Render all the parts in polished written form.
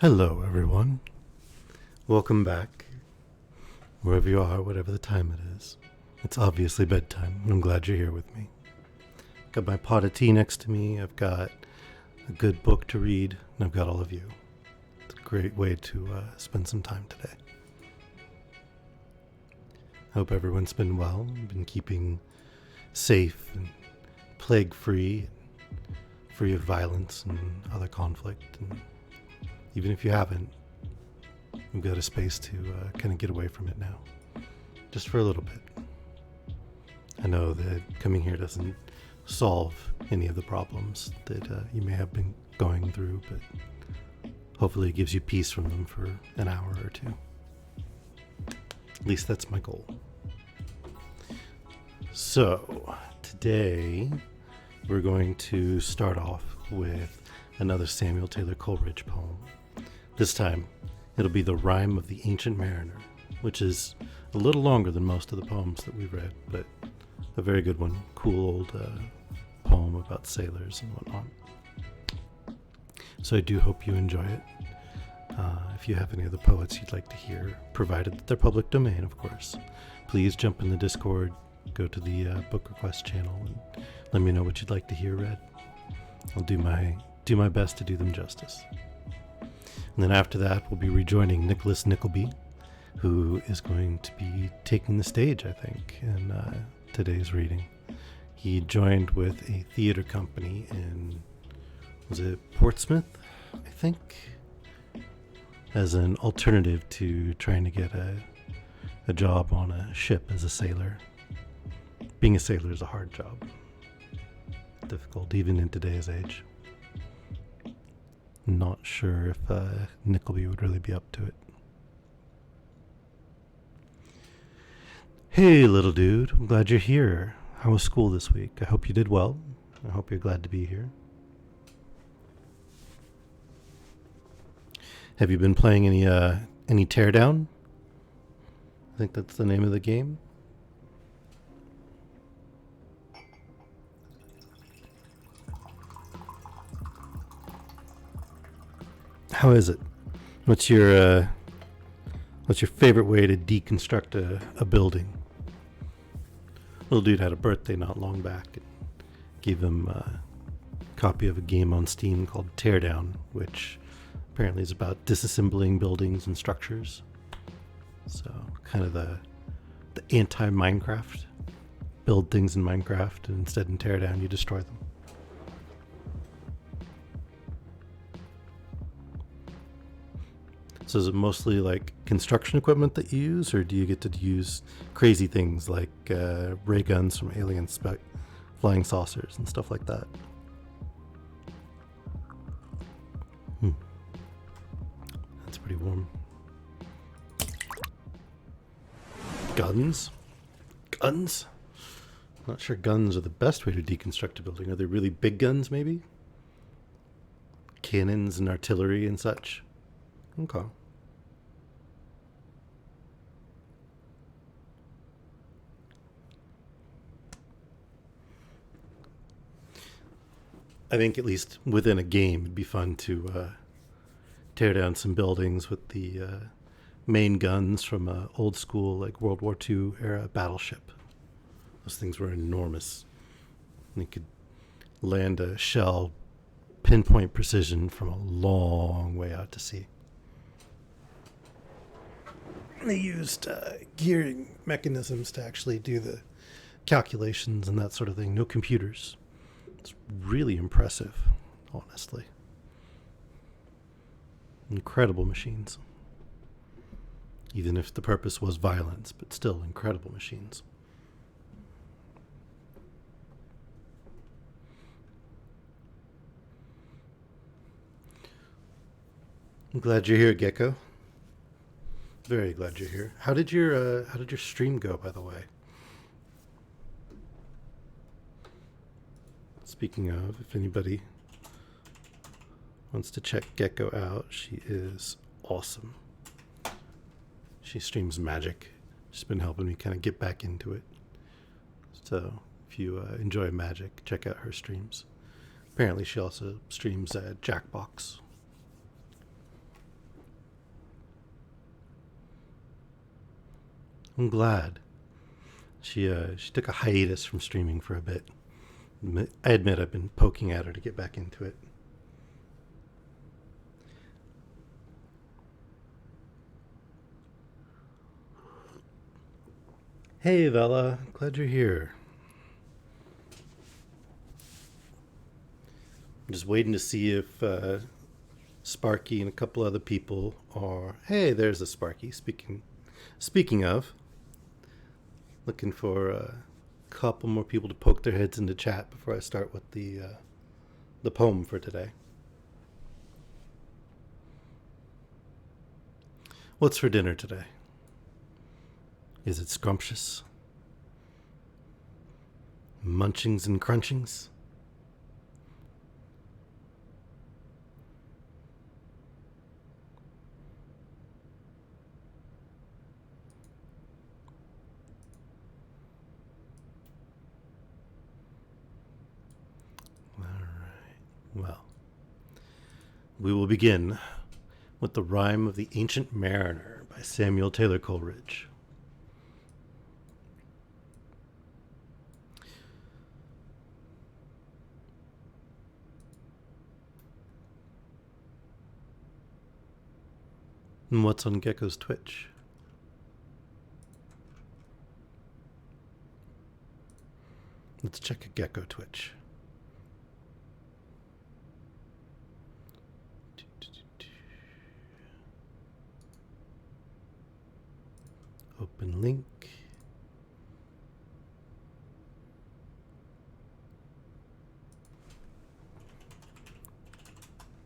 Hello, everyone. Welcome back, wherever you are, whatever the time it is. It's obviously bedtime, and I'm glad you're here with me. Got my pot of tea next to me, I've got a good book to read, and I've got all of you. It's a great way to spend some time today. I hope everyone's been well, been keeping safe and plague-free, free of violence and other conflict, and even if you haven't, we've got a space to kind of get away from it now, just for a little bit. I know that coming here doesn't solve any of the problems that you may have been going through, but hopefully it gives you peace from them for an hour or two. At least that's my goal. So, today we're going to start off with another Samuel Taylor Coleridge poem. This time, it'll be The Rime of the Ancient Mariner, which is a little longer than most of the poems that we've read, but a very good one. Cool old poem about sailors and whatnot. So I do hope you enjoy it. If you have any other poets you'd like to hear, provided that they're public domain, of course, please jump in the Discord, go to the book request channel, and let me know what you'd like to hear read. I'll do my best to do them justice. And then after that, we'll be rejoining Nickleby, who is going to be taking the stage, I think, in today's reading. He joined with a theater company in, was it Portsmouth, I think, as an alternative to trying to get a job on a ship as a sailor. Being a sailor is a hard job. Difficult, even in today's age. Not sure if Nickleby would really be up to it. Hey, little dude. I'm glad you're here. How was school this week? I hope you did well. I hope you're glad to be here. Have you been playing any Teardown? I think that's the name of the game. How is it? What's your favorite way to deconstruct a building? Little dude had a birthday not long back. And gave him a copy of a game on Steam called Teardown, which apparently is about disassembling buildings and structures. So kind of the anti-Minecraft. Build things in Minecraft, and instead in Teardown you destroy them. So is it mostly like construction equipment that you use, or do you get to use crazy things like ray guns from alien flying saucers and stuff like that? That's pretty warm. Guns? Guns? Not sure guns are the best way to deconstruct a building. Are they really big guns, maybe? Cannons and artillery and such? Okay. I think at least within a game, it'd be fun to tear down some buildings with the main guns from a old school, like World War II era battleship. Those things were enormous. And you could land a shell pinpoint precision from a long way out to sea. They used gearing mechanisms to actually do the calculations and that sort of thing. No computers. It's really impressive, honestly. Incredible machines. Even if the purpose was violence, but still incredible machines. I'm glad you're here, Gecko. Very glad you're here. How did your stream go, by the way? Speaking of, if anybody wants to check Gecko out, she is awesome. She streams magic. She's been helping me kind of get back into it. So if you enjoy magic, check out her streams. Apparently she also streams Jackbox. I'm glad. She took a hiatus from streaming for a bit. I admit I've been poking at her to get back into it. Hey, Vela. Glad you're here. I'm just waiting to see if Sparky and a couple other people are. Hey, there's a Sparky. Speaking of, looking for a couple more people to poke their heads into chat before I start with the poem for today. What's for dinner today? Is it scrumptious? Munchings and crunchings? All right. Well, we will begin with the Rime of the Ancient Mariner by Samuel Taylor Coleridge. And what's on Gecko's Twitch? Let's check a Gecko Twitch. Open link.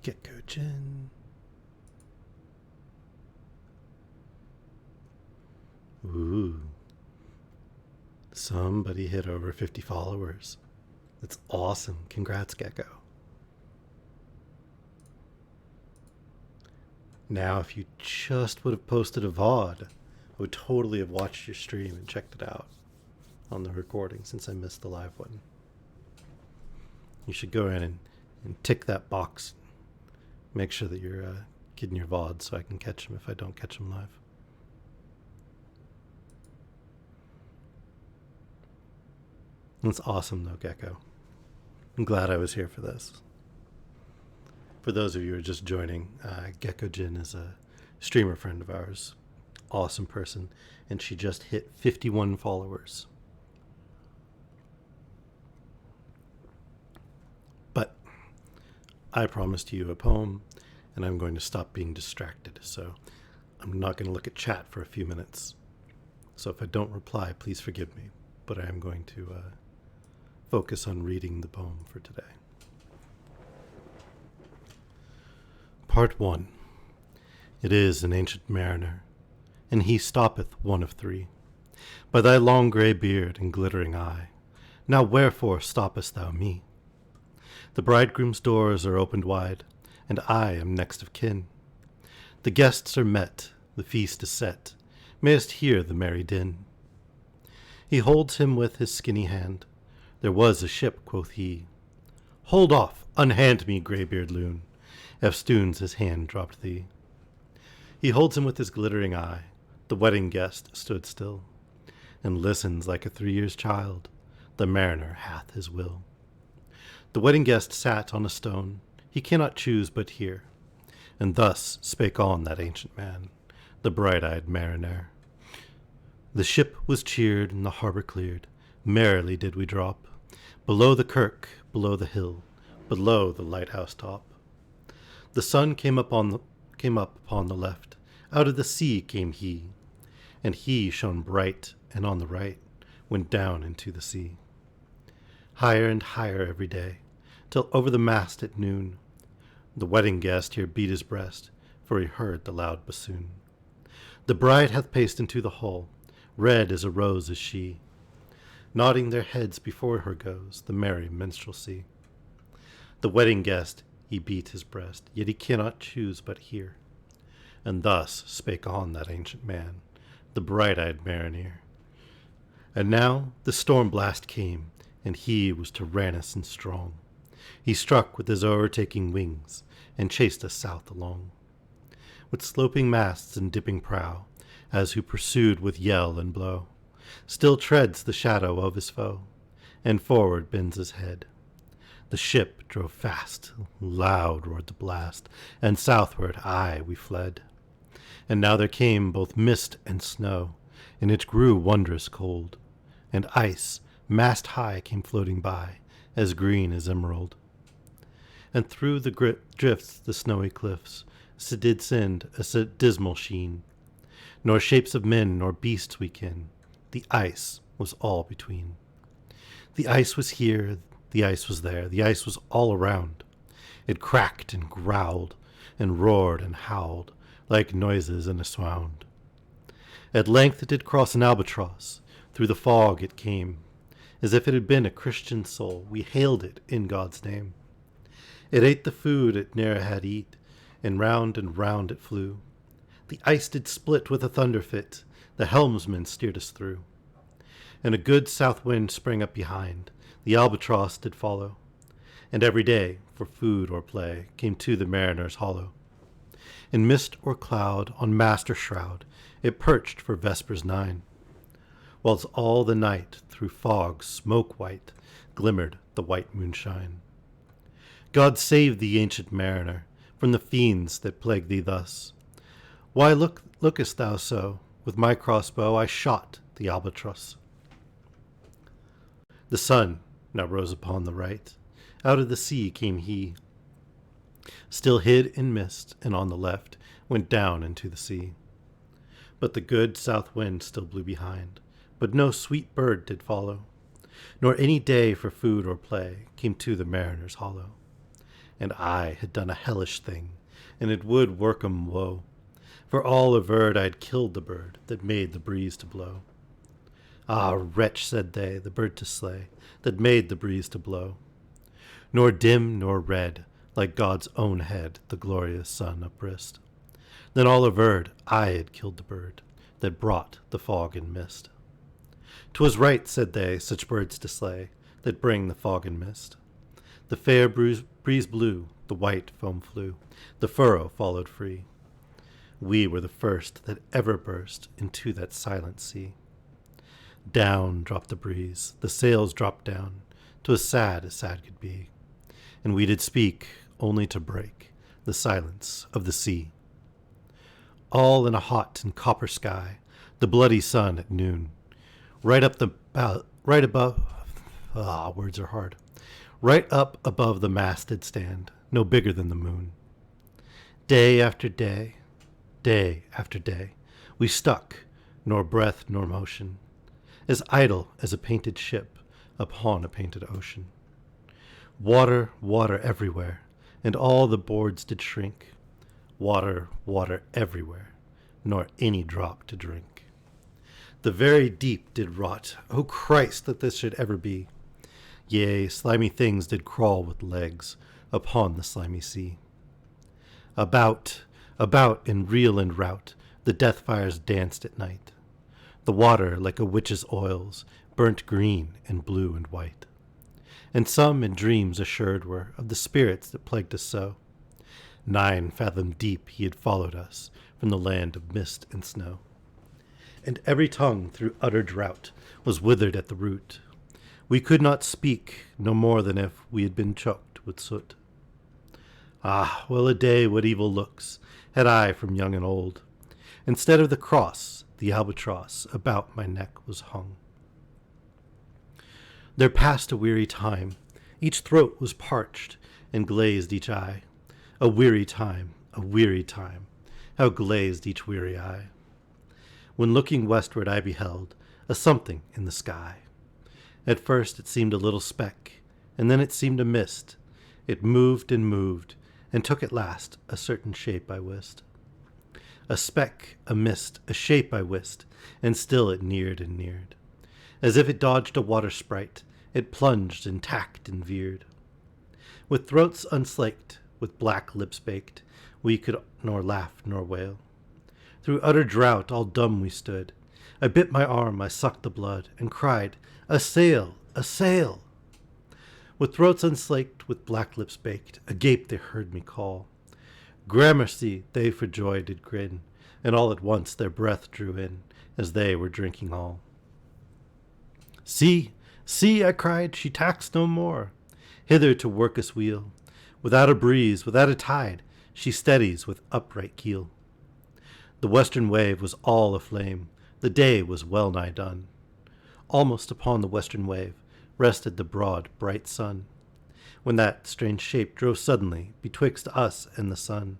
Gecko Gen. Ooh. Somebody hit over 50 followers. That's awesome. Congrats, Gecko. Now, if you just would have posted a VOD, I would totally have watched your stream and checked it out on the recording since I missed the live one. You should go in and tick that box. Make sure that you're getting your VOD so I can catch them if I don't catch them live. That's awesome, though, Gecko. I'm glad I was here for this. For those of you who are just joining, Gecko Jin is a streamer friend of ours. Awesome person. And she just hit 51 followers. But I promised you a poem, and I'm going to stop being distracted. So I'm not going to look at chat for a few minutes. So if I don't reply, please forgive me. But I am going to focus on reading the poem for today. Part 1. It is an ancient mariner, and he stoppeth one of three. By thy long grey beard and glittering eye, now wherefore stoppest thou me? The bridegroom's doors are opened wide, and I am next of kin. The guests are met, the feast is set, mayest hear the merry din. He holds him with his skinny hand. There was a ship, quoth he. Hold off, unhand me, greybeard loon, eftsoons his hand dropped thee. He holds him with his glittering eye. The wedding guest stood still, and listens like a 3 years child. The mariner hath his will. The wedding guest sat on a stone. He cannot choose but hear. And thus spake on that ancient man, the bright-eyed mariner. The ship was cheered and the harbor cleared. Merrily did we drop, below the kirk, below the hill, below the lighthouse top. The sun came up upon the left, out of the sea came he, and he shone bright, and on the right went down into the sea. Higher and higher every day, till over the mast at noon, the wedding guest here beat his breast, for he heard the loud bassoon. The bride hath paced into the hall, red as a rose is she. Nodding their heads before her goes the merry minstrelsy. The wedding guest, he beat his breast, yet he cannot choose but hear. And thus spake on that ancient man, the bright-eyed mariner. And now the storm blast came, and he was tyrannous and strong. He struck with his o'ertaking wings, and chased us south along. With sloping masts and dipping prow, as who pursued with yell and blow, still treads the shadow of his foe, and forward bends his head. The ship drove fast, loud roared the blast, and southward, aye, we fled. And now there came both mist and snow, and it grew wondrous cold, and ice, mast high, came floating by, as green as emerald. And through the drifts the snowy cliffs did send a dismal sheen, nor shapes of men nor beasts we ken, the ice was all between. The ice was here, the ice was there, the ice was all around. It cracked and growled, and roared and howled, like noises in a swound. At length it did cross an albatross, through the fog it came, as if it had been a Christian soul, we hailed it in God's name. It ate the food it ne'er had eat, and round it flew. The ice did split with a thunder fit, the helmsman steered us through. And a good south wind sprang up behind, the albatross did follow, and every day, for food or play, came to the mariner's hollow. In mist or cloud, on mast or shroud, it perched for vespers 9, whilst all the night, through fog smoke white, glimmered the white moonshine. God save thee, ancient mariner, from the fiends that plague thee thus. Why lookest thou so? With my crossbow I shot the albatross. The sun now rose upon the right. Out of the sea came he, still hid in mist, and on the left went down into the sea. But the good south wind still blew behind, but no sweet bird did follow, nor any day for food or play came to the mariner's hollow. And I had done a hellish thing, and it would work 'em woe, for all averred I had killed the bird that made the breeze to blow. Ah, wretch, said they, the bird to slay, that made the breeze to blow. Nor dim nor red, like God's own head, the glorious sun uprised. Then all averred I had killed the bird that brought the fog and mist. 'Twas right, said they, such birds to slay, that bring the fog and mist. The fair breeze blew, the white foam flew, the furrow followed free. We were the first that ever burst into that silent sea. Down dropped the breeze, the sails dropped down, 'twas sad as sad could be, and we did speak only to break the silence of the sea. All in a hot and copper sky, the bloody sun at noon, right above, words are hard. Right up above the mast did stand, no bigger than the moon. Day after day, day after day, we stuck, nor breath nor motion, as idle as a painted ship upon a painted ocean. Water, water everywhere, and all the boards did shrink. Water, water everywhere, nor any drop to drink. The very deep did rot, O Christ, that this should ever be. Yea, slimy things did crawl with legs upon the slimy sea. About in reel and rout, the death fires danced at night. The water, like a witch's oils, burnt green and blue and white. And some in dreams assured were of the spirits that plagued us so. 9 fathom deep he had followed us from the land of mist and snow. And every tongue through utter drought was withered at the root. We could not speak, no more than if we had been choked with soot. Ah, well a day what evil looks had I from young and old. Instead of the cross, the albatross about my neck was hung. There passed a weary time, each throat was parched, and glazed each eye. A weary time, how glazed each weary eye. When looking westward I beheld a something in the sky. At first it seemed a little speck, and then it seemed a mist. It moved, and took at last a certain shape I wist. A speck, a mist, a shape I wist, and still it neared and neared. As if it dodged a water sprite, it plunged and tacked and veered. With throats unslaked, with black lips baked, we could nor laugh nor wail. Through utter drought all dumb we stood. I bit my arm, I sucked the blood, and cried, "A sail! A sail!" With throats unslaked, with black lips baked, agape they heard me call. Gramercy they for joy did grin, and all at once their breath drew in, as they were drinking all. See, see, I cried, she tacks no more, hither to work us wheel. Without a breeze, without a tide, she steadies with upright keel. The western wave was all aflame, the day was well nigh done. Almost upon the western wave rested the broad, bright sun, when that strange shape drove suddenly betwixt us and the sun.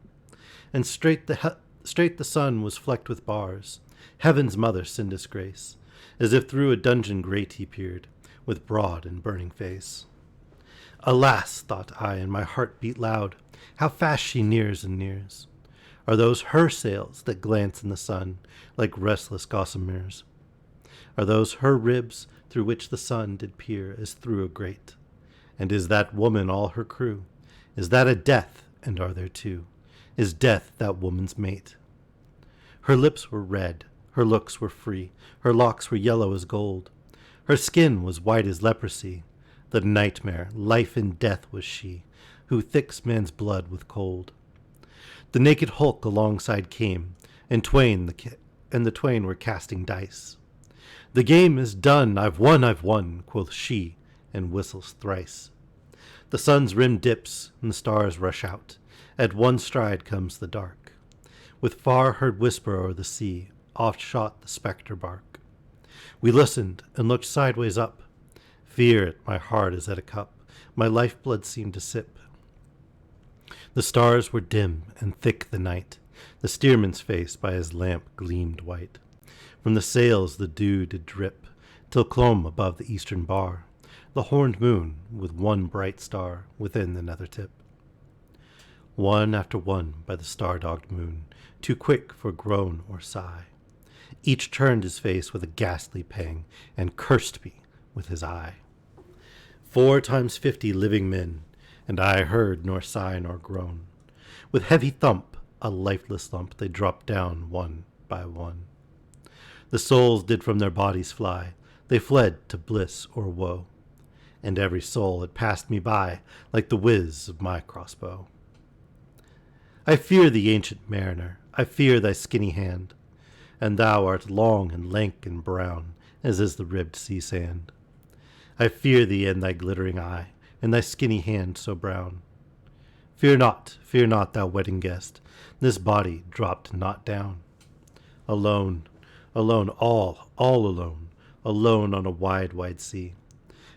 And straight the sun was flecked with bars, heaven's mother sin disgrace, as if through a dungeon grate he peered, with broad and burning face. Alas, thought I, and my heart beat loud, how fast she nears and nears. Are those her sails that glance in the sun like restless gossamers? Are those her ribs through which the sun did peer as through a grate? And is that woman all her crew? Is that a death, and are there two? Is death that woman's mate? Her lips were red, her looks were free, her locks were yellow as gold. Her skin was white as leprosy. The nightmare, life and death was she, who thicks man's blood with cold. The naked hulk alongside came, and the twain were casting dice. The game is done, I've won, quoth she, and whistles thrice. The sun's rim dips, and the stars rush out. At one stride comes the dark. With far-heard whisper o'er the sea, oft shot the spectre bark. We listened, and looked sideways up. Fear at my heart as at a cup, my lifeblood seemed to sip. The stars were dim, and thick the night. The steersman's face by his lamp gleamed white. From the sails the dew did drip, till clomb above the eastern bar the horned moon with one bright star within the nether tip. One after one by the star-dogged moon, too quick for groan or sigh, each turned his face with a ghastly pang, and cursed me with his eye. 4 times 50 living men, and I heard nor sigh nor groan. With heavy thump, a lifeless lump, they dropped down one by one. The souls did from their bodies fly, they fled to bliss or woe, and every soul had passed me by like the whiz of my crossbow. I fear thee, ancient mariner, I fear thy skinny hand, and thou art long and lank and brown, as is the ribbed sea sand. I fear thee and thy glittering eye, and thy skinny hand so brown. Fear not, thou wedding guest, this body dropped not down. Alone, alone, all alone, alone on a wide, wide sea,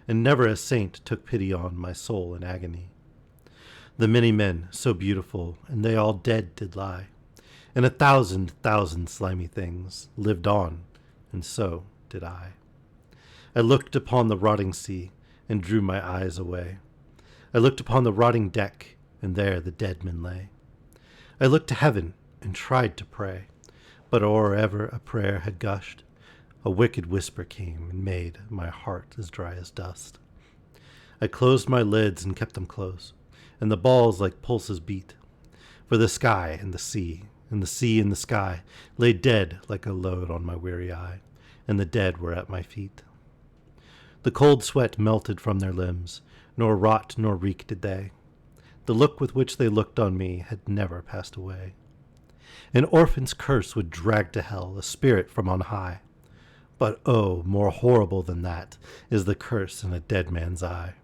and never a saint took pity on my soul in agony. The many men, so beautiful, and they all dead did lie, and 1,000 slimy things lived on, and so did I. I looked upon the rotting sea, and drew my eyes away. I looked upon the rotting deck, and there the dead men lay. I looked to heaven, and tried to pray, but or ever a prayer had gushed, a wicked whisper came, and made my heart as dry as dust. I closed my lids and kept them close, and the balls like pulses beat, for the sky and the sea, and the sea and the sky, lay dead like a load on my weary eye, and the dead were at my feet. The cold sweat melted from their limbs, nor rot nor reek did they. The look with which they looked on me had never passed away. An orphan's curse would drag to hell a spirit from on high, but oh, more horrible than that is the curse in a dead man's eye.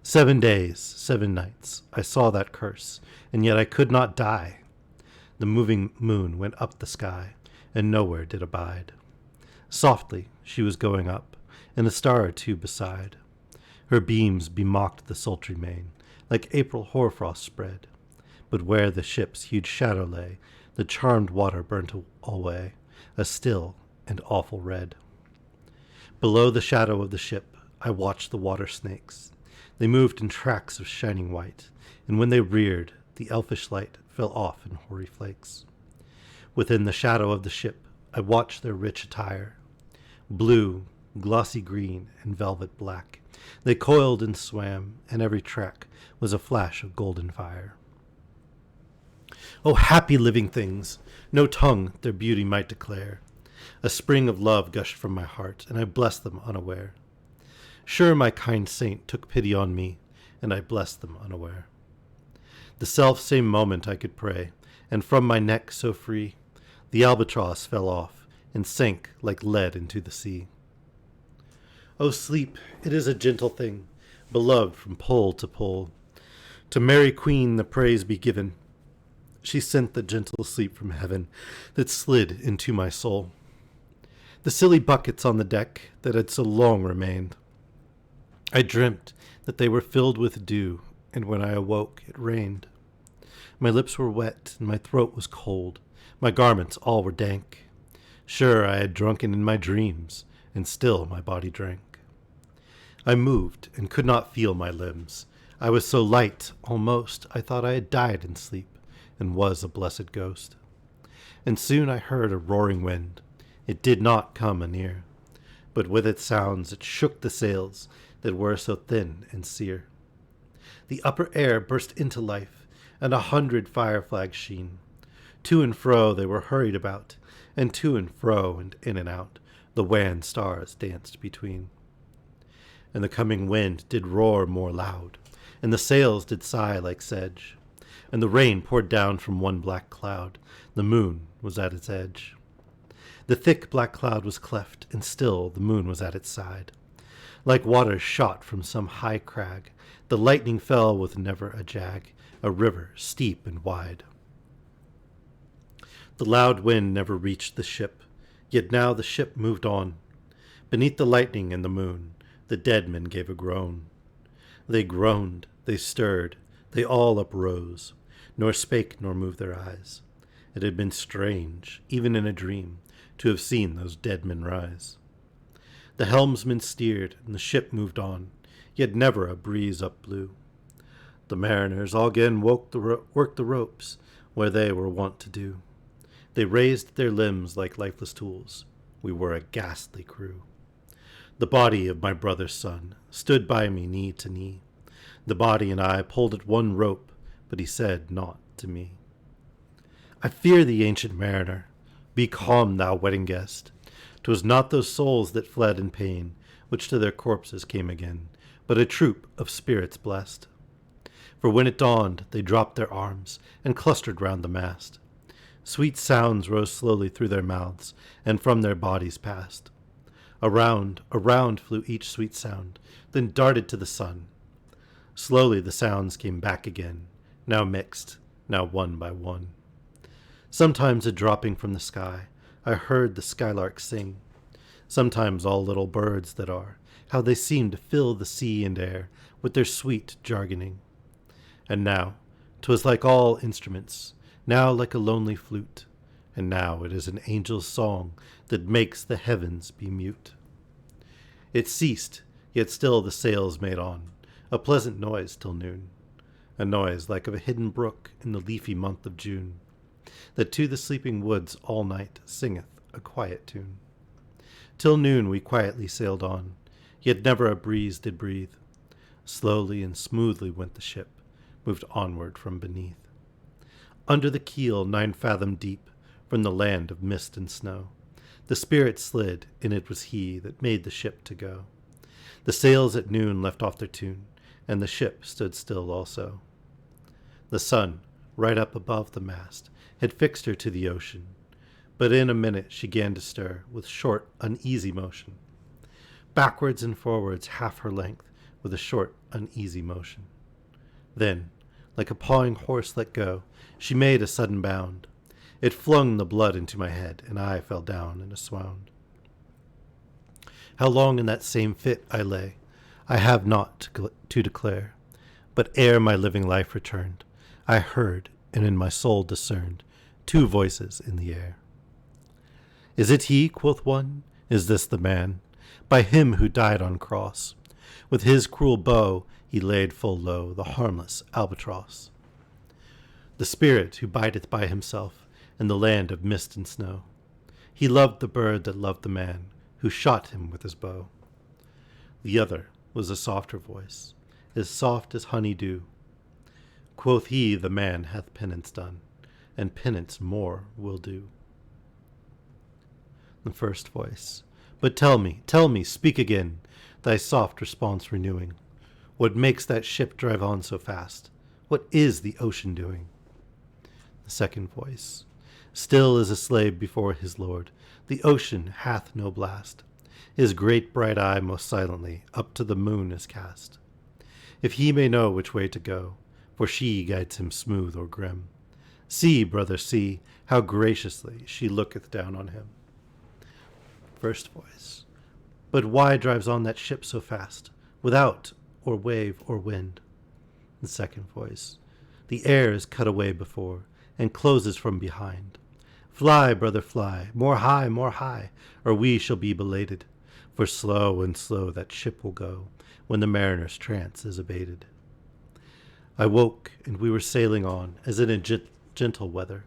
7 days, 7 nights, I saw that curse, and yet I could not die. The moving moon went up the sky, and nowhere did abide. Softly she was going up, and a star or two beside. Her beams bemocked the sultry main, like April hoarfrost spread. But where the ship's huge shadow lay, the charmed water burnt alway, a still and awful red. Below the shadow of the ship, I watched the water snakes. They moved in tracks of shining white, and when they reared, the elfish light fell off in hoary flakes. Within the shadow of the ship, I watched their rich attire. Blue, glossy green, and velvet black, they coiled and swam, and every track was a flash of golden fire. O happy living things! No tongue their beauty might declare. A spring of love gushed from my heart, and I blessed them unaware. Sure my kind saint took pity on me, and I blessed them unaware. The self-same moment I could pray, and from my neck so free, The albatross fell off and sank like lead into the sea. O sleep, it is a gentle thing, beloved from pole to pole. To Mary Queen the praise be given. She sent the gentle sleep from heaven that slid into my soul. The silly buckets on the deck that had so long remained, I dreamt that they were filled with dew, and when I awoke it rained. My lips were wet, and my throat was cold, my garments all were dank. Sure, I had drunken in my dreams, and still my body drank. I moved, and could not feel my limbs. I was so light, almost, I thought I had died in sleep, and was a blessed ghost. And soon I heard a roaring wind. It did not come anear, but with its sounds it shook the sails that were so thin and sere. The upper air burst into life, and 100 fire flags sheen. To and fro they were hurried about, and to and fro and in and out the wan stars danced between. And the coming wind did roar more loud, and the sails did sigh like sedge, and the rain poured down from one black cloud, the moon was at its edge. The thick black cloud was cleft, and still the moon was at its side. Like water shot from some high crag, the lightning fell with never a jag, a river steep and wide. The loud wind never reached the ship, yet now the ship moved on. Beneath the lightning and the moon, the dead men gave a groan. They groaned, they stirred, they all uprose, nor spake nor moved their eyes. It had been strange, even in a dream, to have seen those dead men rise. The helmsman steered, and the ship moved on, yet never a breeze up blew. The mariners all again worked the ropes, where they were wont to do. They raised their limbs like lifeless tools. We were a ghastly crew. The body of my brother's son stood by me knee to knee. The body and I pulled at one rope, but he said naught to me. I fear thee, ancient mariner. Be calm, thou wedding guest. 'Twas not those souls that fled in pain, which to their corpses came again, but a troop of spirits blessed. For when it dawned, they dropped their arms and clustered round the mast. Sweet sounds rose slowly through their mouths, and from their bodies passed. Around, around flew each sweet sound, then darted to the sun. Slowly the sounds came back again, now mixed, now one by one. Sometimes a dropping from the sky, I heard the skylark sing. Sometimes all little birds that are, how they seem to fill the sea and air with their sweet jargoning. And now 'twas like all instruments, now like a lonely flute, and now it is an angel's song that makes the heavens be mute. It ceased, yet still the sails made on, a pleasant noise till noon, a noise like of a hidden brook in the leafy month of June, that to the sleeping woods all night singeth a quiet tune. Till noon we quietly sailed on, yet never a breeze did breathe. Slowly and smoothly went the ship, moved onward from beneath. Under the keel 9 fathom deep, from the land of mist and snow, the spirit slid, and it was he that made the ship to go. The sails at noon left off their tune, and the ship stood still also. The sun, right up above the mast, had fixed her to the ocean, but in a minute she began to stir with short, uneasy motion. Backwards and forwards half her length, with a short, uneasy motion. Then, like a pawing horse let go, she made a sudden bound. It flung the blood into my head, and I fell down in a swound. How long in that same fit I lay, I have not to declare, but ere my living life returned, I heard, and in my soul discerned, 2 voices in the air. Is it he, quoth one? Is this the man? By him who died on cross. With his cruel bow he laid full low the harmless albatross. The spirit who bideth by himself in the land of mist and snow. He loved the bird that loved the man who shot him with his bow. The other was a softer voice, as soft as honey dew. Quoth he, the man hath penance done, and penance more will do. The first voice. But tell me, speak again, thy soft response renewing. What makes that ship drive on so fast? What is the ocean doing? The second voice. Still is a slave before his lord. The ocean hath no blast. His great bright eye most silently up to the moon is cast, if he may know which way to go, for she guides him smooth or grim. See, brother, see, how graciously she looketh down on him. First voice. But why drives on that ship so fast, without or wave or wind? The second voice. The air is cut away before, and closes from behind. Fly, brother, fly, more high, or we shall be belated. For slow and slow that ship will go, when the mariner's trance is abated. I woke, and we were sailing on, as in a gentle weather.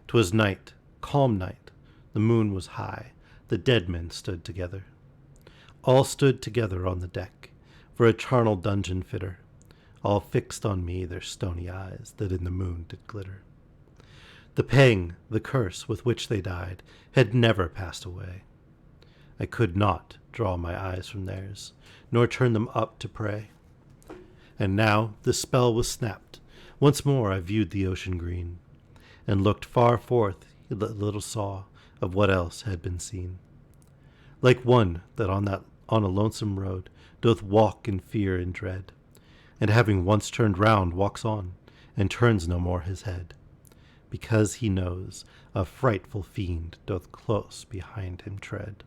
'Twas night, calm night, the moon was high, the dead men stood together. All stood together on the deck, for a charnel dungeon fitter. All fixed on me their stony eyes, that in the moon did glitter. The pang, the curse with which they died, had never passed away. I could not draw my eyes from theirs, nor turn them up to pray. And now the spell was snapped. Once more I viewed the ocean green, and looked far forth, yet little saw of what else had been seen. Like one that on a lonesome road doth walk in fear and dread, and having once turned round walks on, and turns no more his head, because he knows a frightful fiend doth close behind him tread.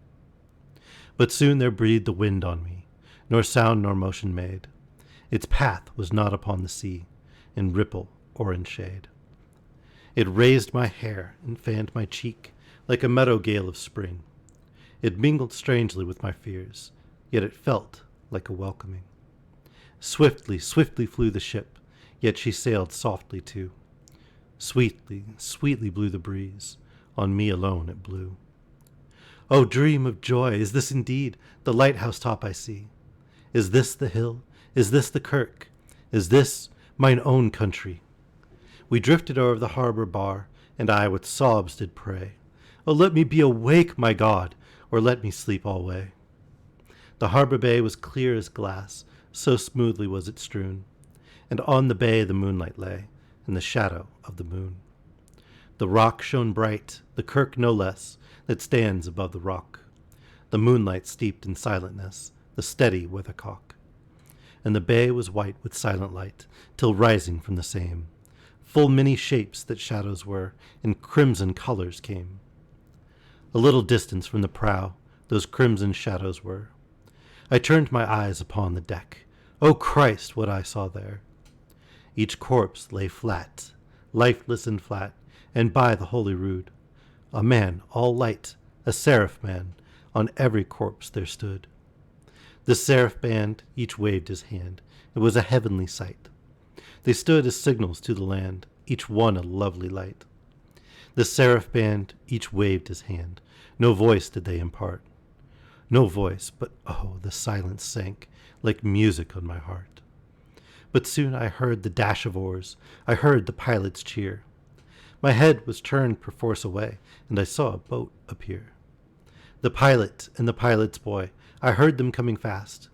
But soon there breathed the wind on me, nor sound nor motion made. Its path was not upon the sea, in ripple or in shade. It raised my hair and fanned my cheek like a meadow gale of spring. It mingled strangely with my fears, yet it felt like a welcoming. Swiftly, swiftly flew the ship, yet she sailed softly too. Sweetly, sweetly blew the breeze, on me alone it blew. O dream of joy, is this indeed the lighthouse top I see? Is this the hill? Is this the kirk? Is this mine own country? We drifted o'er the harbor bar, and I with sobs did pray, O let me be awake, my God, or let me sleep alway. The harbor bay was clear as glass, so smoothly was it strewn, and on the bay the moonlight lay, in the shadow of the moon. The rock shone bright, the kirk no less, that stands above the rock. The moonlight steeped in silentness, the steady weathercock. And the bay was white with silent light, till rising from the same, full many shapes that shadows were, in crimson colors came. A little distance from the prow, those crimson shadows were. I turned my eyes upon the deck. O Christ, what I saw there! Each corpse lay flat, lifeless and flat, and by the holy rood, a man all light, a seraph man, on every corpse there stood. The seraph band each waved his hand. It was a heavenly sight. They stood as signals to the land, each one a lovely light. The seraph band each waved his hand. No voice did they impart. No voice, but oh, the silence sank like music on my heart. But soon I heard the dash of oars. I heard the pilot's cheer. My head was turned perforce away, and I saw a boat appear. The pilot and the pilot's boy, I heard them coming fast.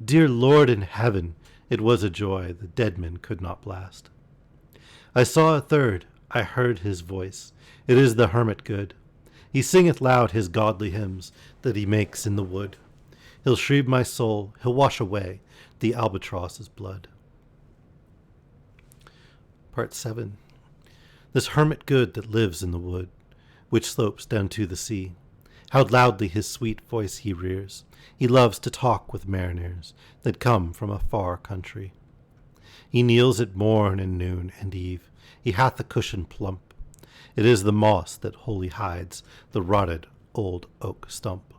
Dear Lord in heaven, it was a joy the dead men could not blast. I saw a third, I heard his voice. It is the hermit good. He singeth loud his godly hymns that he makes in the wood. He'll shrieve my soul, he'll wash away the albatross's blood. Part 7. This hermit good that lives in the wood, which slopes down to the sea, how loudly his sweet voice he rears. He loves to talk with mariners that come from a far country. He kneels at morn and noon and eve. He hath a cushion plump. It is the moss that wholly hides the rotted old oak stump.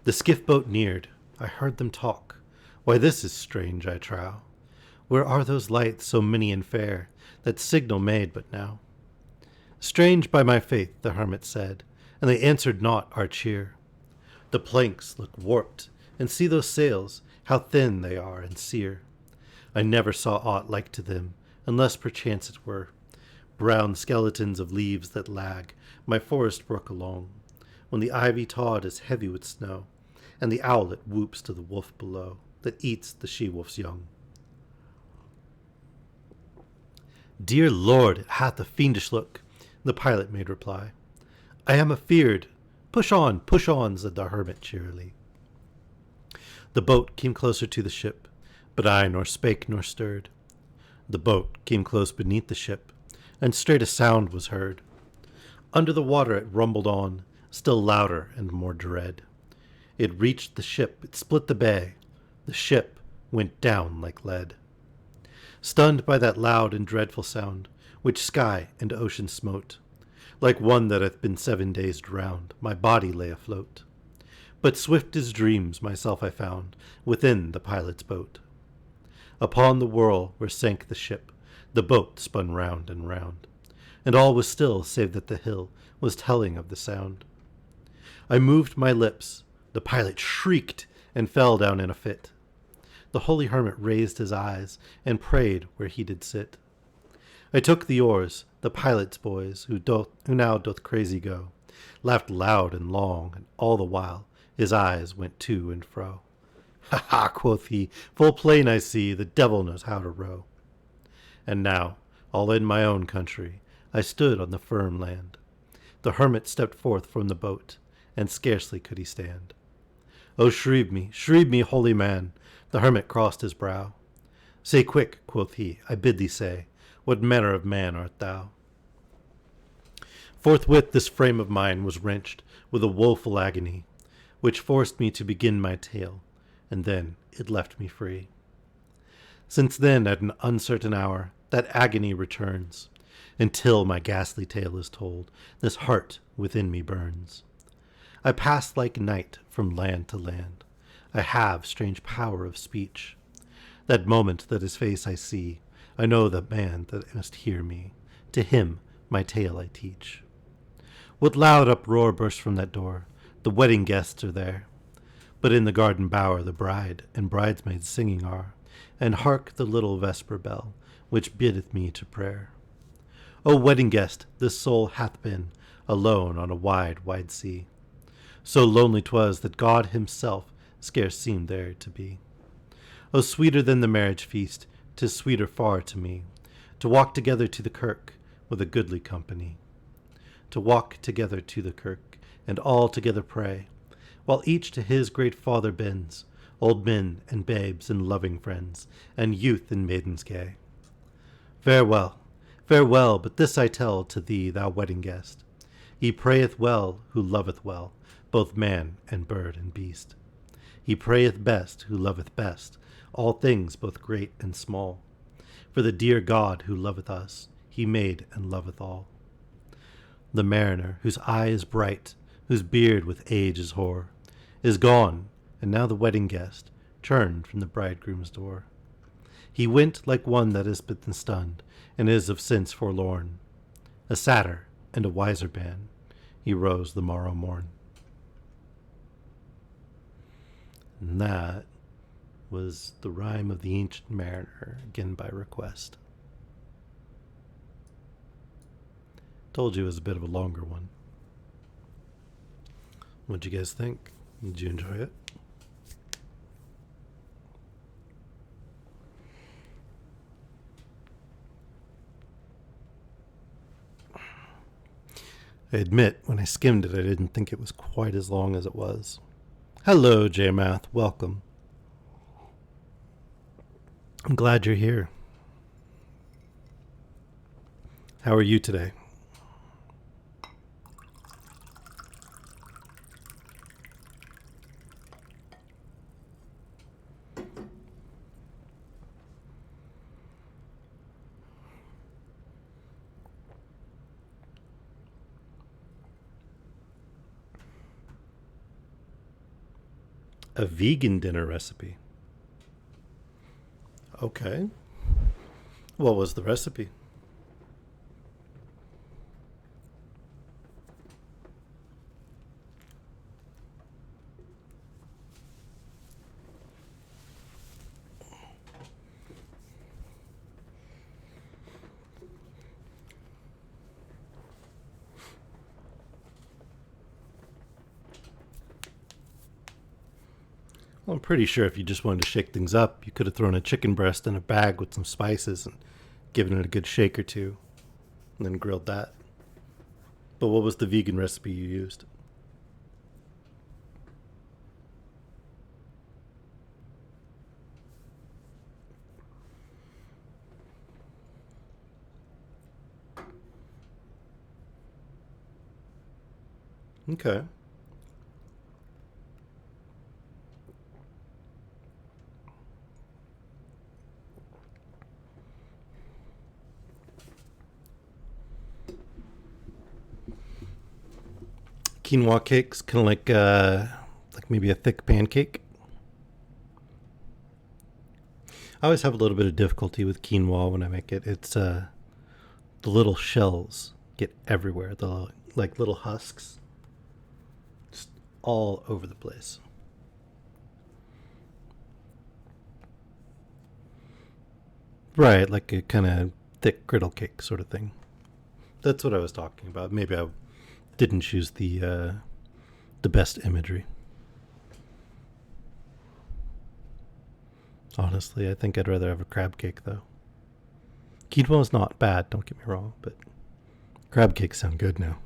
The skiff boat neared. I heard them talk. Why, this is strange, I trow. Where are those lights so many and fair that signal made but now? Strange by my faith, the hermit said, and they answered not our cheer. The planks look warped, and see those sails, how thin they are and sere. I never saw aught like to them, unless perchance it were brown skeletons of leaves that lag my forest brook along, when the ivy tod is heavy with snow, and the owlet whoops to the wolf below that eats the she-wolf's young. Dear Lord, it hath a fiendish look. The pilot made reply. I am afeard. Push on, said the hermit cheerily. The boat came closer to the ship, but I nor spake nor stirred. The boat came close beneath the ship, and straight a sound was heard. Under the water it rumbled on, still louder and more dread. It reached the ship, it split the bay. The ship went down like lead. Stunned by that loud and dreadful sound, which sky and ocean smote, like one that hath been 7 days drowned, my body lay afloat. But swift as dreams myself I found within the pilot's boat. Upon the whirl where sank the ship, the boat spun round and round, and all was still save that the hill was telling of the sound. I moved my lips, the pilot shrieked and fell down in a fit. The holy hermit raised his eyes and prayed where he did sit. I took the oars, the pilot's boys, who now doth crazy go, laughed loud and long, and all the while his eyes went to and fro. Ha ha, quoth he, full plain I see, the devil knows how to row. And now, all in my own country, I stood on the firm land. The hermit stepped forth from the boat, and scarcely could he stand. O shrieve me, holy man, the hermit crossed his brow. Say quick, quoth he, I bid thee say, what manner of man art thou? Forthwith this frame of mine was wrenched with a woeful agony, which forced me to begin my tale, and then it left me free. Since then, at an uncertain hour, that agony returns, until my ghastly tale is told, this heart within me burns. I pass like night from land to land. I have strange power of speech. That moment that his face I see, I know the man that must hear me. To him my tale I teach. What loud uproar bursts from that door? The wedding guests are there. But in the garden bower the bride and bridesmaids singing are, and hark the little vesper bell, which biddeth me to prayer. O wedding guest, this soul hath been alone on a wide, wide sea. So lonely 'twas that God himself scarce seemed there to be. O sweeter than the marriage feast, 'tis sweeter far to me, to walk together to the kirk with a goodly company. To walk together to the kirk, and all together pray, while each to his great Father bends, old men and babes and loving friends, and youth and maidens gay. Farewell, farewell, but this I tell to thee, thou wedding guest. He prayeth well who loveth well, both man and bird and beast. He prayeth best who loveth best, all things both great and small. For the dear God who loveth us, he made and loveth all. The mariner, whose eye is bright, whose beard with age is hoar, is gone, and now the wedding guest turned from the bridegroom's door. He went like one that has been stunned, and is of sense forlorn. A sadder and a wiser man, he rose the morrow morn. And that was The Rime of the Ancient Mariner, again by request. Told you it was a bit of a longer one. What'd you guys think? Did you enjoy it? I admit, when I skimmed it, I didn't think it was quite as long as it was. Hello, JMath. Welcome. I'm glad you're here. How are you today? A vegan dinner recipe. Okay. What was the recipe? Well, I'm pretty sure if you just wanted to shake things up, you could have thrown a chicken breast in a bag with some spices and given it a good shake or two, and then grilled that. But what was the vegan recipe you used? Okay. Quinoa cakes, kind of like maybe a thick pancake. I always have a little bit of difficulty with quinoa when I make it. It's the little shells get everywhere. The like little husks, just all over the place. Right, like a kind of thick griddle cake sort of thing. That's what I was talking about. Maybe I didn't choose the best imagery. Honestly, I think I'd rather have a crab cake though. Quinoa is not bad, don't get me wrong, but crab cakes sound good now.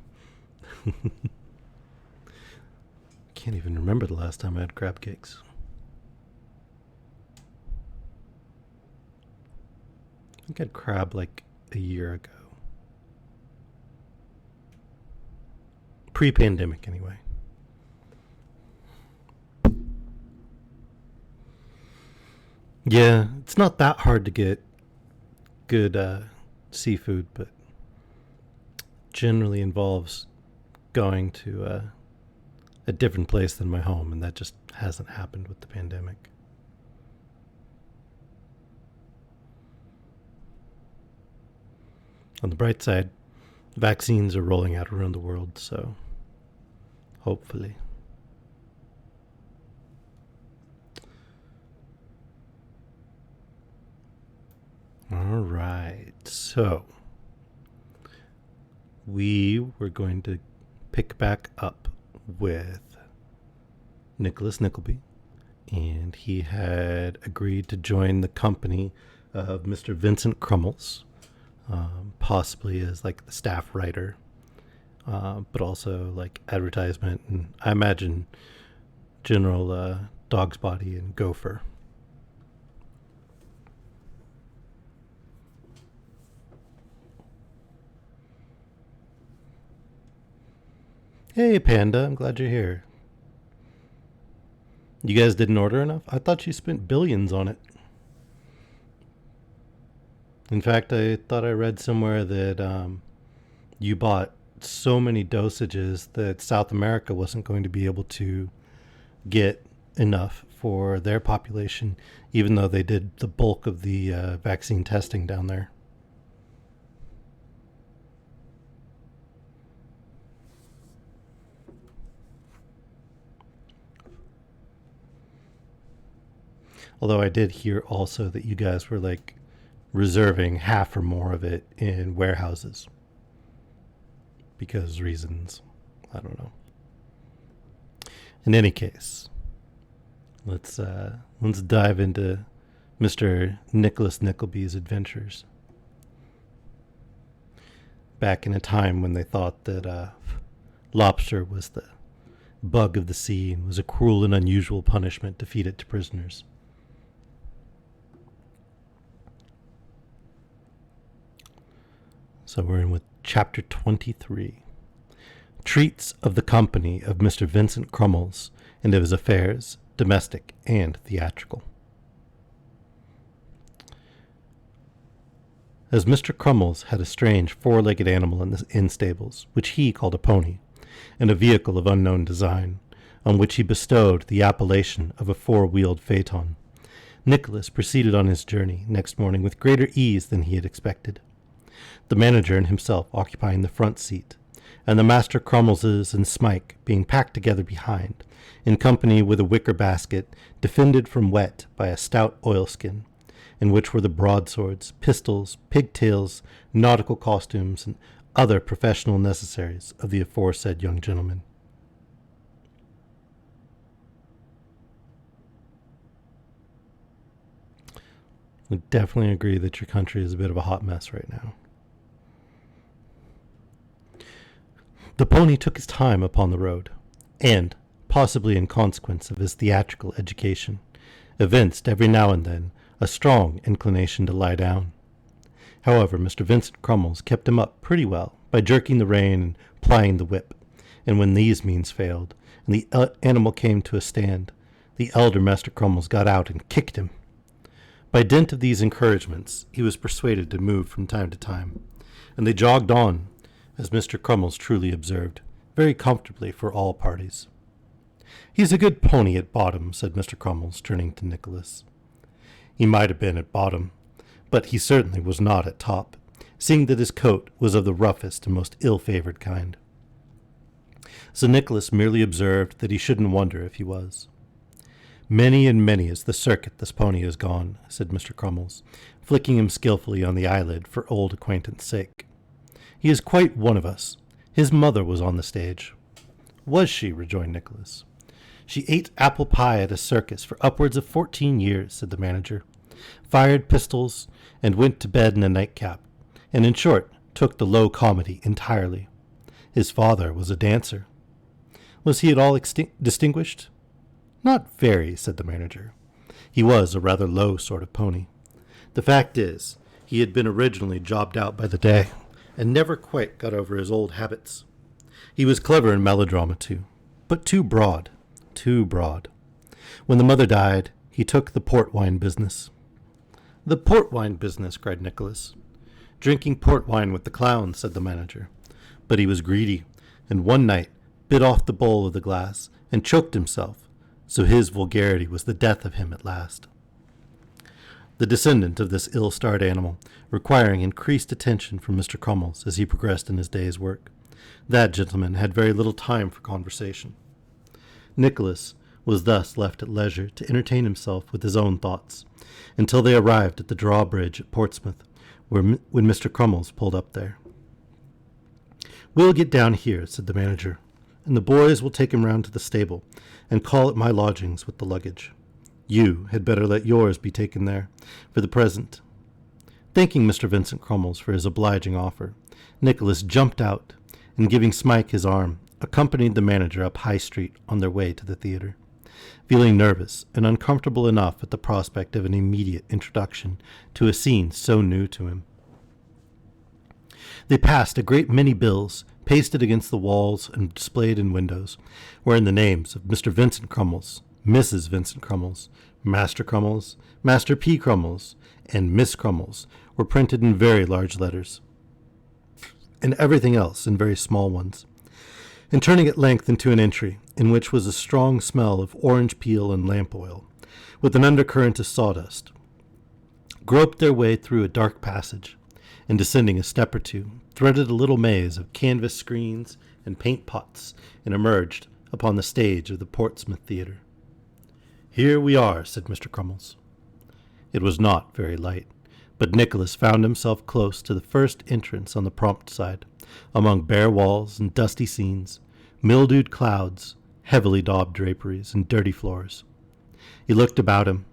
Can't even remember the last time I had crab cakes. I think I had crab like a year ago. Pre-pandemic, anyway. Yeah, it's not that hard to get good seafood, but generally involves going to a different place than my home, and that just hasn't happened with the pandemic. On the bright side, vaccines are rolling out around the world, so hopefully. All right, so we were going to pick back up with Nicholas Nickleby, and he had agreed to join the company of Mr. Vincent Crummels, possibly as like the staff writer, but also like advertisement, and I imagine general dog's body and gopher. Hey, Panda, I'm glad you're here. You guys didn't order enough? I thought you spent billions on it. In fact, I thought I read somewhere that you bought so many dosages that South America wasn't going to be able to get enough for their population, even though they did the bulk of the vaccine testing down there. Although I did hear also that you guys were like reserving half or more of it in warehouses because reasons. I don't know. In any case, let's dive into Mr. Nicholas Nickleby's adventures. Back in a time when they thought that lobster was the bug of the sea and was a cruel and unusual punishment to feed it to prisoners. So we're in with chapter 23. Treats of the company of Mr. Vincent Crummels and of his affairs, domestic and theatrical. As Mr. Crummels had a strange four-legged animal in the inn stables, which he called a pony, and a vehicle of unknown design, on which he bestowed the appellation of a four-wheeled phaeton, Nicholas proceeded on his journey next morning with greater ease than he had expected, the manager and himself occupying the front seat, and the Master Crummelses and Smike being packed together behind, in company with a wicker basket defended from wet by a stout oilskin, in which were the broadswords, pistols, pigtails, nautical costumes, and other professional necessaries of the aforesaid young gentleman. I definitely agree that your country is a bit of a hot mess right now. The pony took his time upon the road, and, possibly in consequence of his theatrical education, evinced every now and then a strong inclination to lie down. However, Mr. Vincent Crummles kept him up pretty well by jerking the rein and plying the whip, and when these means failed, and the animal came to a stand, the elder Master Crummles got out and kicked him. By dint of these encouragements, he was persuaded to move from time to time, and they jogged on, as Mr. Crummles truly observed, very comfortably for all parties. "He's a good pony at bottom," said Mr. Crummles, turning to Nicholas. "He might have been at bottom, but he certainly was not at top, seeing that his coat was of the roughest and most ill-favored kind." So Nicholas merely observed that he shouldn't wonder if he was. "Many and many is the circuit this pony has gone," said Mr. Crummles, flicking him skilfully on the eyelid for old acquaintance' sake. "He is quite one of us. His mother was on the stage." "Was she?" rejoined Nicholas. "She ate apple pie at a circus for upwards of 14 years, said the manager, fired pistols, and went to bed in a nightcap, and in short, took the low comedy entirely. His father was a dancer." "Was he at all distinguished?" "Not very," said the manager. "He was a rather low sort of pony. The fact is, he had been originally jobbed out by the day, and never quite got over his old habits. He was clever in melodrama, too, but too broad. When the mother died, he took the port wine business." "The port wine business!" cried Nicholas. "Drinking port wine with the clowns," said the manager. "But he was greedy, and one night bit off the bowl of the glass and choked himself, so his vulgarity was the death of him at last." The descendant of this ill-starred animal, requiring increased attention from Mr. Crummles as he progressed in his day's work, that gentleman had very little time for conversation. Nicholas was thus left at leisure to entertain himself with his own thoughts, until they arrived at the drawbridge at Portsmouth, when Mr. Crummles pulled up there. "We'll get down here," said the manager, "and the boys will take him round to the stable, and call at my lodgings with the luggage. You had better let yours be taken there, for the present." Thanking Mr. Vincent Crummles for his obliging offer, Nicholas jumped out, and giving Smike his arm, accompanied the manager up High Street on their way to the theatre, feeling nervous and uncomfortable enough at the prospect of an immediate introduction to a scene so new to him. They passed a great many bills pasted against the walls and displayed in windows, wherein the names of Mr. Vincent Crummles, Mrs. Vincent Crummles, Master Crummles, Master P. Crummles, and Miss Crummles were printed in very large letters, and everything else in very small ones, and turning at length into an entry in which was a strong smell of orange peel and lamp oil, with an undercurrent of sawdust, groped their way through a dark passage, and descending a step or two, threaded a little maze of canvas screens and paint pots, and emerged upon the stage of the Portsmouth Theatre. "Here we are," said Mr. Crummles. It was not very light, but Nicholas found himself close to the first entrance on the prompt side, among bare walls and dusty scenes, mildewed clouds, heavily daubed draperies, and dirty floors. He looked about him.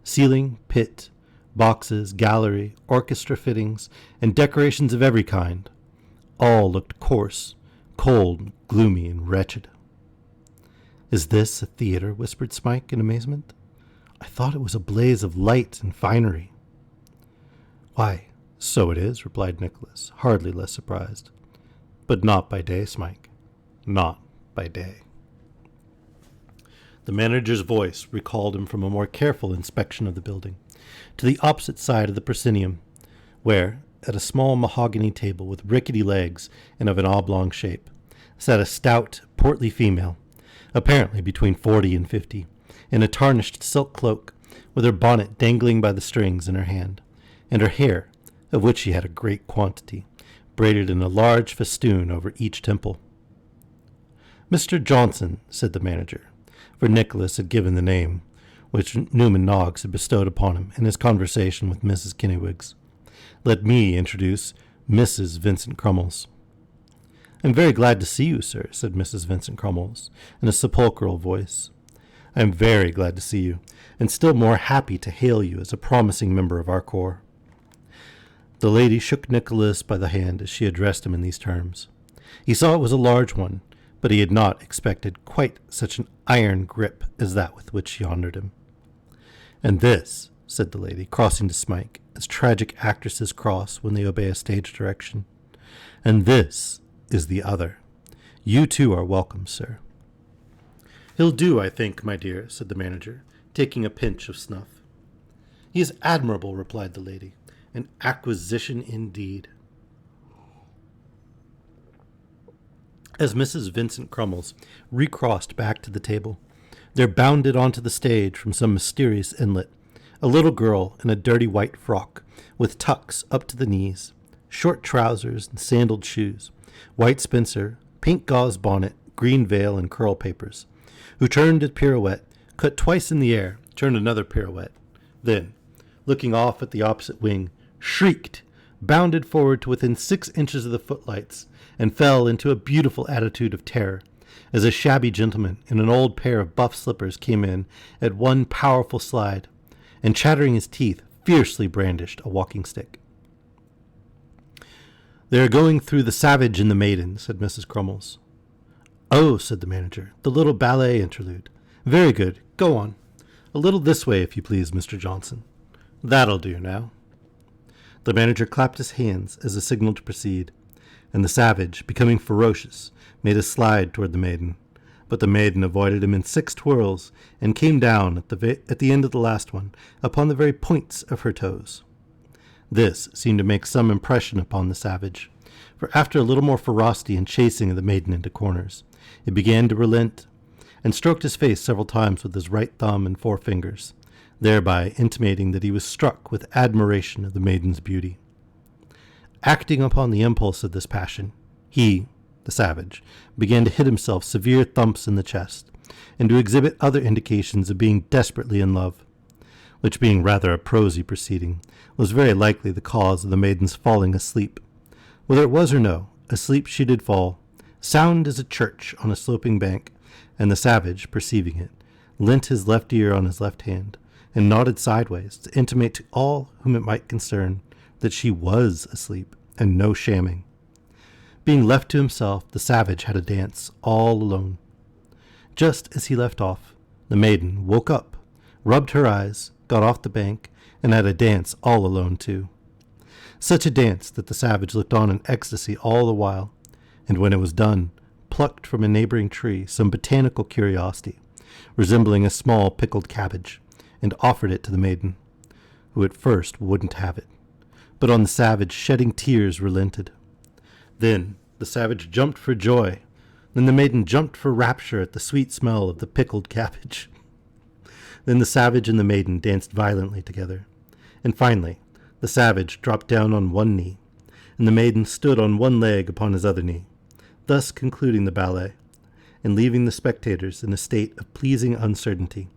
Ceiling, pit, boxes, gallery, orchestra fittings, and decorations of every kind, all looked coarse, cold, gloomy, and wretched. "Is this a theatre?" whispered Smike in amazement. "I thought it was a blaze of light and finery." "Why, so it is," replied Nicholas, hardly less surprised. "But not by day, Smike, not by day." The manager's voice recalled him from a more careful inspection of the building to the opposite side of the proscenium, where, at a small mahogany table with rickety legs and of an oblong shape, sat a stout, portly female, apparently between 40 and 50, in a tarnished silk cloak, with her bonnet dangling by the strings in her hand, and her hair, of which she had a great quantity, braided in a large festoon over each temple. "Mr. Johnson," said the manager, for Nicholas had given the name which Newman Noggs had bestowed upon him in his conversation with Mrs. Kinnywiggs. "Let me introduce Mrs. Vincent Crummles." "I am very glad to see you, sir," said Mrs. Vincent Crummles, in a sepulchral voice. "I am very glad to see you, and still more happy to hail you as a promising member of our corps." The lady shook Nicholas by the hand as she addressed him in these terms. He saw it was a large one, but he had not expected quite such an iron grip as that with which she honored him. "And this," said the lady, crossing to Smike, as tragic actresses cross when they obey a stage direction, "and this is the other. You too are welcome, sir." "He'll do, I think, my dear," said the manager, taking a pinch of snuff. "He is admirable," replied the lady. "An acquisition indeed." As Mrs. Vincent Crummles recrossed back to the table, there bounded onto the stage from some mysterious inlet a little girl in a dirty white frock, with tucks up to the knees, short trousers and sandaled shoes, white spencer, pink gauze bonnet, green veil, and curl papers, who turned a pirouette, cut twice in the air, turned another pirouette, then, looking off at the opposite wing, shrieked, bounded forward to within 6 inches of the footlights, and fell into a beautiful attitude of terror, as a shabby gentleman in an old pair of buff slippers came in at one powerful slide, and chattering his teeth, fiercely brandished a walking stick. "They are going through The Savage and the Maiden," said Mrs. Crummles. "Oh," said the manager, "the little ballet interlude. Very good. Go on. A little this way, if you please, Mr. Johnson. That'll do now." The manager clapped his hands as a signal to proceed, and the savage, becoming ferocious, made a slide toward the maiden. But the maiden avoided him in 6 twirls, and came down at the end of the last one, upon the very points of her toes. This seemed to make some impression upon the savage, for after a little more ferocity and chasing of the maiden into corners, he began to relent, and stroked his face several times with his right thumb and forefingers, thereby intimating that he was struck with admiration of the maiden's beauty. Acting upon the impulse of this passion, he, the savage, began to hit himself severe thumps in the chest, and to exhibit other indications of being desperately in love, which, being rather a prosy proceeding, was very likely the cause of the maiden's falling asleep. Whether it was or no, asleep she did fall, sound as a church on a sloping bank, and the savage, perceiving it, leant his left ear on his left hand, and nodded sideways to intimate to all whom it might concern that she was asleep, and no shamming. Being left to himself, the savage had a dance all alone. Just as he left off, the maiden woke up, rubbed her eyes, got off the bank, and had a dance all alone too. Such a dance that the savage looked on in ecstasy all the while, and when it was done, plucked from a neighboring tree some botanical curiosity, resembling a small pickled cabbage, and offered it to the maiden, who at first wouldn't have it, but on the savage shedding tears relented. Then the savage jumped for joy. Then the maiden jumped for rapture at the sweet smell of the pickled cabbage. Then the savage and the maiden danced violently together. And finally, the savage dropped down on one knee, and the maiden stood on one leg upon his other knee, thus concluding the ballet, and leaving the spectators in a state of pleasing uncertainty,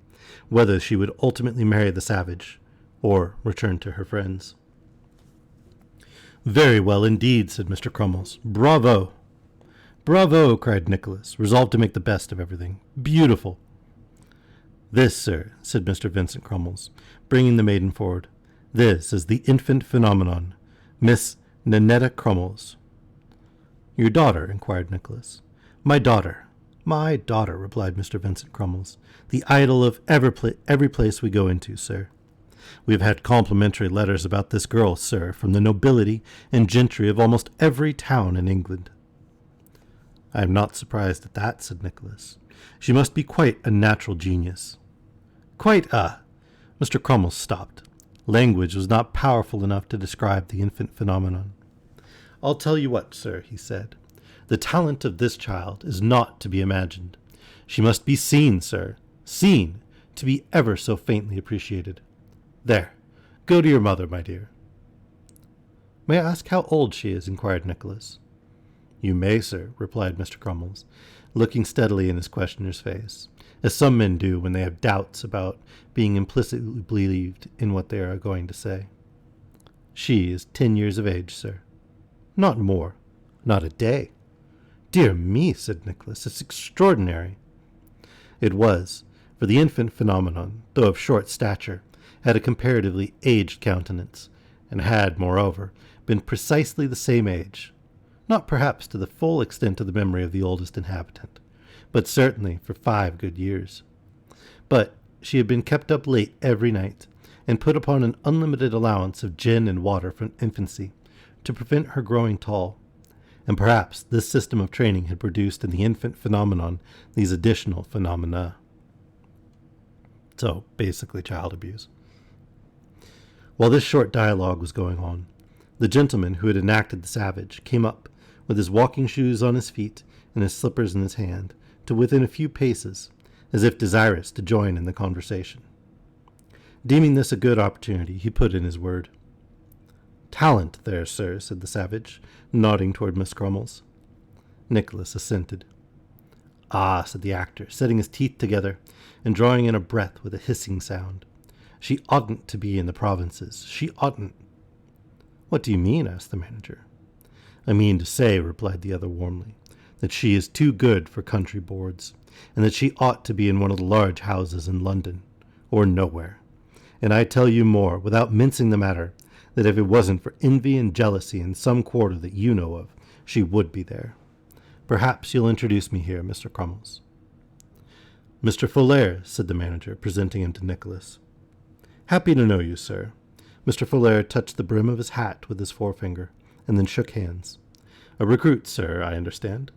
whether she would ultimately marry the savage, or return to her friends. "Very well indeed," said Mr. Crummles. "Bravo!" "Bravo!" cried Nicholas, resolved to make the best of everything. "Beautiful!" "This, sir," said Mr. Vincent Crummles, bringing the maiden forward. "This is the infant phenomenon, Miss Ninetta Crummles." "Your daughter?" inquired Nicholas. "My daughter. My daughter," replied Mr. Vincent Crummles. "The idol of every place we go into, sir. We have had complimentary letters about this girl, sir, from the nobility and gentry of almost every town in England." "I am not surprised at that," said Nicholas. "She must be quite a natural genius." "Quite a—" Mr. Crummles stopped. Language was not powerful enough to describe the infant phenomenon. "I'll tell you what, sir," he said. "The talent of this child is not to be imagined. She must be seen, sir, seen, to be ever so faintly appreciated. There, go to your mother, my dear." "May I ask how old she is?" inquired Nicholas. "You may, sir," replied Mr. Crummles, looking steadily in his questioner's face, as some men do when they have doubts about being implicitly believed in what they are going to say. "She is 10 years of age, sir." "Not more?" "Not a day." "Dear me," said Nicholas, "it's extraordinary." It was, for the infant phenomenon, though of short stature, had a comparatively aged countenance, and had, moreover, been precisely the same age, not perhaps to the full extent of the memory of the oldest inhabitant, but certainly for 5 good years. But she had been kept up late every night, and put upon an unlimited allowance of gin and water from infancy, to prevent her growing tall, and perhaps this system of training had produced in the infant phenomenon these additional phenomena. So, basically child abuse. While this short dialogue was going on, the gentleman who had enacted the savage came up, with his walking shoes on his feet and his slippers in his hand, to within a few paces, as if desirous to join in the conversation. Deeming this a good opportunity, he put in his word. "Talent there, sir," said the savage, nodding toward Miss Crummles. Nicholas assented. "Ah," said the actor, setting his teeth together and drawing in a breath with a hissing sound. "She oughtn't to be in the provinces. She oughtn't." "What do you mean?" asked the manager. "I mean to say," replied the other warmly, "that she is too good for country boards, and that she ought to be in one of the large houses in London, or nowhere. And I tell you more, without mincing the matter, that if it wasn't for envy and jealousy in some quarter that you know of, she would be there. Perhaps you'll introduce me here, Mr. Crummles." "Mr. Folair," said the manager, presenting him to Nicholas. "Happy to know you, sir." Mr. Folair touched the brim of his hat with his forefinger, and then shook hands. "A recruit, sir, I understand."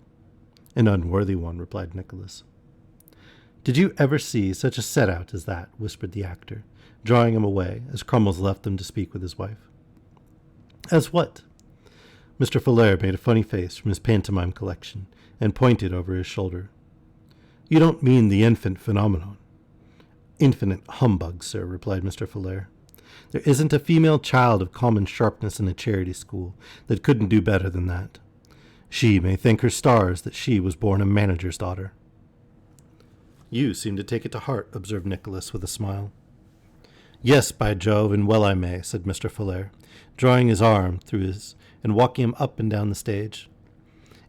"An unworthy one," replied Nicholas. "Did you ever see such a set-out as that?" whispered the actor, drawing him away as Crummles left them to speak with his wife. "As what?" Mr. Folair made a funny face from his pantomime collection and pointed over his shoulder. "You don't mean the infant phenomenon?" "Infinite humbug, sir," replied Mr. Folair. "There isn't a female child of common sharpness in a charity school that couldn't do better than that. She may thank her stars that she was born a manager's daughter." "You seem to take it to heart," observed Nicholas with a smile. "Yes, by Jove, and well I may," said Mr. Folair, drawing his arm through his and walking him up and down the stage.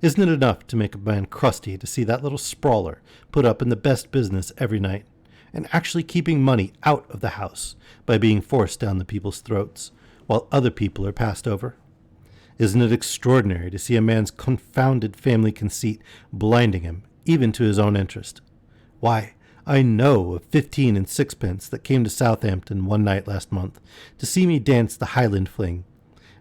"Isn't it enough to make a man crusty to see that little sprawler put up in the best business every night, and actually keeping money out of the house by being forced down the people's throats, while other people are passed over? Isn't it extraordinary to see a man's confounded family conceit blinding him, even to his own interest? Why, I know of 15 and 6pence that came to Southampton one night last month to see me dance the Highland Fling,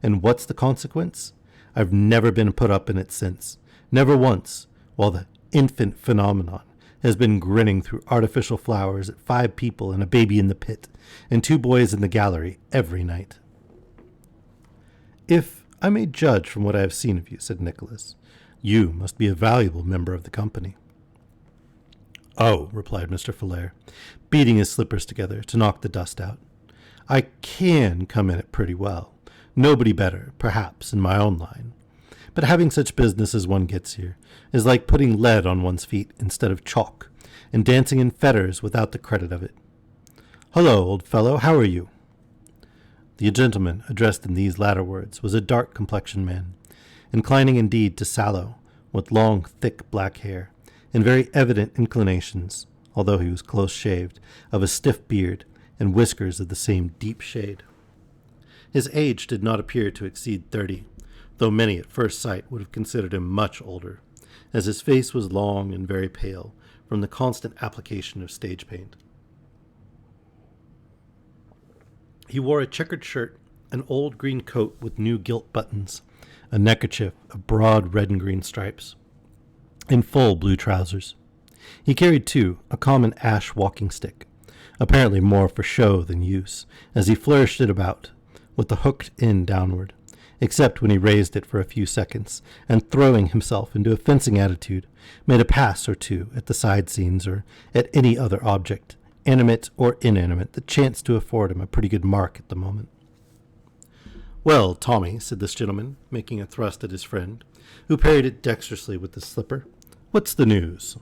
and what's the consequence? I've never been put up in it since, never once, while the infant phenomenon has been grinning through artificial flowers at 5 people and a baby in the pit, and 2 boys in the gallery every night." "If I may judge from what I have seen of you," said Nicholas, "you must be a valuable member of the company." "Oh," replied Mr. Folair, beating his slippers together to knock the dust out, "I can come in it pretty well. Nobody better, perhaps, in my own line. But having such business as one gets here is like putting lead on one's feet instead of chalk, and dancing in fetters without the credit of it. Hullo, old fellow, how are you?" The gentleman addressed in these latter words was a dark-complexioned man, inclining indeed to sallow, with long, thick black hair, and very evident inclinations, although he was close-shaved, of a stiff beard and whiskers of the same deep shade. His age did not appear to exceed 30, though many at first sight would have considered him much older, as his face was long and very pale from the constant application of stage paint. He wore a checkered shirt, an old green coat with new gilt buttons, a neckerchief of broad red and green stripes, and full blue trousers. He carried, too, a common ash walking stick, apparently more for show than use, as he flourished it about, with the hooked end downward, except when he raised it for a few seconds, and throwing himself into a fencing attitude, made a pass or two at the side scenes or at any other object, animate or inanimate, that chanced to afford him a pretty good mark at the moment. "Well, Tommy," said this gentleman, making a thrust at his friend, who parried it dexterously with the slipper, "what's the news?"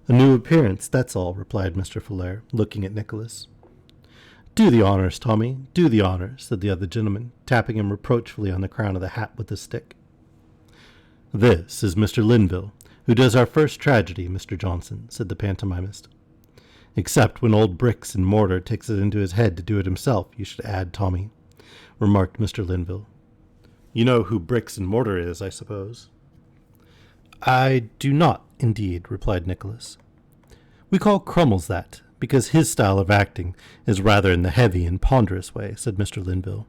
"A new appearance, that's all," replied Mr. Folair, looking at Nicholas. "Do the honors, Tommy, do the honors," said the other gentleman, tapping him reproachfully on the crown of the hat with his stick. "This is Mr. Linville, who does our first tragedy, Mr. Johnson," said the pantomimist. "Except when old Bricks and Mortar takes it into his head to do it himself, you should add, Tommy," remarked Mr. Linville. You know who Bricks and Mortar is, I suppose. I do not, indeed, replied Nicholas. We call Crummles that, because his style of acting is rather in the heavy and ponderous way, said Mr. Linville.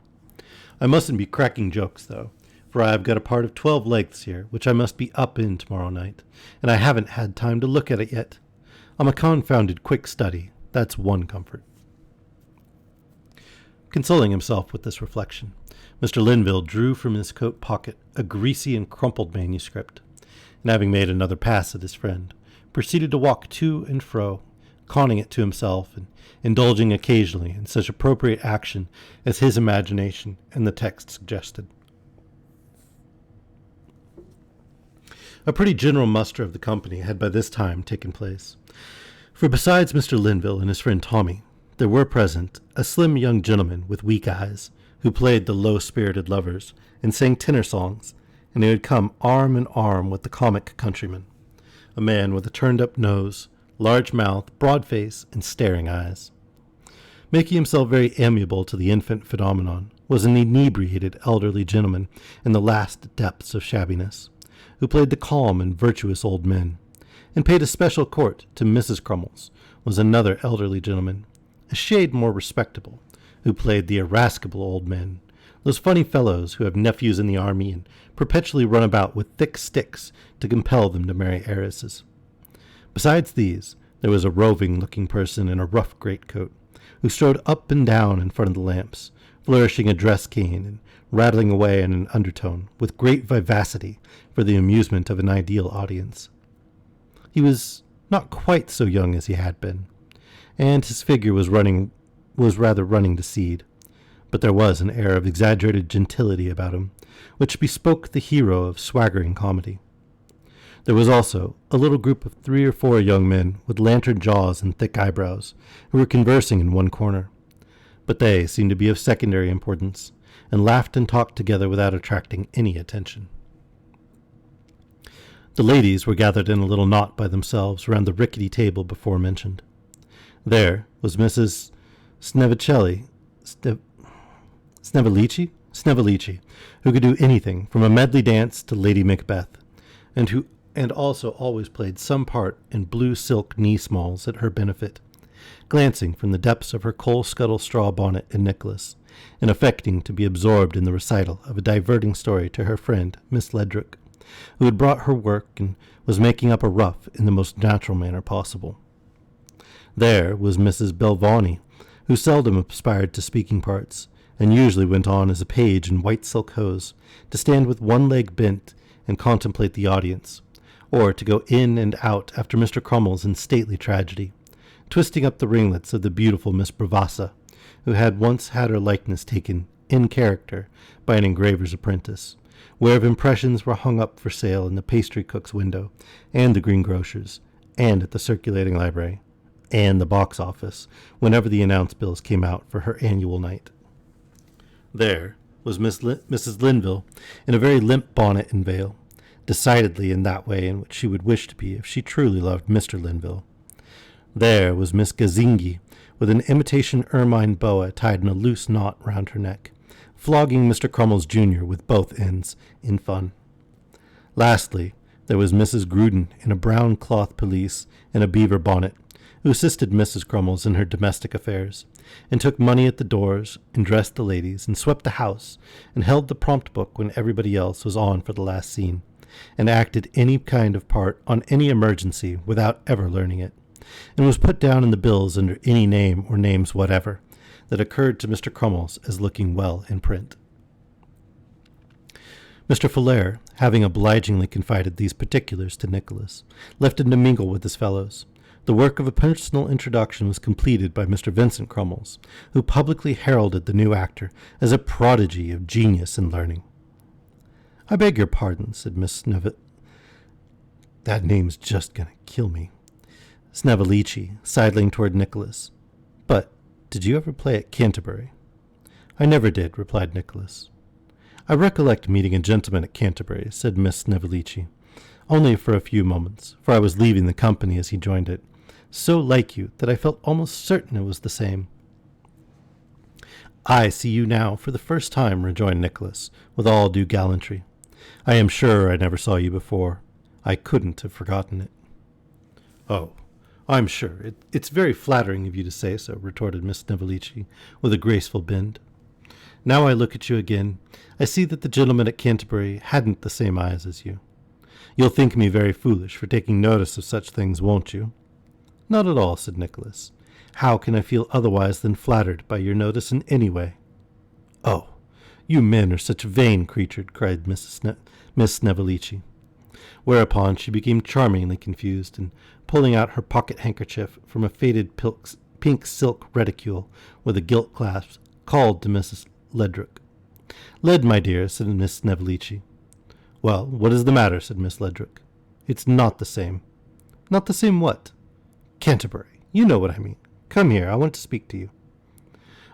I mustn't be cracking jokes, though, for I have got a part of 12 lengths here, which I must be up in tomorrow night, and I haven't had time to look at it yet. I'm a confounded quick study, that's one comfort. Consoling himself with this reflection, Mr. Linville drew from his coat pocket a greasy and crumpled manuscript, and having made another pass at his friend, proceeded to walk to and fro, conning it to himself and indulging occasionally in such appropriate action as his imagination and the text suggested. A pretty general muster of the company had by this time taken place, for besides Mr. Linville and his friend Tommy, there were present a slim young gentleman with weak eyes, who played the low-spirited lovers and sang tenor songs, and who had come arm in arm with the comic countryman, a man with a turned-up nose, large mouth, broad face, and staring eyes. Making himself very amiable to the infant phenomenon was an inebriated elderly gentleman in the last depths of shabbiness, who played the calm and virtuous old men, and paid a special court to Mrs. Crummles, was another elderly gentleman, a shade more respectable, who played the irascible old men, those funny fellows who have nephews in the army and perpetually run about with thick sticks to compel them to marry heiresses. Besides these, there was a roving-looking person in a rough greatcoat, who strode up and down in front of the lamps, flourishing a dress cane and rattling away in an undertone with great vivacity for the amusement of an ideal audience. He was not quite so young as he had been, and his figure was rather running to seed, but there was an air of exaggerated gentility about him, which bespoke the hero of swaggering comedy. There was also a little group of 3 or 4 young men with lantern jaws and thick eyebrows, who were conversing in one corner, but they seemed to be of secondary importance, and laughed and talked together without attracting any attention. The ladies were gathered in a little knot by themselves round the rickety table before mentioned. There was Mrs. Snevicelli, Snevilicci, who could do anything from a medley dance to Lady Macbeth, and also always played some part in blue silk knee-smalls at her benefit, glancing from the depths of her coal-scuttle straw bonnet at Nicholas, and affecting to be absorbed in the recital of a diverting story to her friend, Miss Ledrick, who had brought her work and was making up a ruff in the most natural manner possible. There was Mrs. Belvani, who seldom aspired to speaking parts, and usually went on as a page in white silk hose, to stand with one leg bent and contemplate the audience, or to go in and out after Mr. Crummles in stately tragedy, twisting up the ringlets of the beautiful Miss Bravassa, who had once had her likeness taken, in character, by an engraver's apprentice, whereof impressions were hung up for sale in the pastry cook's window, and the greengrocer's, and at the circulating library, and the box office, whenever the announce bills came out for her annual night. There was Mrs. Linville, in a very limp bonnet and veil, decidedly in that way in which she would wish to be if she truly loved Mr. Linville. There was Miss Gazingi, with an imitation ermine boa tied in a loose knot round her neck, flogging Mr. Crummles Jr. with both ends in fun. Lastly, there was Mrs. Gruden in a brown cloth pelisse and a beaver bonnet, who assisted Mrs. Crummles in her domestic affairs, and took money at the doors, and dressed the ladies, and swept the house, and held the prompt book when everybody else was on for the last scene, and acted any kind of part on any emergency without ever learning it, and was put down in the bills under any name or names whatever that occurred to Mr. Crummles as looking well in print. Mr. Fuller, having obligingly confided these particulars to Nicholas, left him to mingle with his fellows. The work of a personal introduction was completed by Mr. Vincent Crummles, who publicly heralded the new actor as a prodigy of genius and learning. "I beg your pardon," said Miss That name's just going to kill me. Snevilicci, sidling toward Nicholas. "But did you ever play at Canterbury?" "I never did," replied Nicholas. "I recollect meeting a gentleman at Canterbury," said Miss Snevilicci, "only for a few moments, for I was leaving the company as he joined it. So like you that I felt almost certain it was the same." I see you now for the first time, rejoined Nicholas, with all due gallantry. I am sure I never saw you before. I couldn't have forgotten it. Oh, I'm sure. It's very flattering of you to say so, retorted Miss Snevellicci, with a graceful bend. Now I look at you again, I see that the gentleman at Canterbury hadn't the same eyes as you. You'll think me very foolish for taking notice of such things, won't you? Not at all, said Nicholas. How can I feel otherwise than flattered by your notice in any way? Oh, you men are such vain creatures, cried Miss Snevellicci. Whereupon she became charmingly confused, and pulling out her pocket handkerchief from a faded pink silk reticule with a gilt clasp, called to Mrs. Ledrook. Led, my dear, said Miss Snevellicci. Well, what is the matter, said Miss Ledrook. It's not the same. Not the same what? Canterbury. You know what I mean. Come here, I want to speak to you.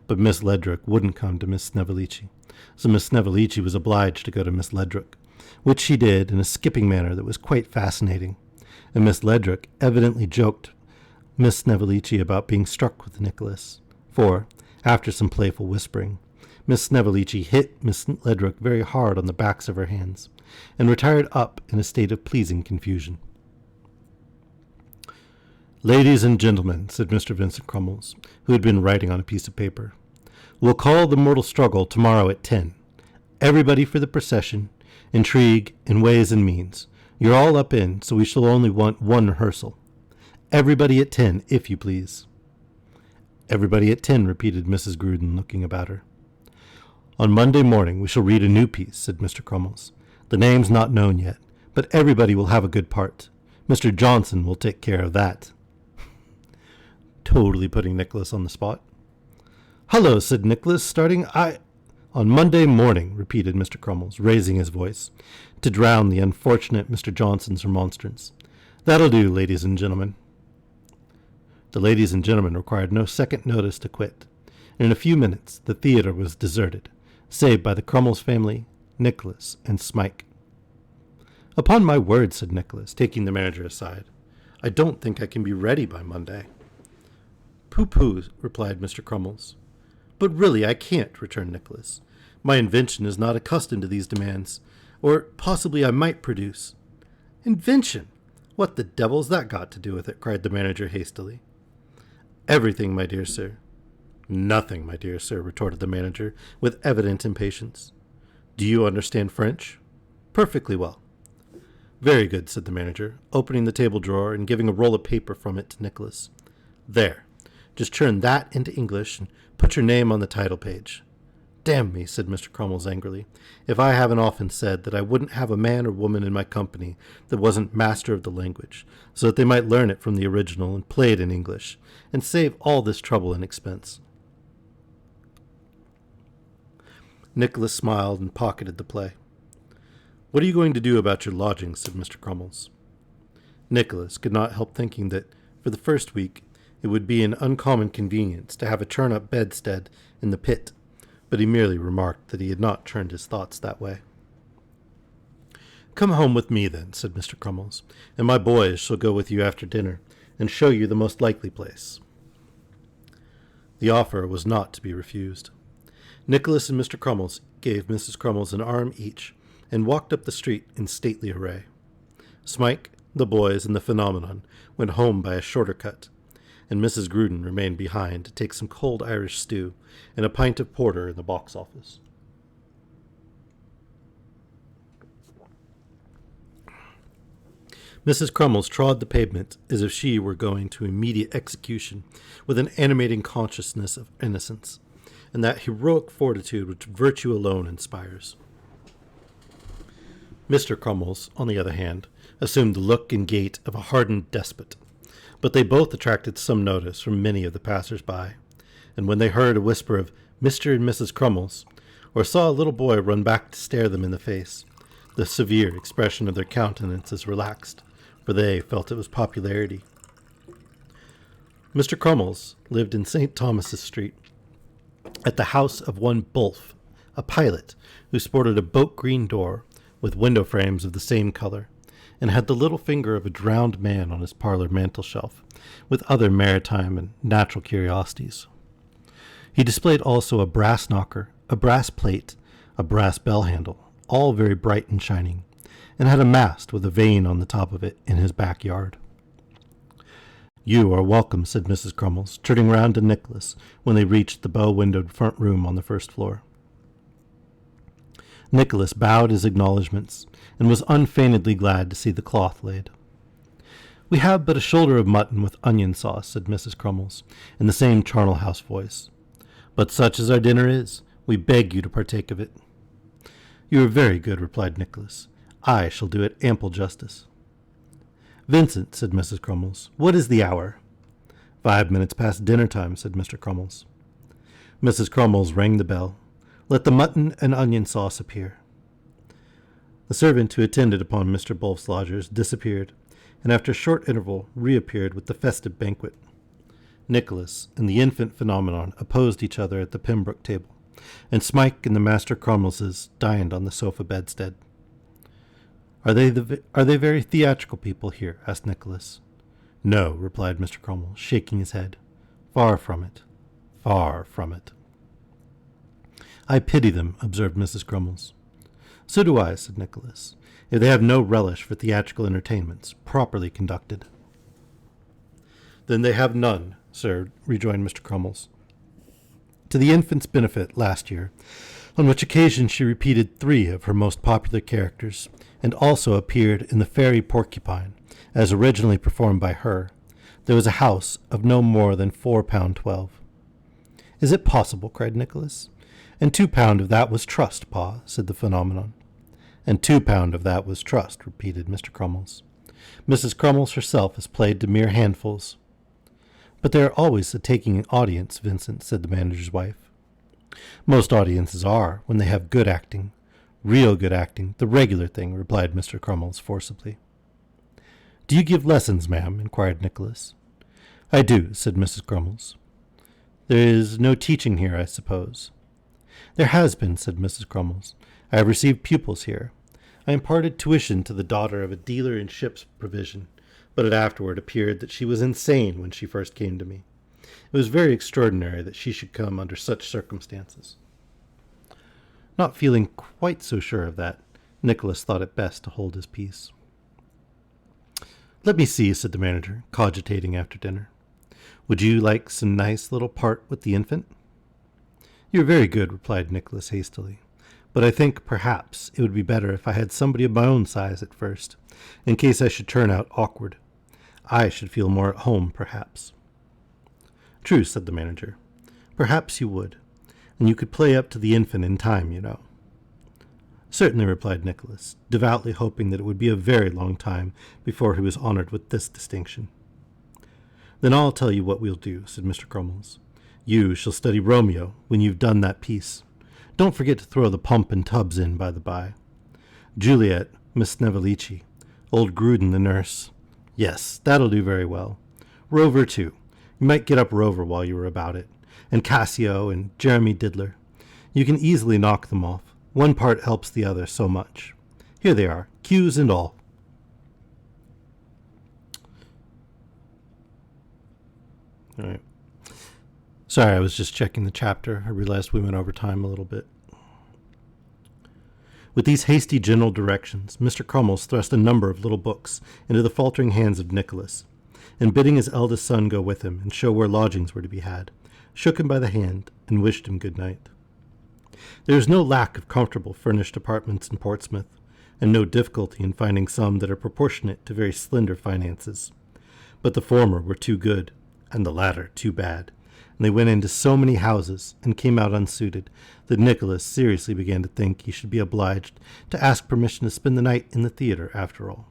But Miss Ledrook wouldn't come to Miss Snevellicci, so Miss Snevellicci was obliged to go to Miss Ledrook, which she did in a skipping manner that was quite fascinating, and Miss Ledrook evidently joked Miss Snevellicci about being struck with Nicholas, for, after some playful whispering, Miss Snevellicci hit Miss Ledrook very hard on the backs of her hands, and retired up in a state of pleasing confusion. Ladies and gentlemen, said Mr. Vincent Crummles, who had been writing on a piece of paper, we'll call the mortal struggle tomorrow at 10. Everybody for the procession, intrigue, and ways and means. You're all up in, so we shall only want one rehearsal. Everybody at 10, if you please. Everybody at 10, repeated Mrs. Gruden, looking about her. On Monday morning we shall read a new piece, said Mr. Crummles. The name's not known yet, but everybody will have a good part. Mr. Johnson will take care of that. Totally putting Nicholas on the spot. Hullo, said Nicholas, starting. On Monday morning, repeated Mr. Crummles, raising his voice, to drown the unfortunate Mr. Johnson's remonstrance. That'll do, ladies and gentlemen. The ladies and gentlemen required no second notice to quit. In a few minutes the theatre was deserted, save by the Crummles family, Nicholas, and Smike. Upon my word, said Nicholas, taking the manager aside, I don't think I can be ready by Monday. Pooh-pooh, replied Mr. Crummles. But really I can't, returned Nicholas. My invention is not accustomed to these demands, or possibly I might produce. Invention? What the devil's that got to do with it? Cried the manager hastily. Everything, my dear sir. Nothing, my dear sir, retorted the manager, with evident impatience. Do you understand French? Perfectly well. Very good, said the manager, opening the table drawer and giving a roll of paper from it to Nicholas. There. Just turn that into English and put your name on the title page. Damn me, said Mr. Crummles angrily, if I haven't often said that I wouldn't have a man or woman in my company that wasn't master of the language, so that they might learn it from the original and play it in English, and save all this trouble and expense. Nicholas smiled and pocketed the play. What are you going to do about your lodgings? Said Mr. Crummles. Nicholas could not help thinking that, for the first week, it would be an uncommon convenience to have a turn-up bedstead in the pit, but he merely remarked that he had not turned his thoughts that way. Come home with me, then, said Mr. Crummles, and my boys shall go with you after dinner, and show you the most likely place. The offer was not to be refused. Nicholas and Mr. Crummles gave Mrs. Crummles an arm each, and walked up the street in stately array. Smike, the boys, and the phenomenon went home by a shorter cut, and Mrs. Gruden remained behind to take some cold Irish stew and a pint of porter in the box office. Mrs. Crummles trod the pavement as if she were going to immediate execution with an animating consciousness of innocence, and that heroic fortitude which virtue alone inspires. Mr. Crummles, on the other hand, assumed the look and gait of a hardened despot, but they both attracted some notice from many of the passers-by, and when they heard a whisper of Mr. and Mrs. Crummles, or saw a little boy run back to stare them in the face, the severe expression of their countenances relaxed, for they felt it was popularity. Mr. Crummles lived in St. Thomas's Street, at the house of one Bulf, a pilot, who sported a boat-green door with window frames of the same color, and had the little finger of a drowned man on his parlor mantel-shelf, with other maritime and natural curiosities. He displayed also a brass knocker, a brass plate, a brass bell handle, all very bright and shining, and had a mast with a vane on the top of it in his backyard. "You are welcome," said Mrs. Crummles, turning round to Nicholas when they reached the bow-windowed front room on the first floor. Nicholas bowed his acknowledgments, and was unfeignedly glad to see the cloth laid. "We have but a shoulder of mutton with onion sauce," said Mrs. Crummles, in the same charnel house voice. "But such as our dinner is, we beg you to partake of it." "You are very good," replied Nicholas. "I shall do it ample justice." "Vincent," said Mrs. Crummles, "what is the hour?" 5 minutes past dinner time," said Mr. Crummles. Mrs. Crummles rang the bell. "Let the mutton and onion sauce appear." The servant who attended upon Mr. Bulph's lodgers disappeared, and after a short interval reappeared with the festive banquet. Nicholas and the infant phenomenon opposed each other at the Pembroke table, and Smike and the Master Crummleses dined on the sofa bedstead. Are they very theatrical people here?" asked Nicholas. "No," replied Mr. Crummles, shaking his head. "Far from it. Far from it." "I pity them," observed Mrs. Crummles. "So do I," said Nicholas, "if they have no relish for theatrical entertainments, properly conducted." "Then they have none, sir," rejoined Mr. Crummles. "To the infant's benefit last year, on which occasion she repeated 3 of her most popular characters, and also appeared in The Fairy Porcupine, as originally performed by her, there was a house of no more than £4.12. "Is it possible?" cried Nicholas. "And £2 of that was trust, Pa," said the phenomenon. "And £2 of that was trust," repeated Mr. Crummles. "Mrs. Crummles herself has played to mere handfuls." "But they are always a taking audience, Vincent," said the manager's wife. "Most audiences are, when they have good acting. Real good acting, the regular thing," replied Mr. Crummles forcibly. "Do you give lessons, ma'am?" inquired Nicholas. "I do," said Mrs. Crummles. "There is no teaching here, I suppose?" "There has been," said Mrs. Crummles. "I have received pupils here. I imparted tuition to the daughter of a dealer in ships' provision, but it afterward appeared that she was insane when she first came to me. It was very extraordinary that she should come under such circumstances." Not feeling quite so sure of that, Nicholas thought it best to hold his peace. "Let me see," said the manager, cogitating after dinner. "Would you like some nice little part with the infant?" "You are very good," replied Nicholas hastily. "But I think, perhaps, it would be better if I had somebody of my own size at first, in case I should turn out awkward. I should feel more at home, perhaps." "True," said the manager. "Perhaps you would. And you could play up to the infant in time, you know." "Certainly," replied Nicholas, devoutly hoping that it would be a very long time before he was honored with this distinction. "Then I'll tell you what we'll do," said Mr. Crummles. "You shall study Romeo when you've done that piece. Don't forget to throw the pump and tubs in, by the by. Juliet, Miss Snevellicci. Old Gruden, the nurse. Yes, that'll do very well. Rover, too. You might get up Rover while you were about it. And Cassio and Jeremy Diddler. You can easily knock them off. One part helps the other so much. Here they are, cues and all." All right. Sorry, I was just checking the chapter. I realized we went over time a little bit. With these hasty general directions, Mr. Crummles thrust a number of little books into the faltering hands of Nicholas, and bidding his eldest son go with him and show where lodgings were to be had, shook him by the hand and wished him good night. There is no lack of comfortable furnished apartments in Portsmouth, and no difficulty in finding some that are proportionate to very slender finances. But the former were too good, and the latter too bad, and they went into so many houses and came out unsuited that Nicholas seriously began to think he should be obliged to ask permission to spend the night in the theater after all.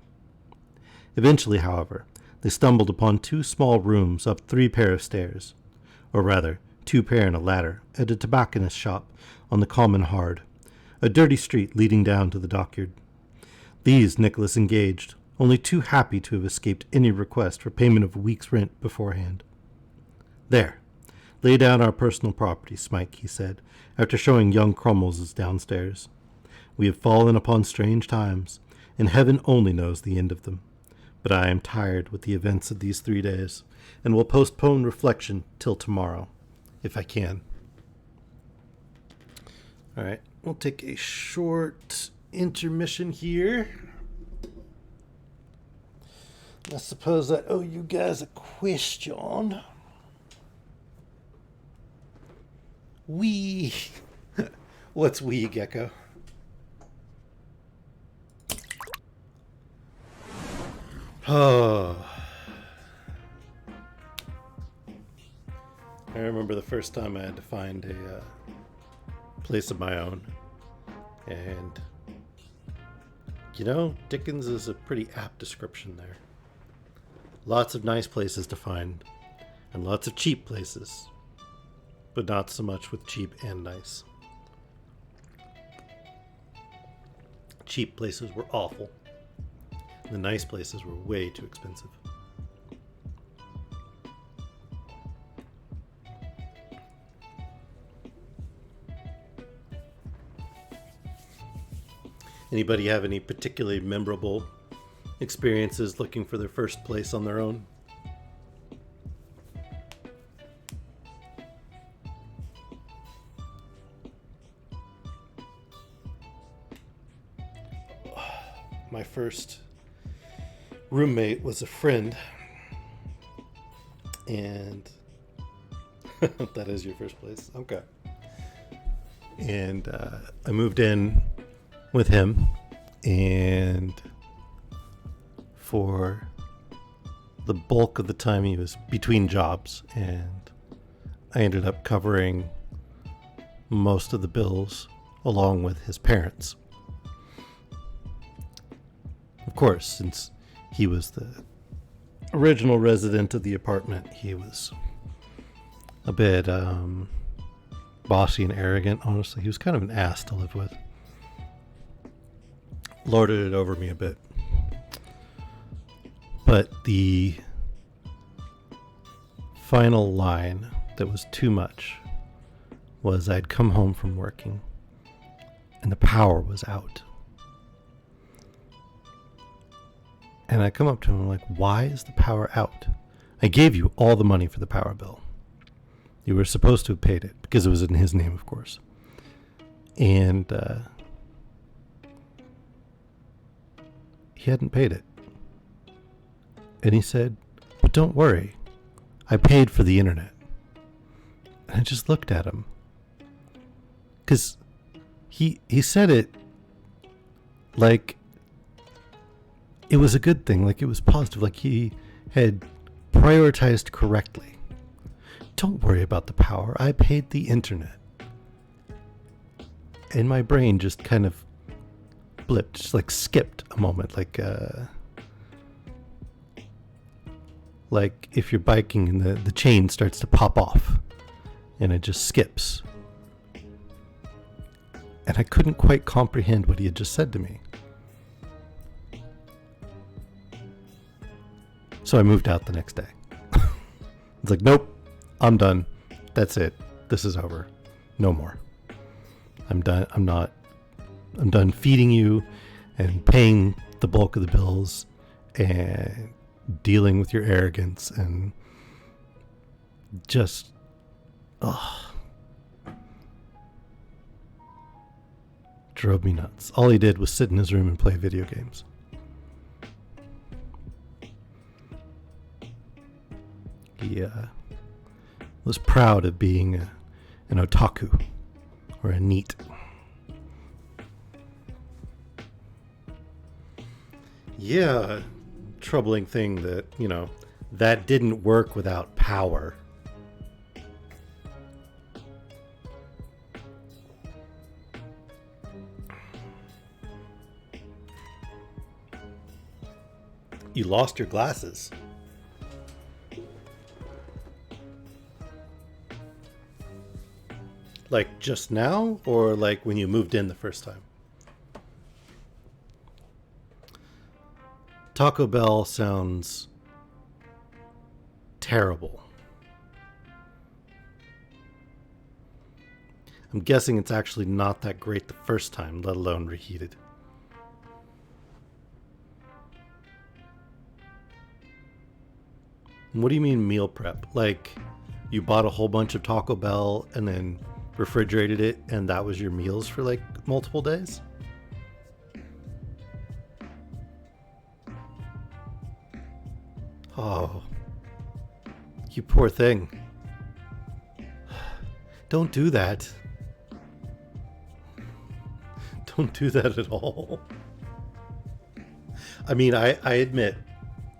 Eventually, however, they stumbled upon 2 small rooms up 3 pair of stairs, or rather 2 pair and a ladder, at a tobacconist's shop on the Common Hard, a dirty street leading down to the dockyard. These Nicholas engaged, only too happy to have escaped any request for payment of a week's rent beforehand. "There, lay down our personal property, Smike," he said, after showing young Crummles downstairs. "We have fallen upon strange times, and heaven only knows the end of them. But I am tired with the events of these 3 days, and will postpone reflection till tomorrow, if I can." All right, we'll take a short intermission here. I suppose I owe you guys a question. What's we, Gecko? Oh. I remember the first time I had to find a place of my own. And, Dickens is a pretty apt description there. Lots of nice places to find, and lots of cheap places, but not so much with cheap and nice. Cheap places were awful. The nice places were way too expensive. Anybody have any particularly memorable experiences looking for their first place on their own? My first roommate was a friend, and that is your first place. Okay. And I moved in with him, and for the bulk of the time he was between jobs, and I ended up covering most of the bills along with his parents. Of course, since he was the original resident of the apartment, he was a bit bossy and arrogant. Honestly, he was kind of an ass to live with. Lorded it over me a bit. But the final line that was too much was I'd come home from working and the power was out. And I come up to him and I'm like, why is the power out? I gave you all the money for the power bill. You were supposed to have paid it because it was in his name, of course. And he hadn't paid it. And he said, but don't worry, I paid for the internet. And I just looked at him. Because he said it like it was a good thing, like it was positive, like he had prioritized correctly. Don't worry about the power, I paid the internet. And my brain just kind of blipped, just like skipped a moment, like if you're biking and the chain starts to pop off and it just skips. And I couldn't quite comprehend what he had just said to me. So I moved out the next day. It's like, nope, I'm done. That's it. This is over. No more. I'm done. I'm done feeding you and paying the bulk of the bills and dealing with your arrogance and just, drove me nuts. All he did was sit in his room and play video games. He was proud of being an otaku or a NEET. Yeah, troubling thing that, that didn't work without power. You lost your glasses. Like just now, or like when you moved in the first time? Taco Bell sounds terrible. I'm guessing it's actually not that great the first time, let alone reheated. What do you mean meal prep? Like you bought a whole bunch of Taco Bell and then refrigerated it, and that was your meals for like multiple days? Oh, you poor thing. Don't do that. Don't do that at all. I mean, I admit,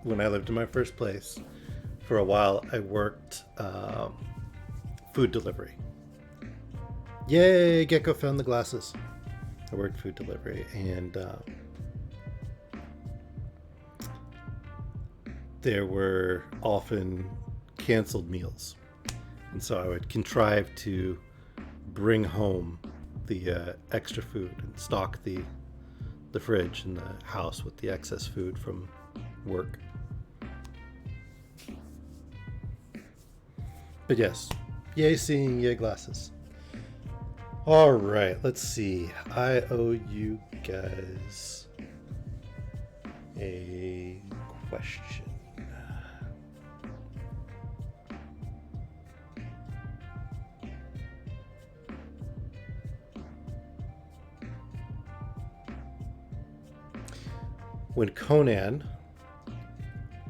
when I lived in my first place, for a while I worked food delivery. Yay, Gecko found the glasses. I worked food delivery, and there were often canceled meals. And so I would contrive to bring home the extra food and stock the fridge in the house with the excess food from work. But yes, yay seeing, yay glasses. All right, let's see. I owe you guys a question. When Conan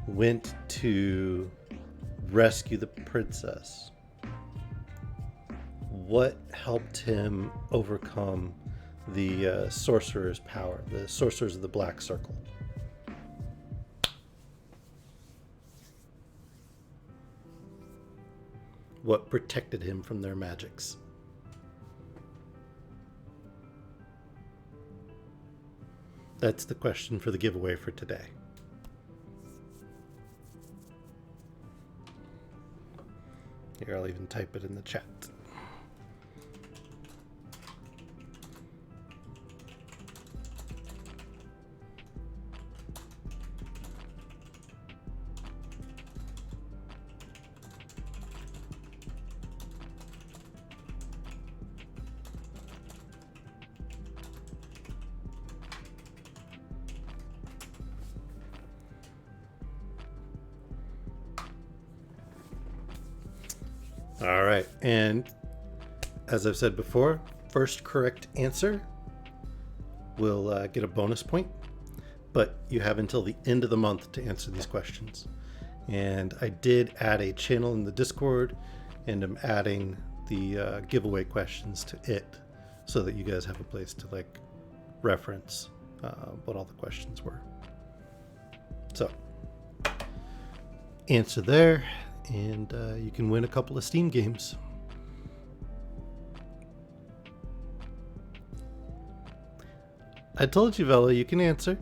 went to rescue the princess, what helped him overcome the sorcerer's power, the sorcerers of the Black Circle? What protected him from their magics? That's the question for the giveaway for today. Here, I'll even type it in the chat. All right, and as I've said before, first correct answer will get a bonus point, but you have until the end of the month to answer these questions. And I did add a channel in the Discord, and I'm adding the giveaway questions to it so that you guys have a place to like reference what all the questions were. So answer there, and you can win a couple of Steam games. I told you, Vela, you can answer.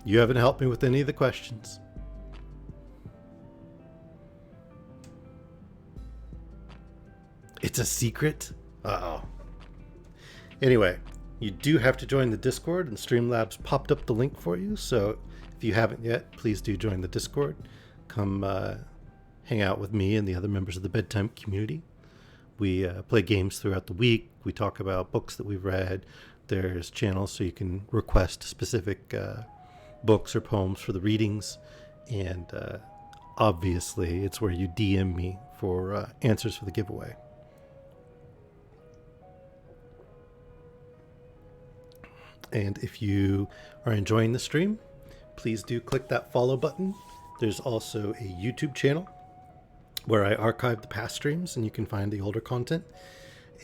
You haven't helped me with any of the questions. It's a secret? Uh-oh. Anyway, you do have to join the Discord, and Streamlabs popped up the link for you, so if you haven't yet, please do join the Discord. Come hang out with me and the other members of the bedtime community. We play games throughout the week. We talk about books that we've read. There's channels so you can request specific books or poems for the readings. And obviously, it's where you DM me for answers for the giveaway. And if you are enjoying the stream, please do click that follow button. There's also a YouTube channel where I archive the past streams, and you can find the older content.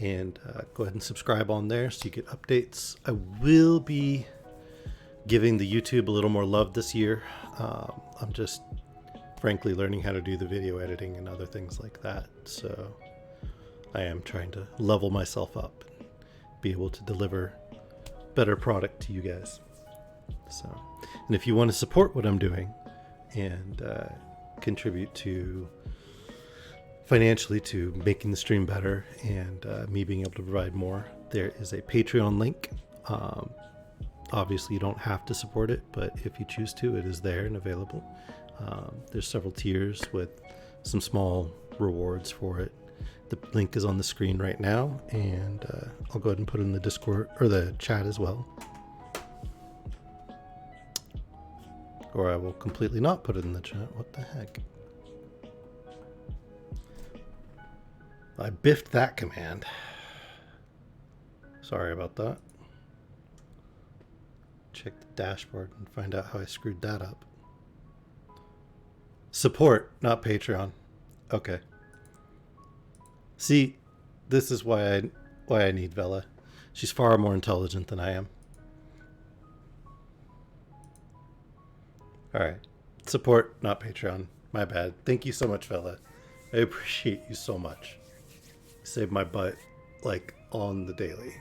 And go ahead and subscribe on there so you get updates. I will be giving the YouTube a little more love this year. I'm just frankly learning how to do the video editing and other things like that. So I am trying to level myself up and be able to deliver better product to you guys. So, and if you want to support what I'm doing and contribute to financially to making the stream better and me being able to provide more, there is a Patreon link. Obviously you don't have to support it, but if you choose to, it is there and available. There's several tiers with some small rewards for it. The link is on the screen right now, and I'll go ahead and put it in the Discord or the chat as well. Or I will completely not put it in the chat. What the heck? I biffed that command. Sorry about that. Check the dashboard and find out how I screwed that up. Support, not Patreon. Okay. See, this is why I need Vela. She's far more intelligent than I am. All right. Support, not Patreon. My bad. Thank you so much, Vela. I appreciate you so much. You saved my butt, like, on the daily.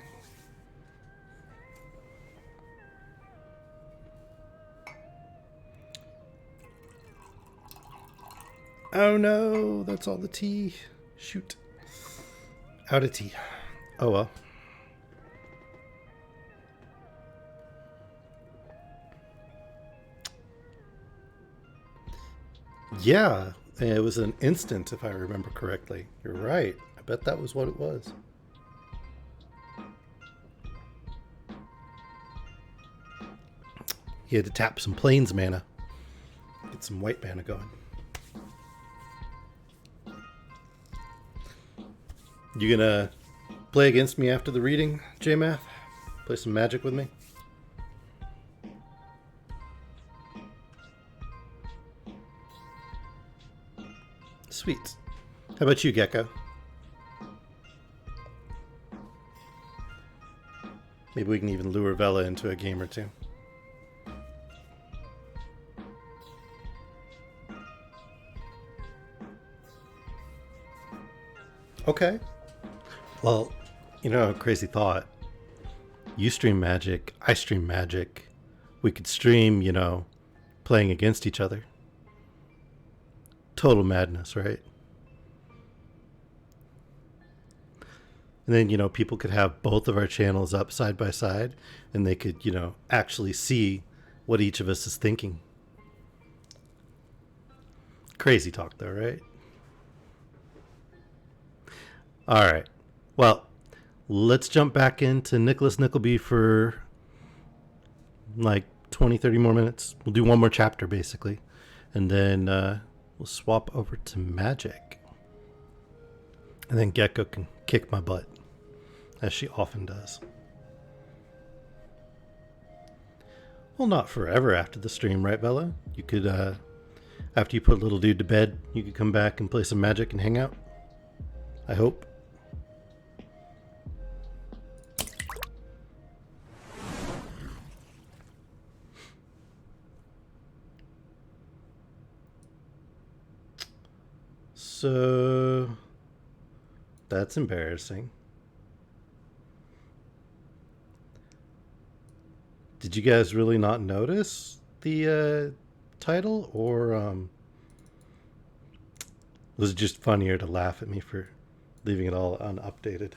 Oh no, that's all the tea. Shoot. Out of tea. Oh well. Yeah, it was an instant, if I remember correctly. You're right. I bet that was what it was. He had to tap some plains mana. Get some white mana going. You gonna play against me after the reading, J-Math? Play some Magic with me? Sweet. How about you, Gecko? Maybe we can even lure Vela into a game or two. Okay. Well, you know, crazy thought. You stream Magic, I stream Magic. We could stream, you know, playing against each other. Total madness, right? And then, you know, people could have both of our channels up side by side and they could, you know, actually see what each of us is thinking. Crazy talk, though, right? All right. Well, let's jump back into Nicholas Nickleby for like 20, 30 more minutes. We'll do one more chapter, basically. And then we'll swap over to Magic. And then Gecko can kick my butt, as she often does. Well, not forever after the stream, right, Bella? You could, after you put little dude to bed, you could come back and play some Magic and hang out. I hope. So that's embarrassing. Did you guys really not notice the title, or was it just funnier to laugh at me for leaving it all unupdated?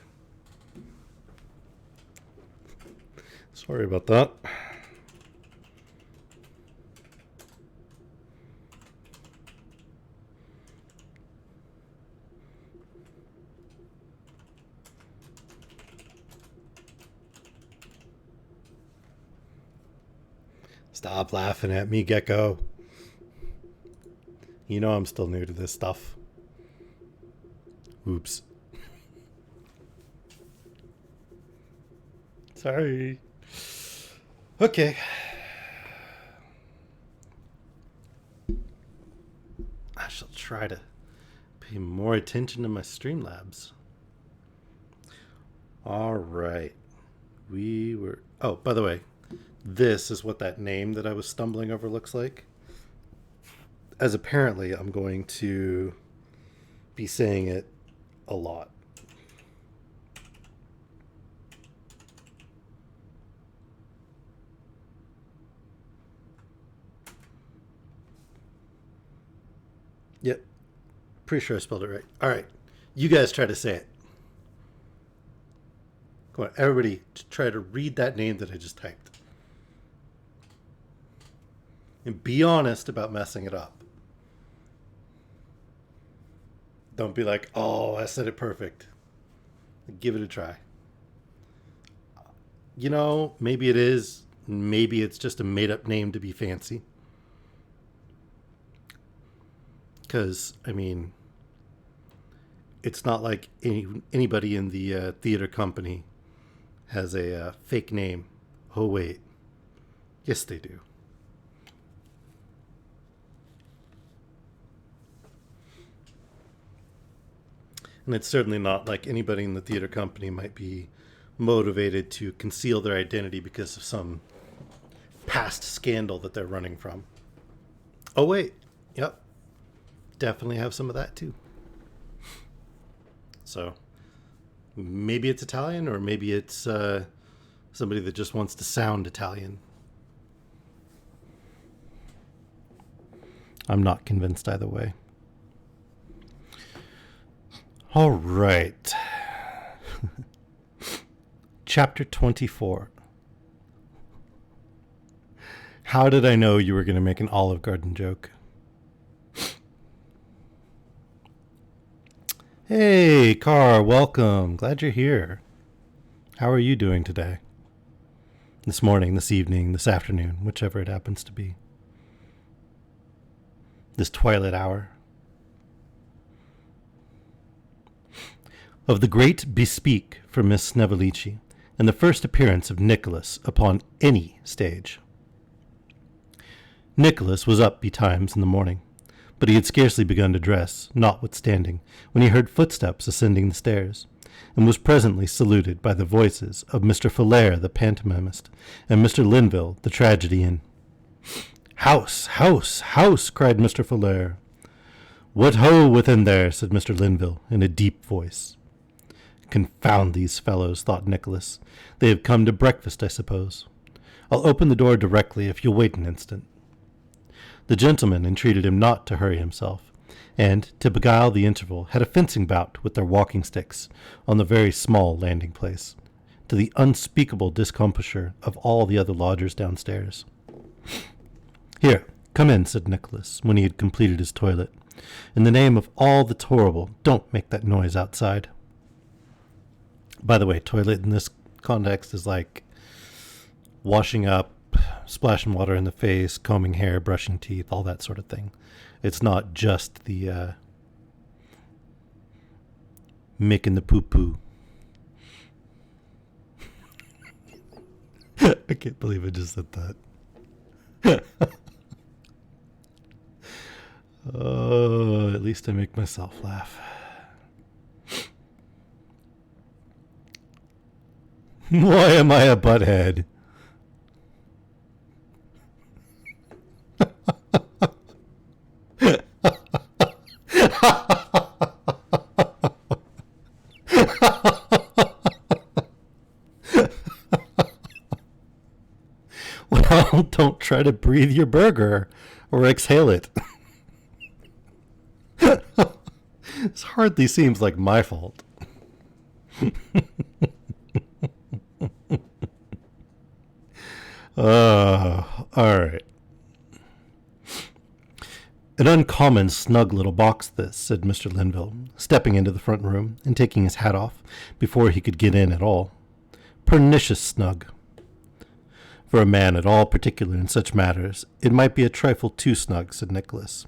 Sorry about that. Stop laughing at me, Gecko. You know I'm still new to this stuff. Oops. Sorry. Okay. I shall try to pay more attention to my Streamlabs. All right. Oh, by the way, this is what that name that I was stumbling over looks like. As apparently I'm going to be saying it a lot. Yep. Pretty sure I spelled it right. All right. You guys try to say it. Come on, everybody try to read that name that I just typed. And be honest about messing it up. Don't be like, oh, I said it perfect. Give it a try. You know, maybe it is. Maybe it's just a made-up name to be fancy. Because, I mean, it's not like anybody in the theater company has a fake name. Oh, wait. Yes, they do. And it's certainly not like anybody in the theater company might be motivated to conceal their identity because of some past scandal that they're running from. Oh, wait. Yep. Definitely have some of that, too. So maybe it's Italian, or maybe it's somebody that just wants to sound Italian. I'm not convinced either way. All right. Chapter 24. How did I know you were going to make an Olive Garden joke? Hey, Car, welcome. Glad you're here. How are you doing today? This morning, this evening, this afternoon, whichever it happens to be. This twilight hour. Of the great bespeak for Miss Snevellicci, and the first appearance of Nicholas upon any stage. Nicholas was up betimes in the morning, but he had scarcely begun to dress, notwithstanding, when he heard footsteps ascending the stairs, and was presently saluted by the voices of Mr. Fillaire the pantomimist, and Mr. Linville the tragedian. "House, house, house!" cried Mr. Fillaire. "What ho within there!" said Mr. Linville, in a deep voice. "Confound these fellows," thought Nicholas. "They have come to breakfast, I suppose. I'll open the door directly if you'll wait an instant." The gentleman entreated him not to hurry himself, and, to beguile the interval, had a fencing bout with their walking sticks on the very small landing place, to the unspeakable discomposure of all the other lodgers downstairs. "Here, come in," said Nicholas, when he had completed his toilet. "In the name of all that's horrible, don't make that noise outside." By the way, toilet in this context is like washing up, splashing water in the face, combing hair, brushing teeth, all that sort of thing. It's not just the making the poo-poo. I can't believe I just said that. Oh, at least I make myself laugh. Why am I a butthead? Well, don't try to breathe your burger or exhale it. This hardly seems like my fault. All right. "An uncommon snug little box, this," said Mr. Linville, stepping into the front room and taking his hat off before he could get in at all. "Pernicious snug. For a man at all particular in such matters, it might be a trifle too snug," said Nicholas.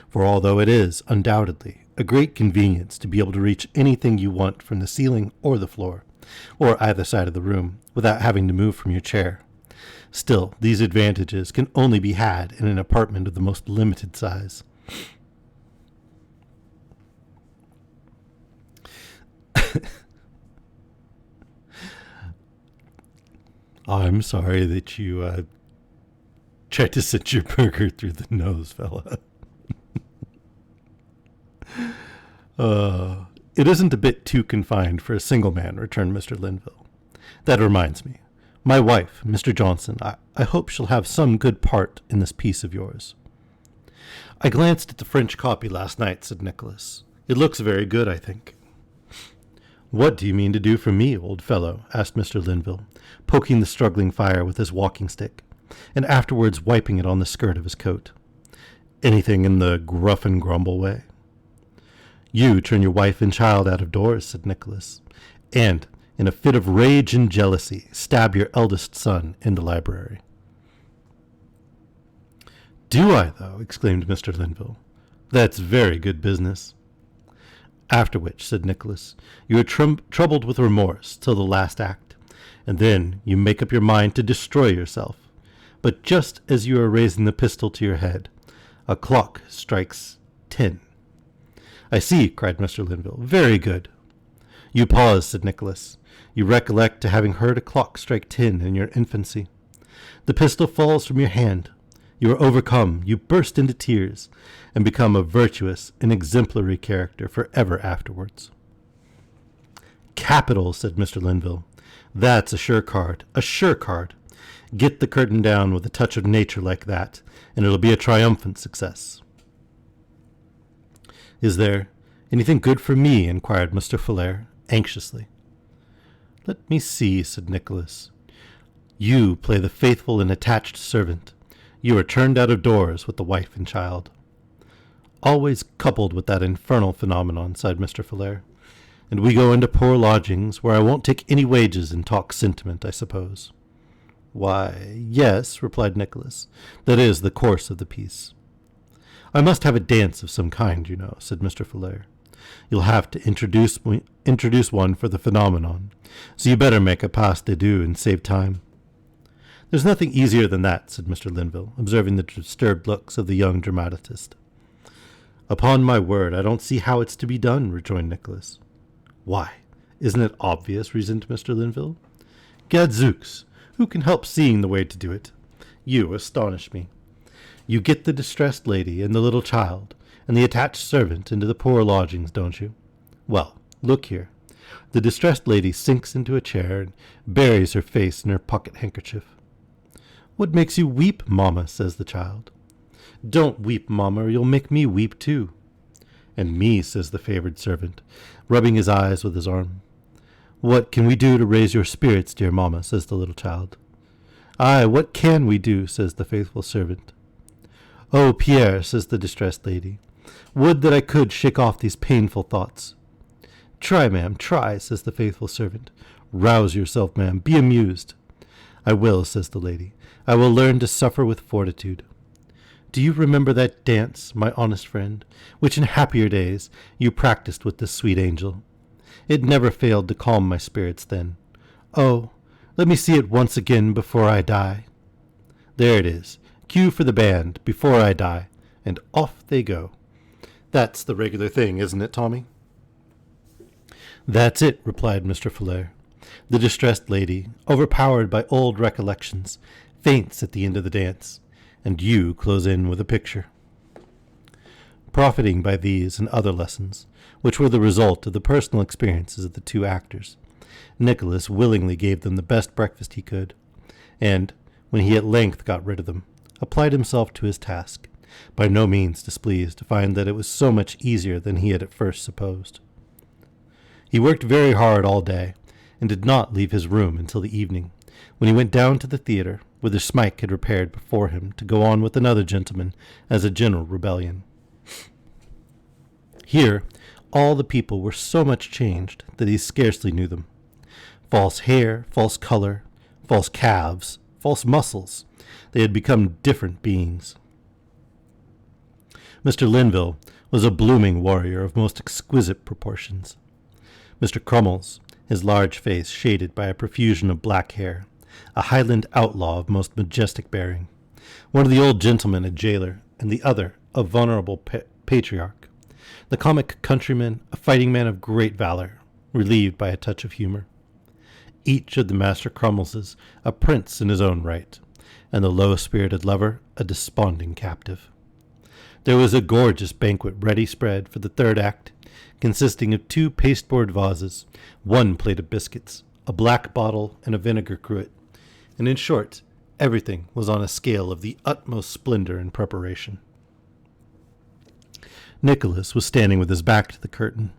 "For although it is, undoubtedly, a great convenience to be able to reach anything you want from the ceiling or the floor, or either side of the room, without having to move from your chair, still these advantages can only be had in an apartment of the most limited size." "I'm sorry that you tried to sit your burger through the nose, fella." It isn't a bit too confined for a single man," returned Mr. Linville. "That reminds me. My wife, Mr. Johnson, I hope she'll have some good part in this piece of yours." "I glanced at the French copy last night," said Nicholas. "It looks very good, I think." "What do you mean to do for me, old fellow?" asked Mr. Linville, poking the struggling fire with his walking stick, and afterwards wiping it on the skirt of his coat. "Anything in the gruff and grumble way?" "You turn your wife and child out of doors," said Nicholas, "and, in a fit of rage and jealousy, stab your eldest son in the library." "Do I, though?" exclaimed Mr. Linville. "That's very good business." After which, said Nicholas, you are troubled with remorse till the last act, and then you make up your mind to destroy yourself. But just as you are raising the pistol to your head, a clock strikes 10. I see, cried Mr. Linville. Very good. You pause, said Nicholas. You recollect to having heard a clock strike 10 in your infancy. The pistol falls from your hand. You are overcome. You burst into tears, and become a virtuous and exemplary character for ever afterwards. Capital, said Mr. Linville. That's a sure card. A sure card. Get the curtain down with a touch of nature like that, and it'll be a triumphant success. Is there anything good for me? Inquired Mr. Folair, anxiously. Let me see, said Nicholas. You play the faithful and attached servant. You are turned out of doors with the wife and child. Always coupled with that infernal phenomenon, sighed Mr. Folair. And we go into poor lodgings, where I won't take any wages and talk sentiment, I suppose. Why, yes, replied Nicholas. That is the course of the piece. I must have a dance of some kind, you know, said Mr. Folair. You'll have to introduce one for the phenomenon, so you better make a pas de deux and save time. There's nothing easier than that, said Mr. Linville, observing the disturbed looks of the young dramatist. Upon my word, I don't see how it's to be done, rejoined Nicholas. Why, isn't it obvious, reasoned Mr. Linville. Gadzooks, who can help seeing the way to do it? You astonish me. You get the distressed lady and the little child and the attached servant into the poor lodgings, don't you? Well, look here. The distressed lady sinks into a chair and buries her face in her pocket handkerchief. What makes you weep, mamma? Says the child. Don't weep, mamma, or you'll make me weep too. And me, says the favored servant, rubbing his eyes with his arm. What can we do to raise your spirits, dear mamma? Says the little child. Aye, what can we do? Says the faithful servant. Oh, Pierre, says the distressed lady, would that I could shake off these painful thoughts. Try, ma'am, try, says the faithful servant. Rouse yourself, ma'am, be amused. I will, says the lady. I will learn to suffer with fortitude. Do you remember that dance, my honest friend, which in happier days you practiced with this sweet angel? It never failed to calm my spirits then. Oh, let me see it once again before I die. There it is. Cue for the band, Before I Die, and off they go. That's the regular thing, isn't it, Tommy? That's it, replied Mr. Folair. The distressed lady, overpowered by old recollections, faints at the end of the dance, and you close in with a picture. Profiting by these and other lessons, which were the result of the personal experiences of the two actors, Nicholas willingly gave them the best breakfast he could, and, when he at length got rid of them, applied himself to his task, by no means displeased to find that it was so much easier than he had at first supposed. He worked very hard all day, and did not leave his room until the evening, when he went down to the theatre, whither Smike had repaired before him to go on with another gentleman as a general rebellion. Here all the people were so much changed that he scarcely knew them. False hair, false color, false calves, false muscles, they had become different beings. Mr. Linville was a blooming warrior of most exquisite proportions. Mr. Crummles, his large face shaded by a profusion of black hair, a Highland outlaw of most majestic bearing, one of the old gentlemen a jailer, and the other a venerable patriarch, the comic countryman a fighting man of great valor, relieved by a touch of humor. Each of the Master Crummleses a prince in his own right, and the low-spirited lover a desponding captive. There was a gorgeous banquet ready spread for the third act, consisting of 2 pasteboard vases, 1 plate of biscuits, a black bottle, and a vinegar cruet, and in short, everything was on a scale of the utmost splendor and preparation. Nicholas was standing with his back to the curtain,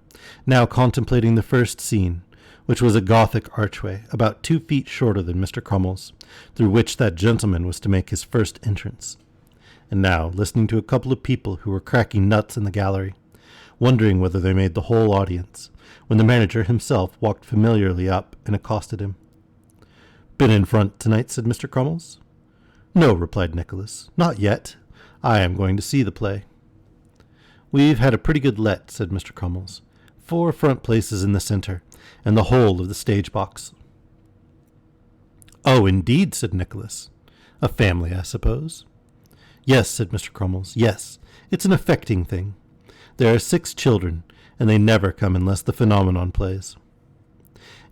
now contemplating the first scene, which was a Gothic archway about 2 feet shorter than Mr. Crummles, through which that gentleman was to make his first entrance, and now listening to a couple of people who were cracking nuts in the gallery, wondering whether they made the whole audience, when the manager himself walked familiarly up and accosted him. "Been in front tonight?" said Mr. Crummles. "No," replied Nicholas, "not yet. I am going to see the play." "We've had a pretty good let," said Mr. Crummles. 4 front places in the center, and the whole of the stage box. "Oh, indeed," said Nicholas. "A family, I suppose?" "Yes," said Mr. Crummles. "Yes, it's an affecting thing. There are 6 children, and they never come unless the phenomenon plays."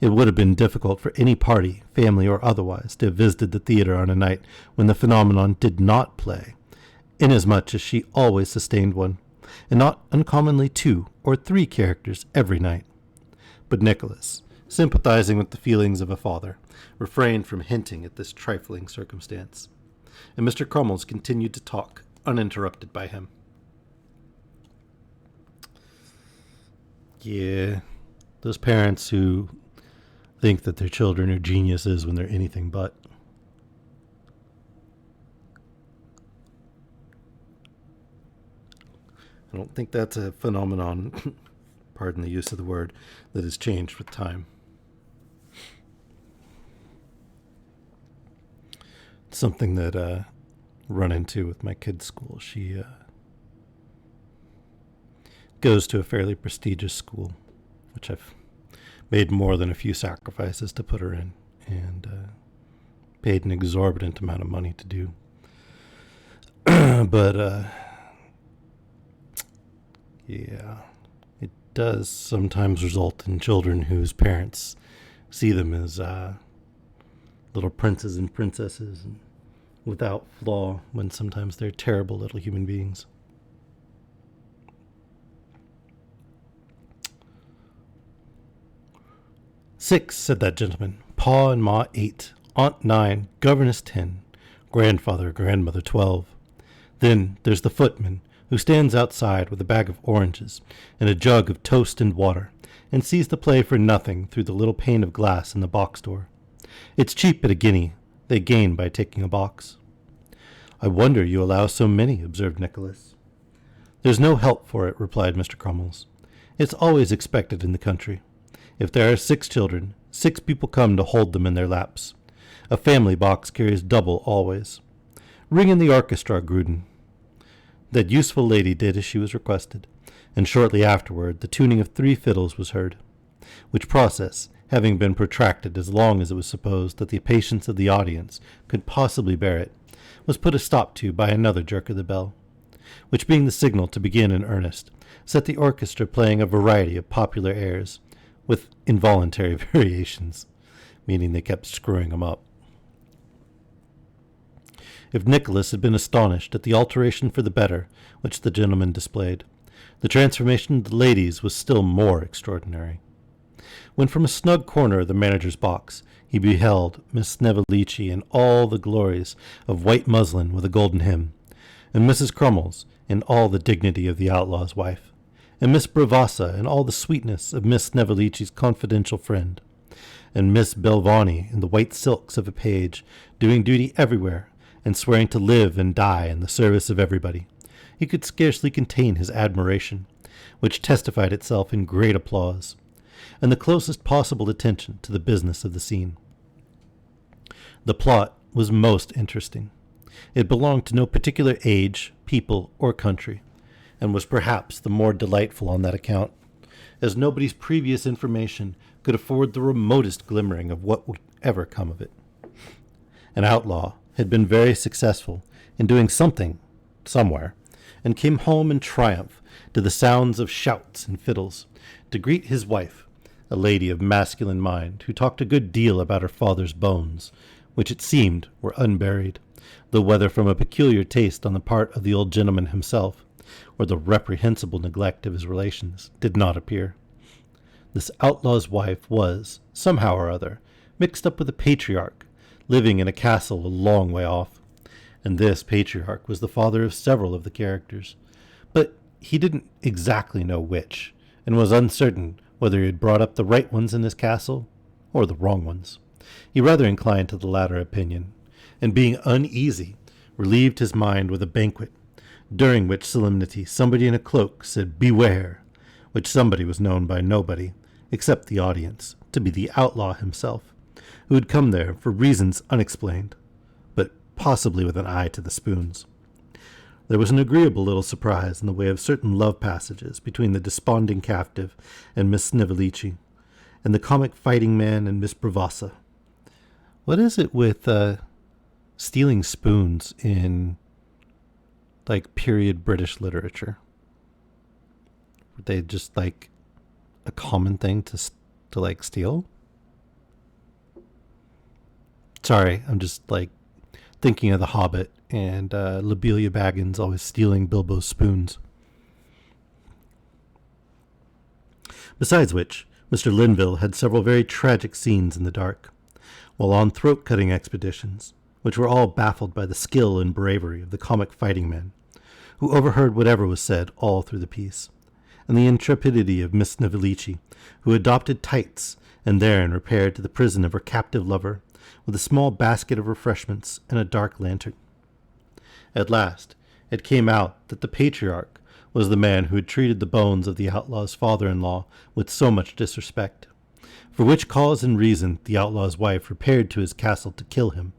It would have been difficult for any party, family or otherwise, to have visited the theater on a night when the phenomenon did not play, inasmuch as she always sustained one, and not uncommonly 2 or 3 characters every night. But Nicholas, sympathizing with the feelings of a father, refrained from hinting at this trifling circumstance, and Mr. Crummles continued to talk, uninterrupted by him. Yeah, those parents who think that their children are geniuses when they're anything but. I don't think that's a phenomenon, pardon the use of the word, that has changed with time. It's something that I run into with my kid's school. She goes to a fairly prestigious school, which I've made more than a few sacrifices to put her in, and paid an exorbitant amount of money to do. But yeah, it does sometimes result in children whose parents see them as little princes and princesses and without flaw, when sometimes they're terrible little human beings. "6," said that gentleman. "Pa and Ma 8, Aunt 9, governess 10, grandfather, grandmother 12. Then there's the footman, who stands outside with a bag of oranges and a jug of toast and water, and sees the play for nothing through the little pane of glass in the box door. It's cheap at a guinea. They gain by taking a box." "I wonder you allow so many," observed Nicholas. "There's no help for it," replied Mr. Crummles. "It's always expected in the country. If there are 6 children, 6 people come to hold them in their laps. A family box carries double always. Ring in the orchestra, Gruden." That useful lady did as she was requested, and shortly afterward the tuning of 3 fiddles was heard, which process, having been protracted as long as it was supposed that the patience of the audience could possibly bear it, was put a stop to by another jerk of the bell, which, being the signal to begin in earnest, set the orchestra playing a variety of popular airs, with involuntary variations, meaning they kept screwing them up. If Nicholas had been astonished at the alteration for the better which the gentleman displayed, the transformation of the ladies was still more extraordinary. When from a snug corner of the manager's box he beheld Miss Snevellicci in all the glories of white muslin with a golden hem, and Mrs. Crummles in all the dignity of the outlaw's wife, and Miss Bravassa in all the sweetness of Miss Snevellicci's confidential friend, and Miss Belvani in the white silks of a page, doing duty everywhere, and swearing to live and die in the service of everybody, he could scarcely contain his admiration, which testified itself in great applause, and the closest possible attention to the business of the scene. The plot was most interesting. It belonged to no particular age, people, or country, and was perhaps the more delightful on that account, as nobody's previous information could afford the remotest glimmering of what would ever come of it. An outlaw had been very successful in doing something somewhere, and came home in triumph to the sounds of shouts and fiddles, to greet his wife, a lady of masculine mind, who talked a good deal about her father's bones, which it seemed were unburied, though whether from a peculiar taste on the part of the old gentleman himself, or the reprehensible neglect of his relations, did not appear. This outlaw's wife was, somehow or other, mixed up with a patriarch, living in a castle a long way off, and this patriarch was the father of several of the characters, but he didn't exactly know which, and was uncertain whether he had brought up the right ones in his castle, or the wrong ones. He rather inclined to the latter opinion, and being uneasy, relieved his mind with a banquet, during which solemnity somebody in a cloak said "Beware," which somebody was known by nobody, except the audience, to be the outlaw himself, who had come there for reasons unexplained, but possibly with an eye to the spoons. There was an agreeable little surprise in the way of certain love passages between the desponding captive and Miss Snevellicci, and the comic fighting man and Miss Bravassa. What is it with stealing spoons in like period British literature? Were they just like a common thing to like steal? Sorry, I'm just like thinking of The Hobbit and Lobelia Baggins always stealing Bilbo's spoons. Besides which, Mr. Linville had several very tragic scenes in the dark, while on throat-cutting expeditions, which were all baffled by the skill and bravery of the comic fighting men, who overheard whatever was said all through the piece, and the intrepidity of Miss Snevellicci, who adopted tights and therein repaired to the prison of her captive lover, with a small basket of refreshments and a dark lantern. At last, it came out that the patriarch was the man who had treated the bones of the outlaw's father-in-law with so much disrespect, for which cause and reason the outlaw's wife repaired to his castle to kill him,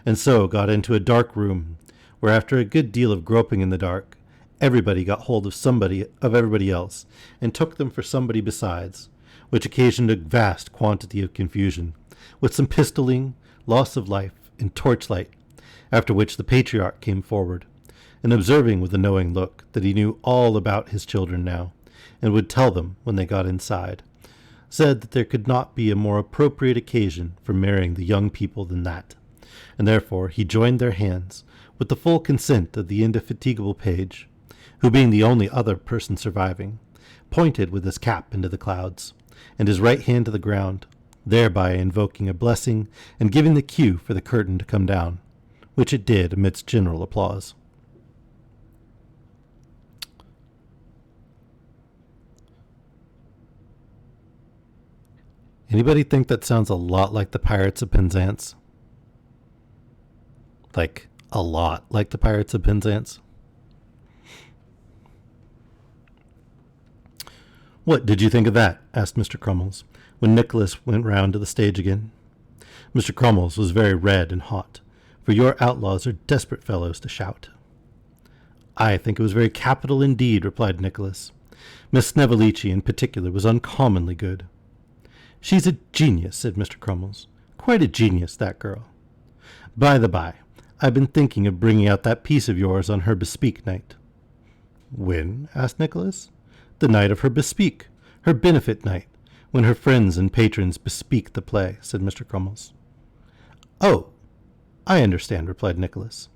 and so got into a dark room, where after a good deal of groping in the dark, everybody got hold of everybody else, and took them for somebody besides, which occasioned a vast quantity of confusion, with some pistoling, loss of life, and torchlight, after which the patriarch came forward, and observing with a knowing look that he knew all about his children now, and would tell them when they got inside, said that there could not be a more appropriate occasion for marrying the young people than that, and therefore he joined their hands, with the full consent of the indefatigable page, who being the only other person surviving, pointed with his cap into the clouds, and his right hand to the ground, thereby invoking a blessing and giving the cue for the curtain to come down, which it did amidst general applause. Anybody think that sounds a lot like the Pirates of Penzance? Like, a lot like the Pirates of Penzance? "What did you think of that?" asked Mr. Crummles, when Nicholas went round to the stage again. Mr. Crummles was very red and hot, for your outlaws are desperate fellows to shout. "I think it was very capital indeed," replied Nicholas. "Miss Snevellicci in particular was uncommonly good." "She's a genius," said Mr. Crummles. "Quite a genius, that girl. By the by, I've been thinking of bringing out that piece of yours on her bespeak night." "When?" asked Nicholas. "The night of her bespeak, her benefit night, when her friends and patrons bespeak the play," said Mr. Crummles. "Oh, I understand," replied Nicholas.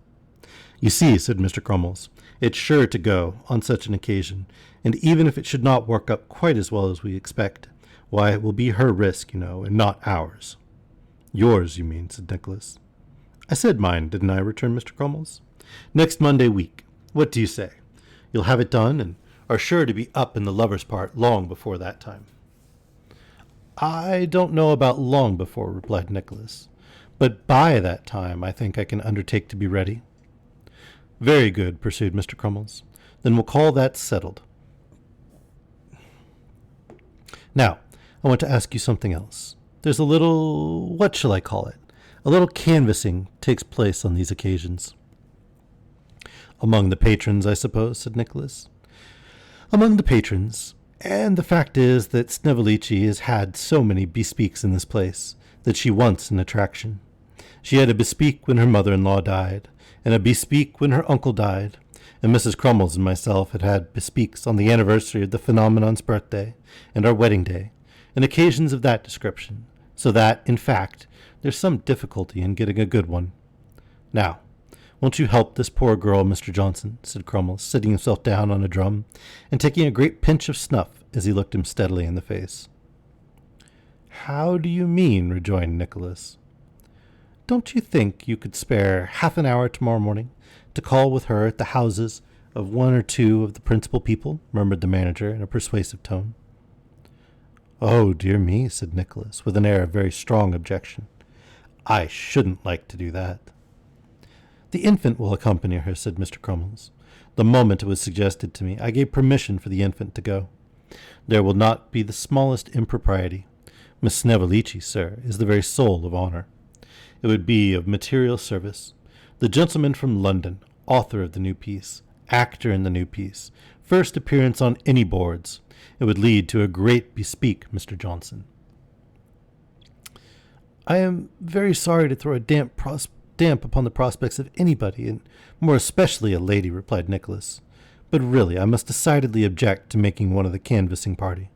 "You see," said Mr. Crummles, "it's sure to go on such an occasion, and even if it should not work up quite as well as we expect, why, it will be her risk, you know, and not ours." "Yours, you mean," said Nicholas. "I said mine, didn't I?" returned Mr. Crummles. "Next Monday week. What do you say? You'll have it done, and are sure to be up in the lover's part long before that time." "I don't know about long before," replied Nicholas, "but by that time I think I can undertake to be ready." "Very good," pursued Mr. Crummles. "Then we'll call that settled. Now, I want to ask you something else. There's a little, what shall I call it? A little canvassing takes place on these occasions." "Among the patrons, I suppose," said Nicholas. "Among the patrons. And the fact is that Snevellicci has had so many bespeaks in this place that she wants an attraction. She had a bespeak when her mother-in-law died, and a bespeak when her uncle died, and Mrs. Crummles and myself had had bespeaks on the anniversary of the phenomenon's birthday and our wedding day, and occasions of that description, so that, in fact, there's some difficulty in getting a good one. Now, won't you help this poor girl, Mr. Johnson?" said Crummles, sitting himself down on a drum, and taking a great pinch of snuff as he looked him steadily in the face. "How do you mean?" rejoined Nicholas. "Don't you think you could spare half an hour tomorrow morning to call with her at the houses of one or two of the principal people?" murmured the manager in a persuasive tone. "Oh, dear me," said Nicholas, with an air of very strong objection. "I shouldn't like to do that." "The infant will accompany her," said Mr. Crummles. "The moment it was suggested to me, I gave permission for the infant to go. There will not be the smallest impropriety. Miss Snevellicci, sir, is the very soul of honor. It would be of material service. The gentleman from London, author of the new piece, actor in the new piece, first appearance on any boards. It would lead to a great bespeak, Mr. Johnson. I am very sorry to throw a damp upon the prospects of anybody, and more especially a lady, replied Nicholas. But really, I must decidedly object to making one of the canvassing party.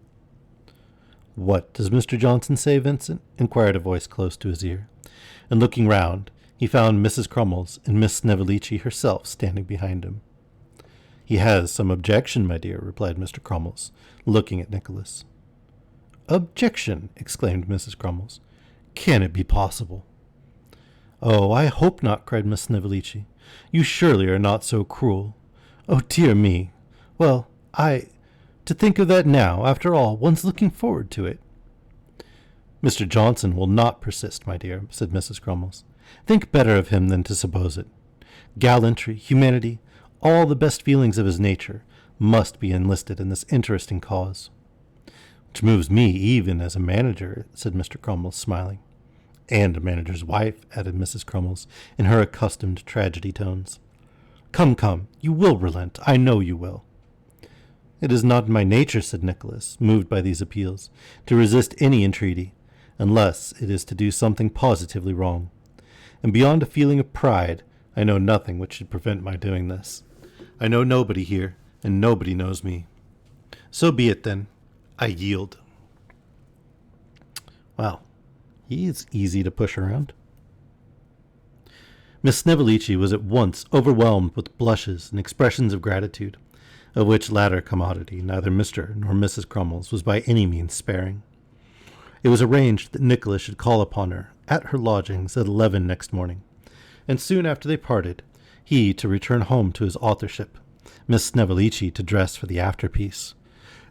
What does Mr. Johnson say, Vincent? Inquired a voice close to his ear. And looking round, he found Mrs. Crummles and Miss Snevellicci herself standing behind him. He has some objection, my dear, replied Mr. Crummles, looking at Nicholas. Objection! Exclaimed Mrs. Crummles. Can it be possible? Oh, I hope not, cried Miss Snevellicci. You surely are not so cruel. Oh, dear me. Well, to think of that now, after all, one's looking forward to it. Mr. Johnson will not persist, my dear, said Mrs. Crummles. Think better of him than to suppose it. Gallantry, humanity, all the best feelings of his nature must be enlisted in this interesting cause. Which moves me even as a manager, said Mr. Crummles, smiling. And a manager's wife, added Mrs. Crummles, in her accustomed tragedy tones. Come, come, you will relent. I know you will. It is not in my nature, said Nicholas, moved by these appeals, to resist any entreaty, unless it is to do something positively wrong. And beyond a feeling of pride, I know nothing which should prevent my doing this. I know nobody here, and nobody knows me. So be it, then. I yield. Wow, he is easy to push around. Miss Snevellicci was at once overwhelmed with blushes and expressions of gratitude, of which latter commodity neither Mr. nor Mrs. Crummles was by any means sparing. It was arranged that Nicholas should call upon her at her lodgings at 11 next morning, and soon after they parted, he to return home to his authorship, Miss Snevellicci to dress for the afterpiece,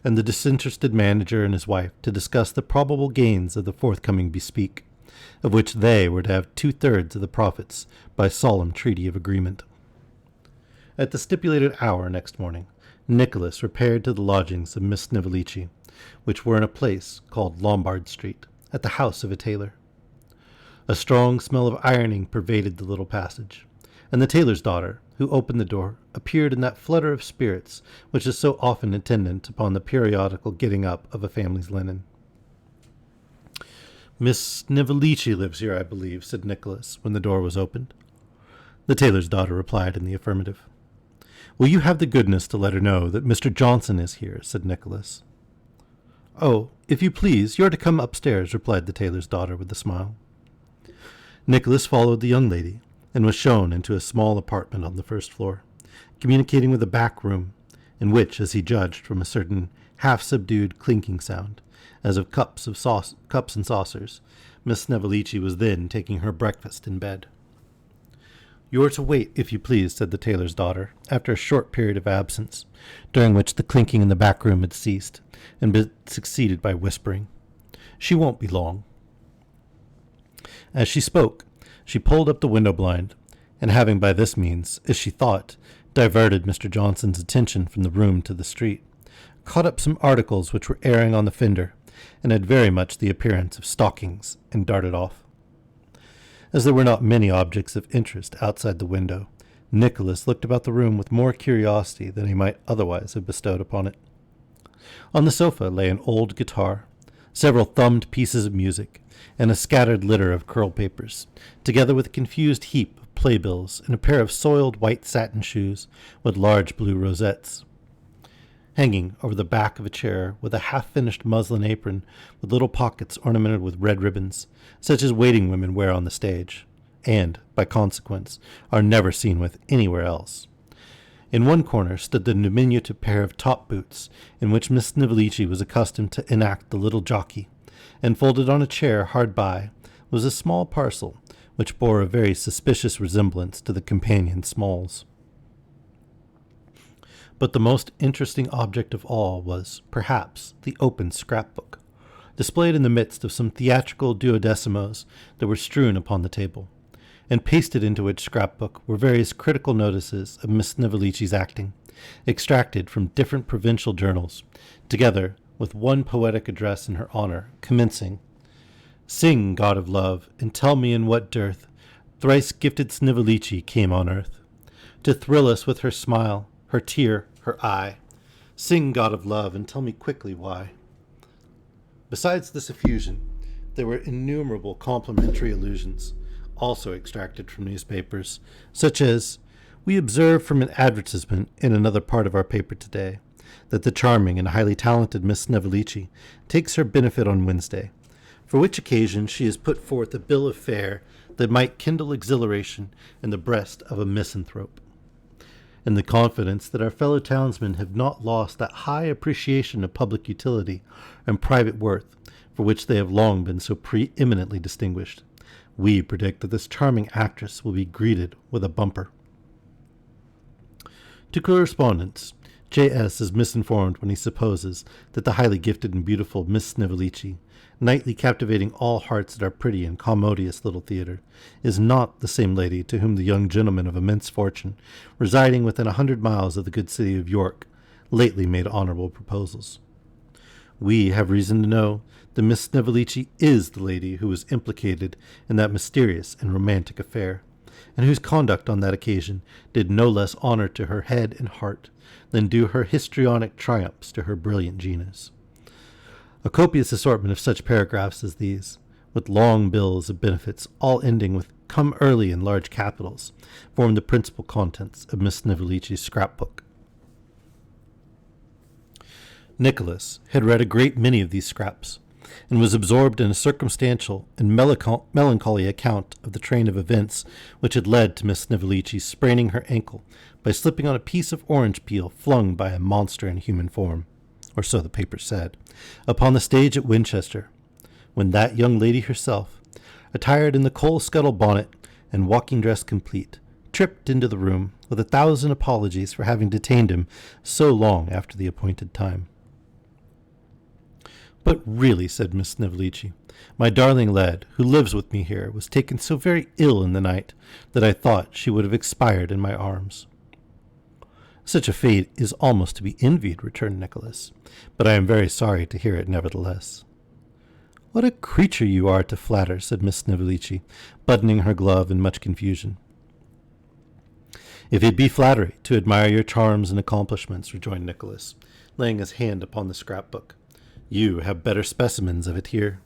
and the disinterested manager and his wife to discuss the probable gains of the forthcoming bespeak, of which they were to have 2/3 of the profits by solemn treaty of agreement. At the stipulated hour next morning, Nicholas repaired to the lodgings of Miss Snevellicci, which were in a place called Lombard Street, at the house of a tailor. A strong smell of ironing pervaded the little passage, and the tailor's daughter, who opened the door, appeared in that flutter of spirits which is so often attendant upon the periodical getting up of a family's linen. Miss Snevellicci lives here, I believe, said Nicholas, when the door was opened. The tailor's daughter replied in the affirmative. Will you have the goodness to let her know that Mr. Johnson is here, said Nicholas. Oh, if you please, you're to come upstairs, replied the tailor's daughter with a smile. Nicholas followed the young lady, and was shown into a small apartment on the first floor, communicating with a back room, in which, as he judged from a certain half-subdued clinking sound, as of cups and saucers, Miss Snevellicci was then taking her breakfast in bed. You're to wait, if you please, said the tailor's daughter, after a short period of absence, during which the clinking in the back room had ceased, and been succeeded by whispering. She won't be long. As she spoke, she pulled up the window blind, and having by this means, as she thought, diverted Mr. Johnson's attention from the room to the street, caught up some articles which were airing on the fender, and had very much the appearance of stockings, and darted off. As there were not many objects of interest outside the window, Nicholas looked about the room with more curiosity than he might otherwise have bestowed upon it. On the sofa lay an old guitar, several thumbed pieces of music, and a scattered litter of curl papers, together with a confused heap of playbills and a pair of soiled white satin shoes with large blue rosettes. Hanging over the back of a chair with a half-finished muslin apron with little pockets ornamented with red ribbons, such as waiting women wear on the stage, and, by consequence, are never seen with anywhere else. In one corner stood the diminutive pair of top boots in which Miss Snevellicci was accustomed to enact the little jockey, and folded on a chair hard by was a small parcel which bore a very suspicious resemblance to the companion Smalls. But the most interesting object of all was, perhaps, the open scrapbook, displayed in the midst of some theatrical duodecimos that were strewn upon the table, and pasted into which scrapbook were various critical notices of Miss Snevellicci's acting, extracted from different provincial journals, together with one poetic address in her honor, commencing, Sing, God of love, and tell me in what dearth thrice gifted Snevellicci came on earth, to thrill us with her smile, her tear, her eye. Sing, God of love, and tell me quickly why. Besides this effusion, there were innumerable complimentary allusions, also extracted from newspapers, such as, "We observe from an advertisement in another part of our paper today that the charming and highly talented Miss Snevillici takes her benefit on Wednesday, for which occasion she has put forth a bill of fare that might kindle exhilaration in the breast of a misanthrope. In the confidence that our fellow townsmen have not lost that high appreciation of public utility and private worth for which they have long been so preeminently distinguished, we predict that this charming actress will be greeted with a bumper." To correspondents, J.S. is misinformed when he supposes that the highly gifted and beautiful Miss Snevillici, nightly captivating all hearts at our pretty and commodious little theatre, is not the same lady to whom the young gentleman of immense fortune, residing within 100 miles of the good city of York, lately made honourable proposals. We have reason to know that Miss Snevillici is the lady who was implicated in that mysterious and romantic affair, and whose conduct on that occasion did no less honour to her head and heart than do her histrionic triumphs to her brilliant genus. A copious assortment of such paragraphs as these, with long bills of benefits, all ending with "come early" in large capitals, form the principal contents of Miss Snevellici's scrapbook. Nicholas had read a great many of these scraps, and was absorbed in a circumstantial and melancholy account of the train of events which had led to Miss Snevellici's spraining her ankle by slipping on a piece of orange peel flung by a monster in human form, or so the paper said, upon the stage at Winchester, when that young lady herself, attired in the coal-scuttle bonnet and walking-dress complete, tripped into the room with 1,000 apologies for having detained him so long after the appointed time. "But really," said Miss Snevillici, "my darling lad, who lives with me here, was taken so very ill in the night that I thought she would have expired in my arms." "Such a fate is almost to be envied," returned Nicholas, "but I am very sorry to hear it nevertheless." "What a creature you are to flatter," said Miss Snevillici, buttoning her glove in much confusion. "If it be flattery to admire your charms and accomplishments," rejoined Nicholas, laying his hand upon the scrapbook, "you have better specimens of it here."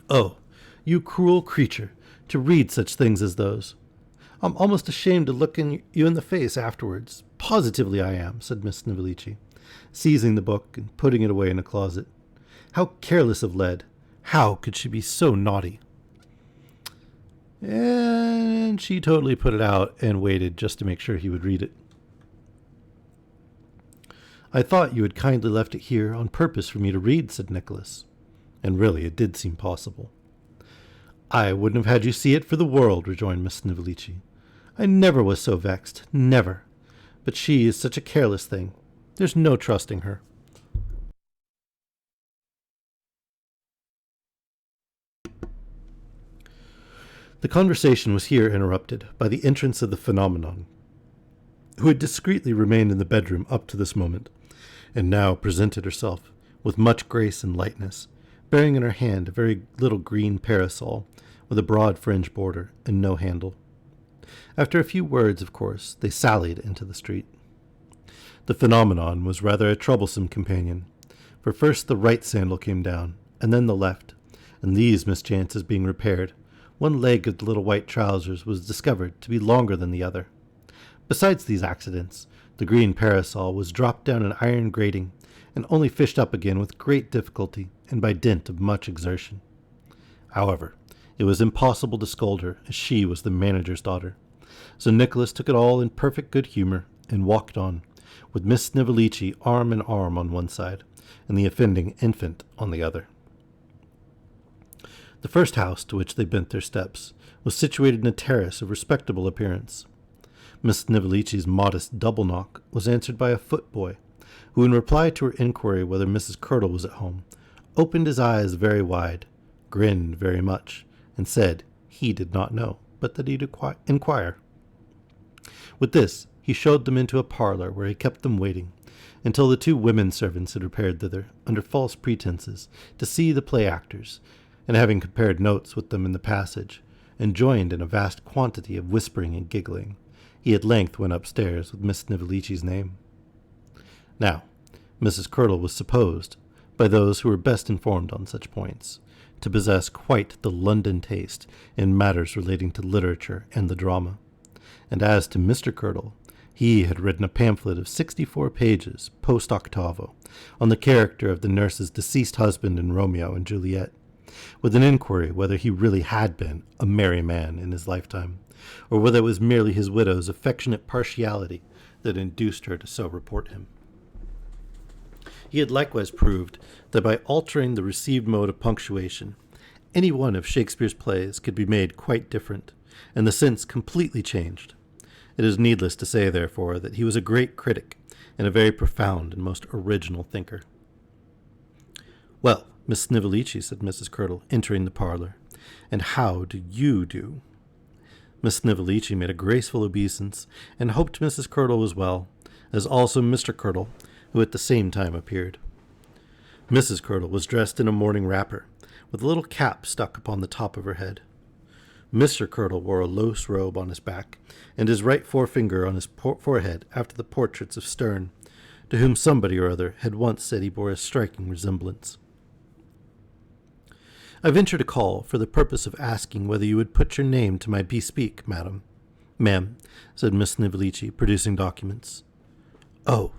"Oh, you cruel creature, to read such things as those! I'm almost ashamed to look you in the face afterwards. Positively I am," said Miss Snevillici, seizing the book and putting it away in a closet. "How careless of Led! How could she be so naughty?" And she totally put it out and waited just to make sure he would read it. "I thought you had kindly left it here on purpose for me to read," said Nicholas. And really it did seem possible. "I wouldn't have had you see it for the world," rejoined Miss Snevillici. "I never was so vexed, never. But she is such a careless thing. There's no trusting her." The conversation was here interrupted by the entrance of the phenomenon, who had discreetly remained in the bedroom up to this moment, and now presented herself with much grace and lightness, bearing in her hand a very little green parasol with a broad fringe border and no handle. After a few words, of course, they sallied into the street. The phenomenon was rather a troublesome companion, for first the right sandal came down, and then the left, and these mischances being repaired, one leg of the little white trousers was discovered to be longer than the other. Besides these accidents, the green parasol was dropped down an iron grating, and only fished up again with great difficulty and by dint of much exertion. However, it was impossible to scold her, as she was the manager's daughter. So Nicholas took it all in perfect good humour, and walked on, with Miss Snevillici arm in arm on one side, and the offending infant on the other. The first house to which they bent their steps was situated in a terrace of respectable appearance. Miss Snevellici's modest double knock was answered by a footboy, who, in reply to her inquiry whether Mrs. Curdle was at home, opened his eyes very wide, grinned very much, and said he did not know, but that he'd inquire. With this, he showed them into a parlour where he kept them waiting, until the two women servants had repaired thither, under false pretences, to see the play actors, and having compared notes with them in the passage, and joined in a vast quantity of whispering and giggling, He at length went upstairs with Miss Snevellicci's name. Now, Mrs. Curdle was supposed, by those who were best informed on such points, to possess quite the London taste in matters relating to literature and the drama. And as to Mr. Curdle, he had written a pamphlet of 64 pages, post octavo, on the character of the nurse's deceased husband in Romeo and Juliet, with an inquiry whether he really had been a merry man in his lifetime, or whether it was merely his widow's affectionate partiality that induced her to so report him. He had likewise proved that by altering the received mode of punctuation, any one of Shakespeare's plays could be made quite different, and the sense completely changed. It is needless to say, therefore, that he was a great critic and a very profound and most original thinker. "Well, Miss Snevellicci," said Mrs. Curdle, entering the parlor, "and how do you do?" Miss Snevellicci made a graceful obeisance, and hoped Mrs. Curdle was well, as also Mr. Curdle, who at the same time appeared. Mrs. Curdle was dressed in a morning wrapper, with a little cap stuck upon the top of her head. Mr. Curdle wore a loose robe on his back, and his right forefinger on his forehead after the portraits of Sterne, to whom somebody or other had once said he bore a striking resemblance. "I venture to call for the purpose of asking whether you would put your name to my bespeak, madam." "Ma'am," said Miss Snevellicci, producing documents. "Oh,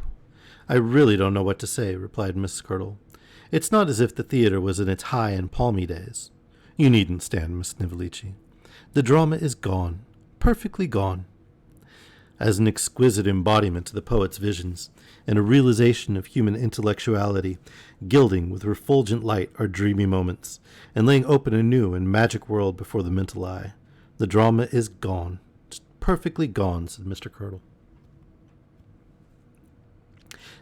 I really don't know what to say," replied Miss Curdle. "It's not as if the theatre was in its high and palmy days. You needn't stand, Miss Snevellicci. The drama is gone, perfectly gone. As an exquisite embodiment of the poet's visions, and a realization of human intellectuality, gilding with refulgent light our dreamy moments, and laying open a new and magic world before the mental eye, the drama is gone, perfectly gone," said Mr. Curdle.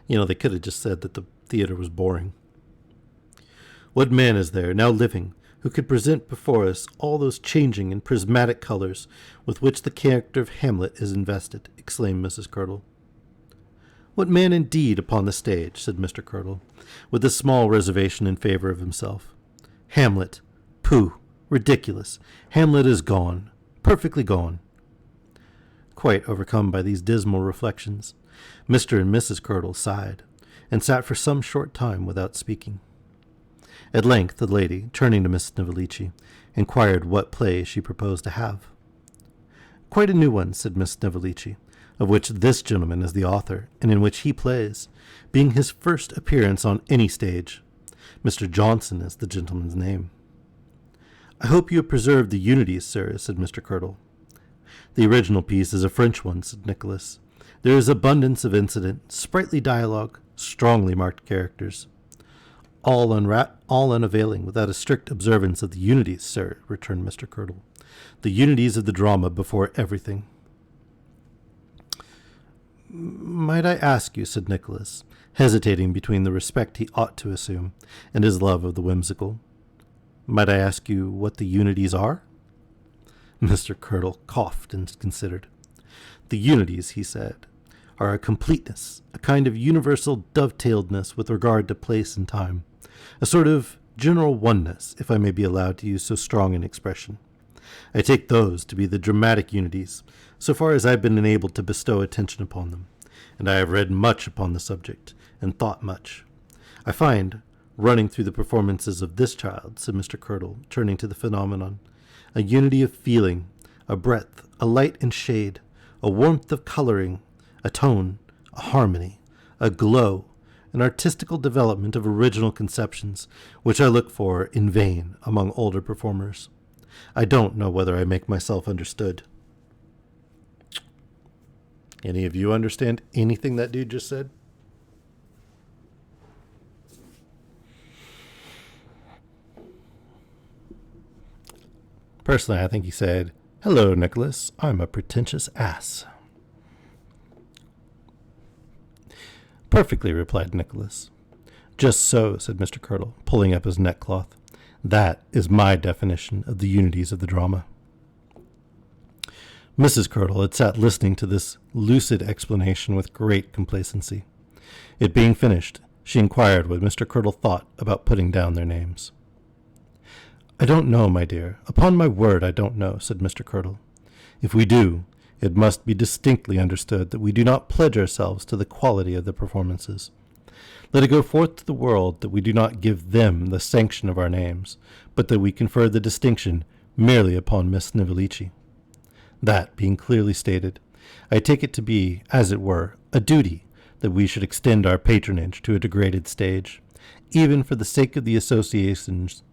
They could have just said that the theater was boring. "What man is there now living who could present before us all those changing and prismatic colors with which the character of Hamlet is invested?" exclaimed Mrs. Curdle. "What man indeed upon the stage?" said Mr. Curdle, with a small reservation in favor of himself. "Hamlet! Pooh! Ridiculous! Hamlet is gone, perfectly gone." Quite overcome by these dismal reflections, Mr. and Mrs. Curdle sighed, and sat for some short time without speaking. At length the lady, turning to Miss Snevellicci, inquired what play she proposed to have. "Quite a new one," said Miss Snevellicci, "of which this gentleman is the author, and in which he plays, being his first appearance on any stage. Mr. Johnson is the gentleman's name." "I hope you have preserved the unities, sir," said Mr. Curdle. "The original piece is a French one," said Nicholas. "There is abundance of incident, sprightly dialogue, strongly marked characters." All unavailing without a strict observance of the unities, sir," returned Mr. Curdle. "The unities of the drama before everything." "Might I ask you," said Nicholas, hesitating between the respect he ought to assume and his love of the whimsical, "might I ask you what the unities are?" Mr. Curdle coughed and considered. "The unities," he said, "are a completeness, a kind of universal dovetailedness with regard to place and time, a sort of general oneness, if I may be allowed to use so strong an expression. I take those to be the dramatic unities, so far as I have been enabled to bestow attention upon them, and I have read much upon the subject, and thought much. I find, running through the performances of this child," said Mr. Curdle, turning to the phenomenon, "a unity of feeling, a breadth, a light and shade, a warmth of coloring, a tone, a harmony, a glow, an artistical development of original conceptions, which I look for in vain among older performers. I don't know whether I make myself understood." Any of you understand anything that dude just said? Personally, I think he said, "Hello, Nicholas. I'm a pretentious ass." "Perfectly," replied Nicholas. "Just so," said Mr. Curdle, pulling up his neckcloth. "That is my definition of the unities of the drama." Mrs. Curdle had sat listening to this lucid explanation with great complacency. It being finished, she inquired what Mr. Curdle thought about putting down their names. "I don't know, my dear. Upon my word, I don't know," said Mr. Curdle. "If we do, It must be distinctly understood that we do not pledge ourselves to the quality of the performances. Let it go forth to the world that we do not give them the sanction of our names, but that we confer the distinction merely upon Miss Snevillici. That being clearly stated, I take it to be, as it were, a duty that we should extend our patronage to a degraded stage, even for the sake of the associations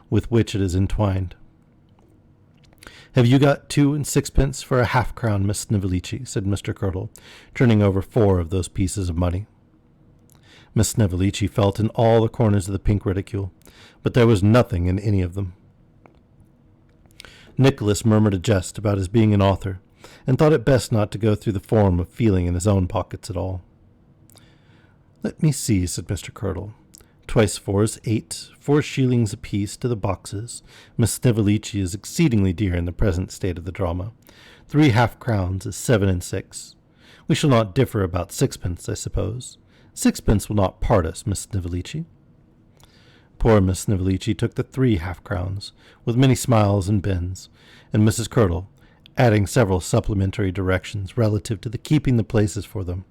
with which it is entwined. Have you got 2 and 6 for a half-crown, Miss Snevillici? Said Mr. Curdle, turning over 4 of those pieces of money. Miss Snevillici felt in all the corners of the pink reticule, but there was nothing in any of them. Nicholas murmured a jest about his being an author, and thought it best not to go through the form of feeling in his own pockets at all. Let me see, said Mr. Curdle. 2 4 is 8, 4 shillings apiece to the boxes. Miss Snevillici is exceedingly dear in the present state of the drama. 3 half-crowns is 7 and 6. We shall not differ about 6, I suppose. 6 will not part us, Miss Snevillici. Poor Miss Snevillici took the 3 half-crowns, with many smiles and bends, and Mrs. Curdle, adding several supplementary directions relative to the keeping the places for them,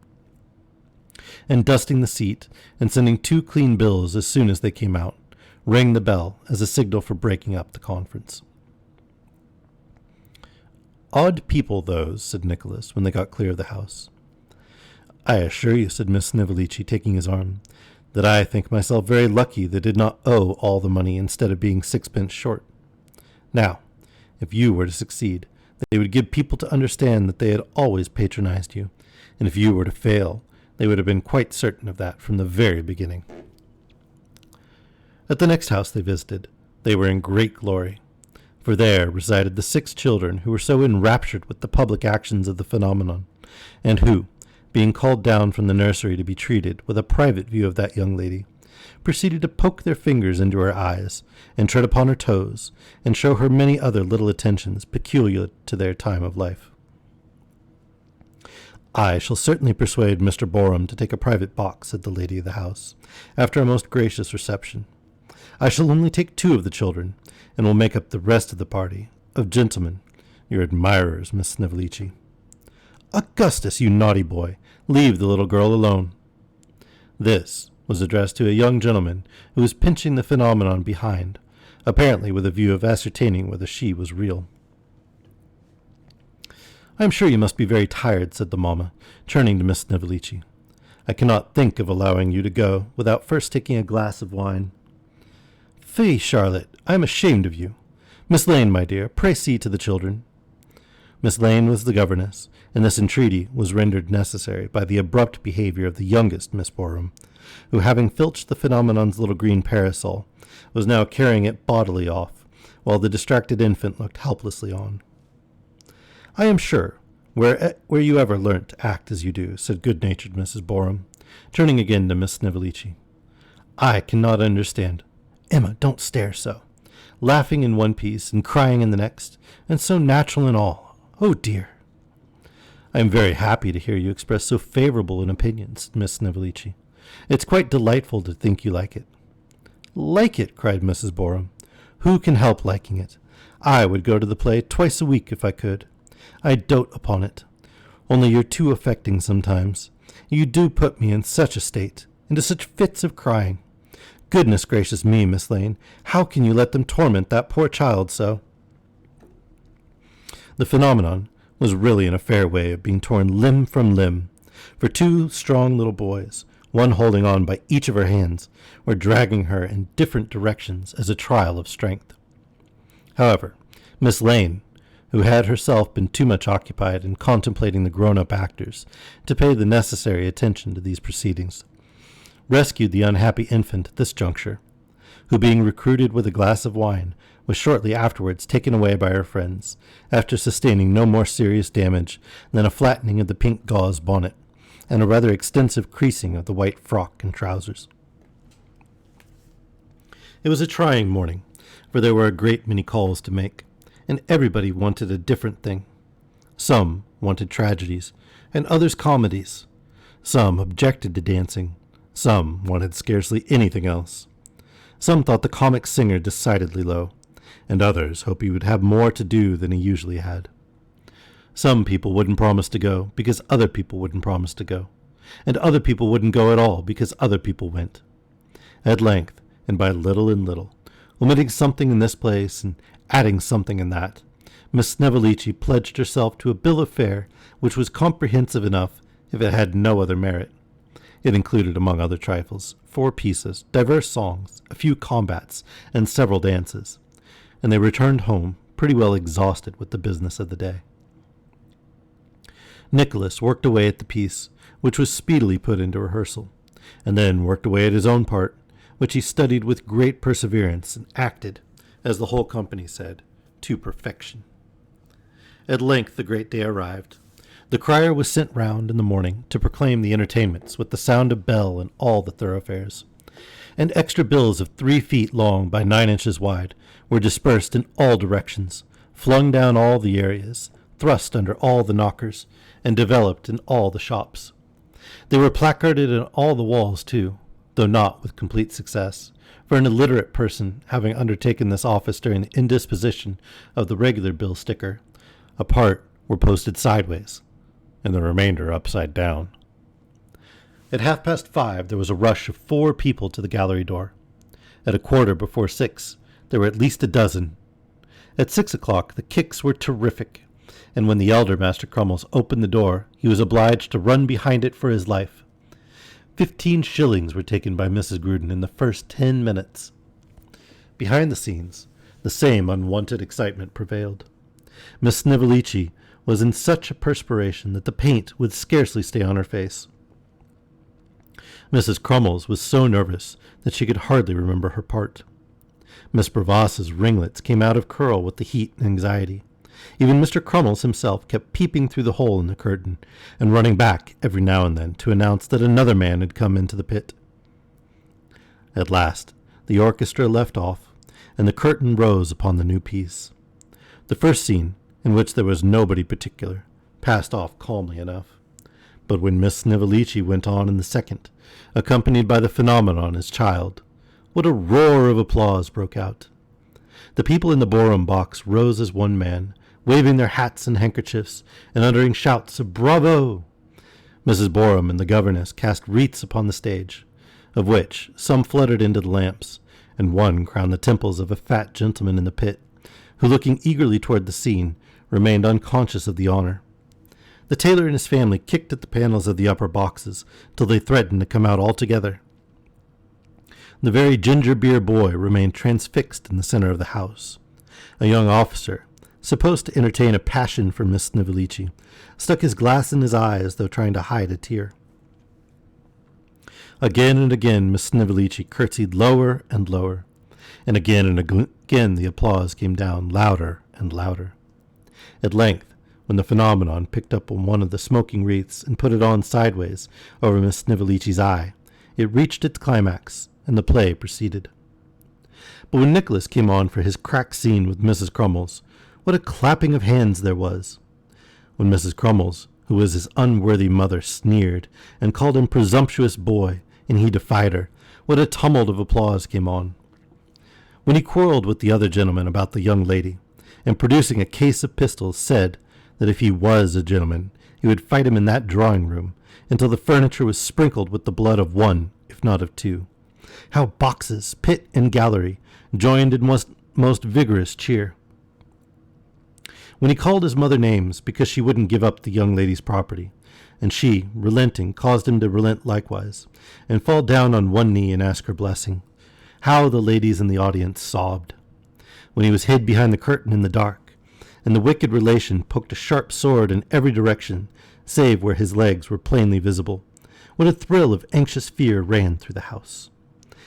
and dusting the seat, and sending 2 clean bills as soon as they came out, rang the bell as a signal for breaking up the conference. Odd people those, said Nicholas, when they got clear of the house. I assure you, said Miss Snevillici, taking his arm, that I think myself very lucky they did not owe all the money instead of being 6 short. Now, if you were to succeed, they would give people to understand that they had always patronized you, and if you were to fail, they would have been quite certain of that from the very beginning. At the next house they visited, they were in great glory, for there resided the 6 children who were so enraptured with the public actions of the phenomenon, and who, being called down from the nursery to be treated with a private view of that young lady, proceeded to poke their fingers into her eyes, and tread upon her toes, and show her many other little attentions peculiar to their time of life. I shall certainly persuade Mr. Borum to take a private box, said the lady of the house, after a most gracious reception. I shall only take 2 of the children, and will make up the rest of the party, of gentlemen, your admirers, Miss Snevillici. Augustus, you naughty boy, leave the little girl alone. This was addressed to a young gentleman who was pinching the phenomenon behind, apparently with a view of ascertaining whether she was real. I am sure you must be very tired, said the mamma, turning to Miss Snevillici. I cannot think of allowing you to go without first taking a glass of wine. Fie, Charlotte, I am ashamed of you. Miss Lane, my dear, pray see to the children. Miss Lane was the governess, and this entreaty was rendered necessary by the abrupt behavior of the youngest Miss Borum, who, having filched the phenomenon's little green parasol, was now carrying it bodily off, while the distracted infant looked helplessly on. I am sure, where you ever learnt to act as you do, said good-natured Mrs. Borum, turning again to Miss Snevillici. I cannot understand. Emma, don't stare so. Laughing in one piece and crying in the next, and so natural in all. Oh, dear. I am very happy to hear you express so favorable an opinion, said Miss Snevillici. It's quite delightful to think you like it. Like it, cried Mrs. Borum. Who can help liking it? I would go to the play 2 a week if I could. I dote upon it. Only you're too affecting sometimes. You do put me in such a state, into such fits of crying. Goodness gracious me, Miss Lane, how can you let them torment that poor child so? The phenomenon was really in a fair way of being torn limb from limb, for 2 strong little boys, one holding on by each of her hands, were dragging her in different directions as a trial of strength. However, Miss Lane, who had herself been too much occupied in contemplating the grown-up actors to pay the necessary attention to these proceedings, rescued the unhappy infant at this juncture, who, being recruited with a glass of wine, was shortly afterwards taken away by her friends, after sustaining no more serious damage than a flattening of the pink gauze bonnet, and a rather extensive creasing of the white frock and trousers. It was a trying morning, for there were a great many calls to make, and everybody wanted a different thing. Some wanted tragedies, and others comedies. Some objected to dancing. Some wanted scarcely anything else. Some thought the comic singer decidedly low, and others hoped he would have more to do than he usually had. Some people wouldn't promise to go because other people wouldn't promise to go, and other people wouldn't go at all because other people went. At length, and by little and little, omitting something in this place and adding something in that, Miss Snevillici pledged herself to a bill of fare which was comprehensive enough if it had no other merit. It included, among other trifles, 4 pieces, divers songs, a few combats, and several dances, and they returned home pretty well exhausted with the business of the day. Nicholas worked away at the piece, which was speedily put into rehearsal, and then worked away at his own part, which he studied with great perseverance and acted, as the whole company said, to perfection. At length the great day arrived. The crier was sent round in the morning to proclaim the entertainments with the sound of bell in all the thoroughfares, and extra bills of 3 feet long by 9 inches wide were dispersed in all directions, flung down all the areas, thrust under all the knockers, and developed in all the shops. They were placarded in all the walls, too, though not with complete success, for an illiterate person having undertaken this office during the indisposition of the regular bill sticker, a part were posted sideways, and the remainder upside down. At 5:30 there was a rush of 4 people to the gallery door. At 6:15 there were at least a dozen. At 6 o'clock the kicks were terrific, and when the elder Master Crummles opened the door, he was obliged to run behind it for his life. 15 shillings were taken by Mrs. Gruden in the first 10 minutes. Behind the scenes, the same unwonted excitement prevailed. Miss Snevillici was in such a perspiration that the paint would scarcely stay on her face. Mrs. Crummles was so nervous that she could hardly remember her part. Miss Bravassa's ringlets came out of curl with the heat and anxiety. Even Mr. Crummles himself kept peeping through the hole in the curtain and running back every now and then to announce that another man had come into the pit. At last the orchestra left off, and the curtain rose upon the new piece. The first scene, in which there was nobody particular, passed off calmly enough. But when Miss Snevillici went on in the second, accompanied by the phenomenon as child, what a roar of applause broke out. The people in the ballroom box rose as one man, waving their hats and handkerchiefs, and uttering shouts of "Bravo!" Mrs. Borum and the governess cast wreaths upon the stage, of which some fluttered into the lamps, and one crowned the temples of a fat gentleman in the pit, who, looking eagerly toward the scene, remained unconscious of the honor. The tailor and his family kicked at the panels of the upper boxes till they threatened to come out altogether. The very ginger-beer boy remained transfixed in the center of the house. A young officer, supposed to entertain a passion for Miss Snevillici, stuck his glass in his eye as though trying to hide a tear. Again and again Miss Snevillici curtsied lower and lower, and again the applause came down louder and louder. At length, when the phenomenon picked up on one of the smoking wreaths and put it on sideways over Miss Snivellici's eye, it reached its climax, and the play proceeded. But when Nicholas came on for his crack scene with Mrs. Crummles, what a clapping of hands there was! When Mrs. Crummles, who was his unworthy mother, sneered, and called him presumptuous boy, and he defied her, what a tumult of applause came on. When he quarrelled with the other gentleman about the young lady, and producing a case of pistols, said that if he was a gentleman, he would fight him in that drawing-room, until the furniture was sprinkled with the blood of one, if not of two. How boxes, pit, and gallery joined in most vigorous cheer. When he called his mother names because she wouldn't give up the young lady's property, and she, relenting, caused him to relent likewise, and fall down on one knee and ask her blessing, how the ladies in the audience sobbed. When he was hid behind the curtain in the dark, and the wicked relation poked a sharp sword in every direction, save where his legs were plainly visible, what a thrill of anxious fear ran through the house.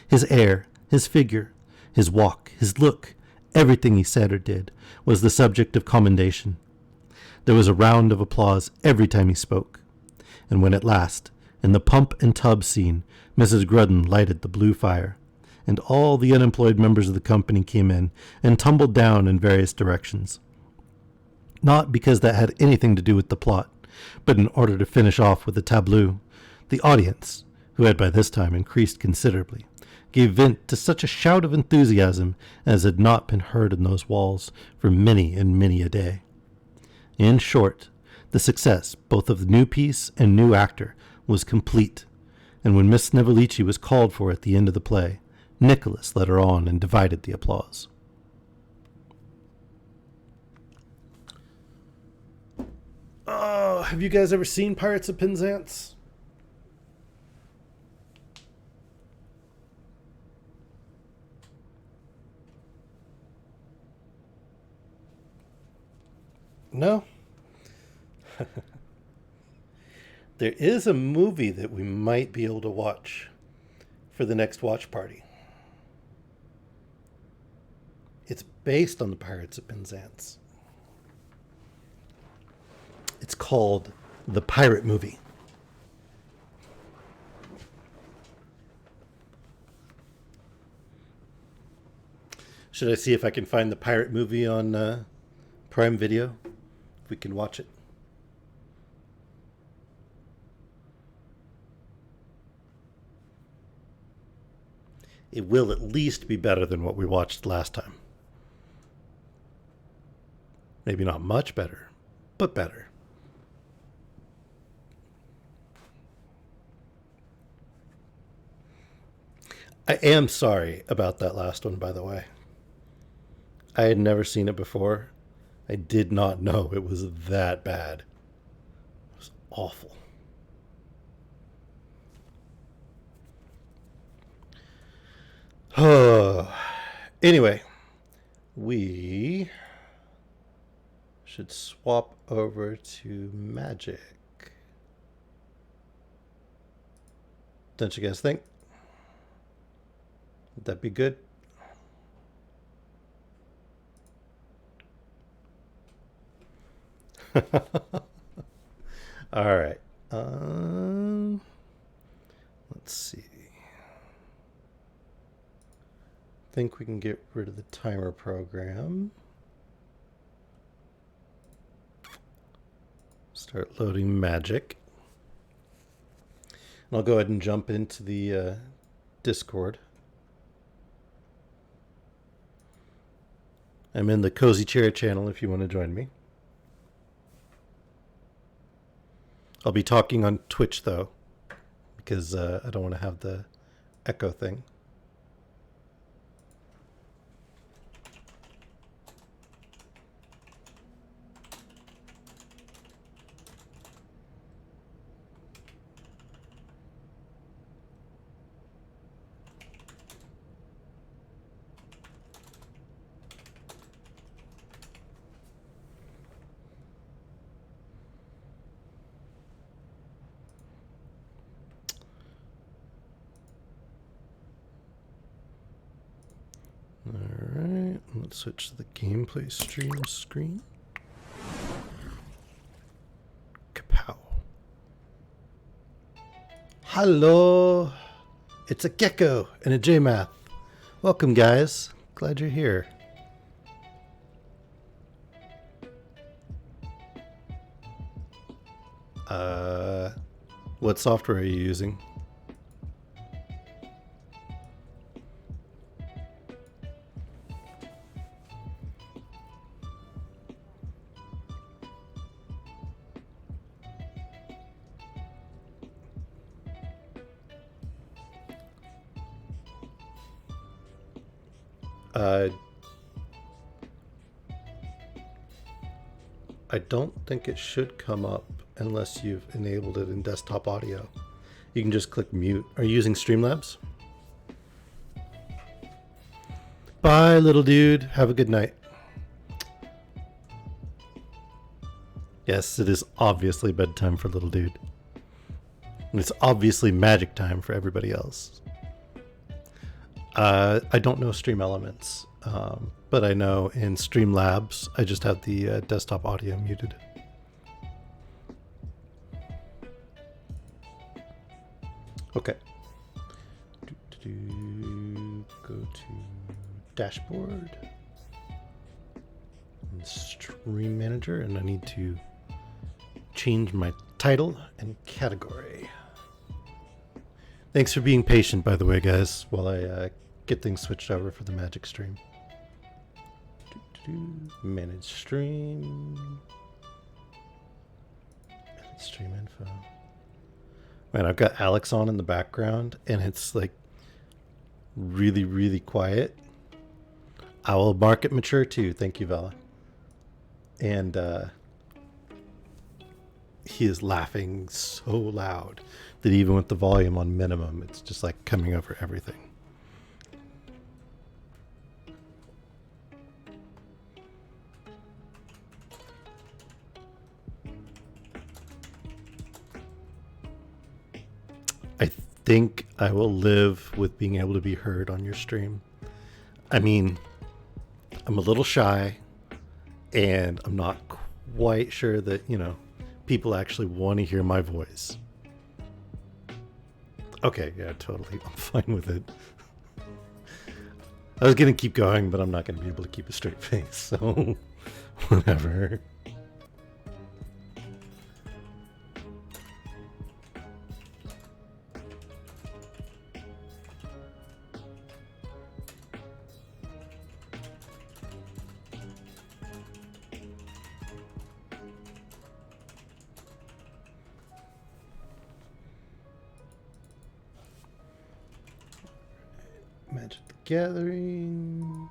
His air, his figure, his walk, his look, everything he said or did, was the subject of commendation. There was a round of applause every time he spoke, and when at last, in the pump and tub scene, Mrs. Gruden lighted the blue fire, and all the unemployed members of the company came in and tumbled down in various directions. Not because that had anything to do with the plot, but in order to finish off with the tableau, the audience, who had by this time increased considerably, gave vent to such a shout of enthusiasm as had not been heard in those walls for many and many a day. In short, The success, both of the new piece and new actor, was complete, and when Miss Snevillici was called for at the end of the play, Nicholas led her on and divided the applause. Oh, have you guys ever seen Pirates of Penzance? No? There is a movie that we might be able to watch for the next watch party. It's based on the Pirates of Penzance. It's called The Pirate Movie. Should I see if I can find the Pirate Movie on Prime Video? If we can watch it. It will at least be better than what we watched last time. Maybe not much better, but better. I am sorry about that last one, by the way. I had never seen it before. I did not know it was that bad. It was awful. Anyway, we should swap over to magic. Don't you guys think? Would that be good? All right. Let's see. Think we can get rid of the timer program. Start loading magic. And I'll go ahead and jump into the Discord. I'm in the Cozy Chair channel if you want to join me. I'll be talking on Twitch though, because I don't want to have the echo thing. Alright, let's switch to the gameplay stream screen. Kapow. Hello! It's a Gecko and a JMath. Welcome, guys. Glad you're here. What software are you using? I don't think it should come up unless you've enabled it in desktop audio. You can just click mute. Are you using Streamlabs? Bye, little dude. Have a good night. Yes, it is obviously bedtime for little dude. And it's obviously magic time for everybody else. I don't know Stream Elements, but I know in Streamlabs, I just have the desktop audio muted. Okay. Go to Dashboard. And Stream Manager, and I need to change my title and category. Thanks for being patient, by the way, guys, while I get things switched over for the magic stream. Manage stream. Stream info. Man, I've got Alex on in the background, and it's like really, really quiet. I will mark it mature too. Thank you, Vela. And he is laughing so loud that even with the volume on minimum, it's just like coming over everything. I think I will live with being able to be heard on your stream. I mean, I'm a little shy, and I'm not quite sure that, people actually want to hear my voice. Okay, yeah, totally. I'm fine with it. I was going to keep going, but I'm not going to be able to keep a straight face, so whatever. Magic the Gathering.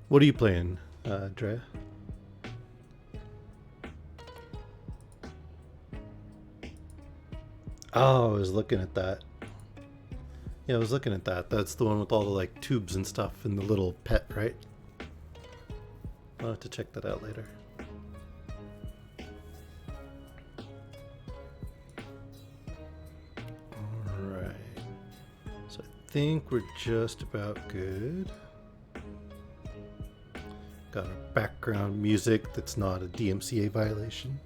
What are you playing, Drea? Oh, I was looking at that. Yeah, I was looking at that. That's the one with all the like tubes and stuff and the little pet, right? I'll have to check that out later. Alright. So I think we're just about good. Got our background music that's not a DMCA violation.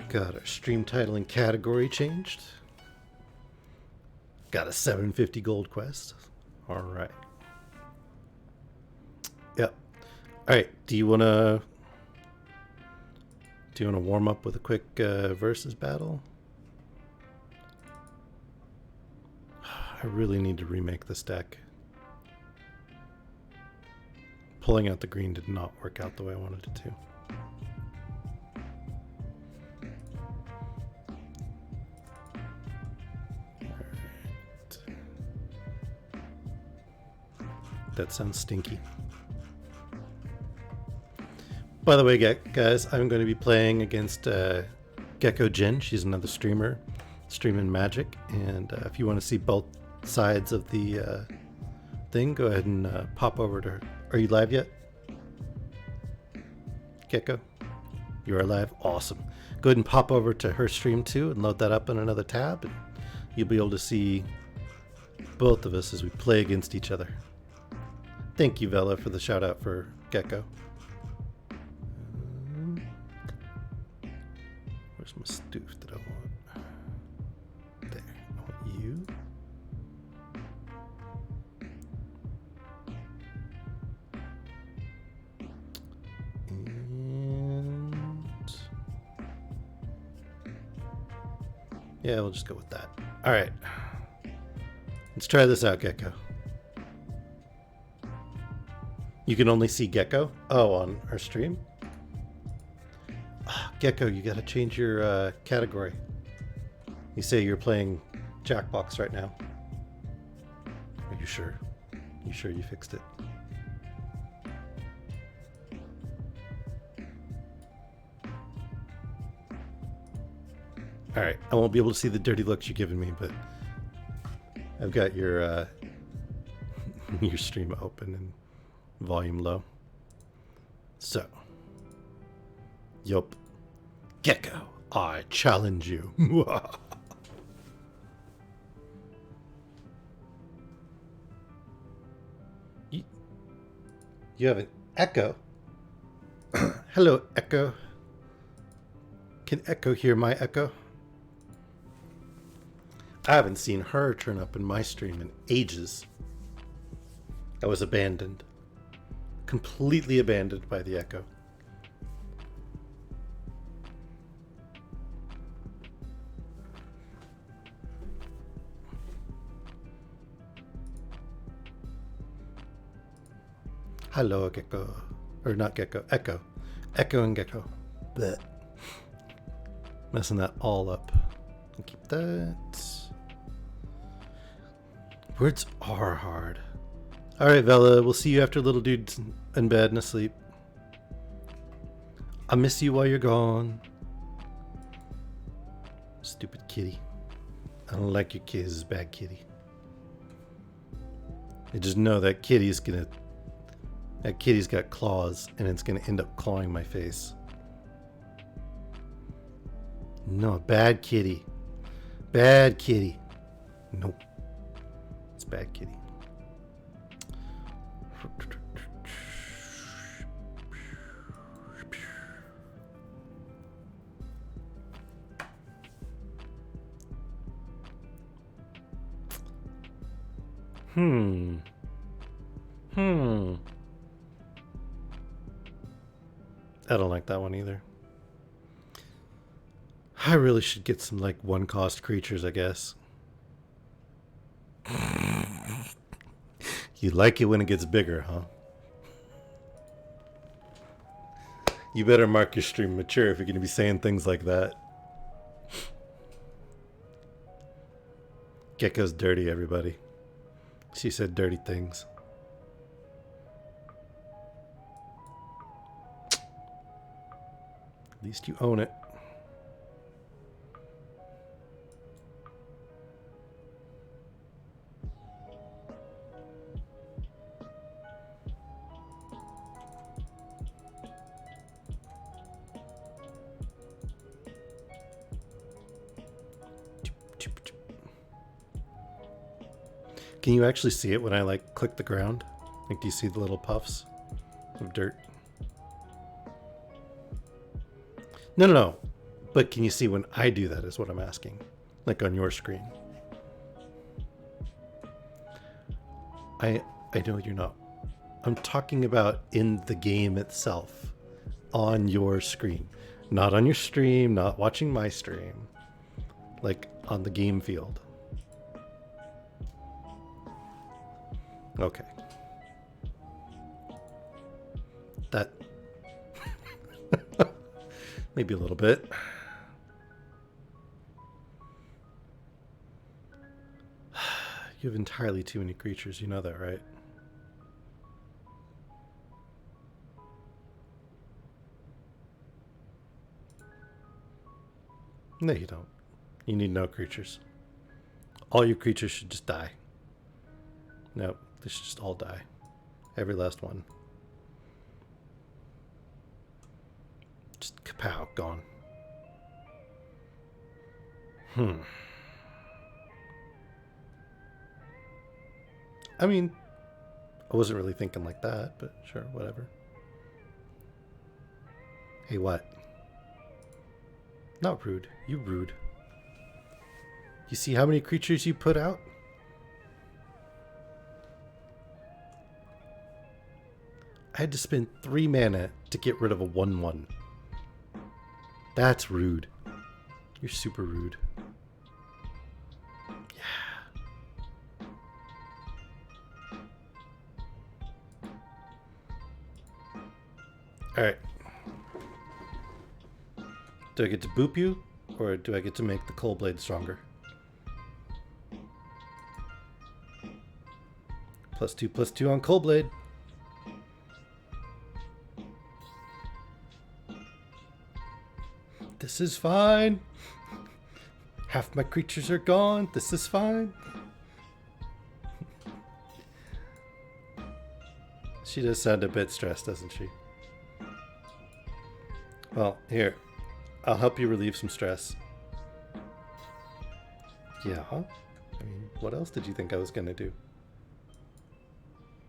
Got our stream title and category changed. Got a 750 gold quest. All right. Yep. All right. Do you wanna warm up with a quick versus battle? I really need to remake this deck. Pulling out the green did not work out the way I wanted it to. That sounds stinky. By the way, guys, I'm going to be playing against Gecko Jen. She's another streamer, streaming Magic. And if you want to see both sides of the thing, go ahead and pop over to her. Are you live yet? Gecko? You are live? Awesome. Go ahead and pop over to her stream too and load that up in another tab. And you'll be able to see both of us as we play against each other. Thank you, Vela, for the shout out for Gecko. Where's my stoof that I want? There. I want you. And yeah, we'll just go with that. All right. Let's try this out, Gecko. You can only see Gecko? Oh, on our stream? Gecko, you gotta change your category. You say you're playing Jackbox right now. Are you sure? You sure you fixed it? Alright, I won't be able to see the dirty looks you're giving me, but I've got your your stream open and volume low. So, yup. Gecko, I challenge you. You have an echo? Hello, Echo. Can Echo hear my echo? I haven't seen her turn up in my stream in ages. I was abandoned. Completely abandoned by the echo. Hello, gecko. Or not gecko, echo. Echo and gecko. Blech. Messing that all up. I'll keep that. Words are hard. Alright, Vela, we'll see you after little dude's in bed and asleep. I miss you while you're gone. Stupid kitty. I don't like your kids, bad kitty. I just know that kitty's got claws and it's gonna end up clawing my face. No, bad kitty. Bad kitty. Nope. It's bad kitty. I don't like that one either. I really should get some like one cost creatures, I guess. You like it when it gets bigger, huh? You better mark your stream mature if you're going to be saying things like that. Gecko's dirty, everybody. She said dirty things. At least you own it. Can you actually see it when I like click the ground? Like, do you see the little puffs of dirt? No. But can you see when I do that is what I'm asking. Like on your screen. I know you're not. I'm talking about in the game itself. On your screen. Not on your stream, not watching my stream. Like on the game field. Okay. That maybe a little bit. You have entirely too many creatures, you know that, right? No, you don't. You need no creatures. All your creatures should just die. Nope, they should just all die. Every last one. Just kapow, gone. I mean, I wasn't really thinking like that, but sure, whatever. Hey, what? Not rude. You rude. You see how many creatures you put out? I had to spend 3 mana to get rid of a 1/1. That's rude. You're super rude. Yeah. Alright. Do I get to boop you? Or do I get to make the Cold Blade stronger? +2/+2 on Cold Blade. This is fine. Half my creatures are gone. This is fine. She does sound a bit stressed, doesn't she? Well, here. I'll help you relieve some stress. Yeah, huh? I mean, what else did you think I was gonna do?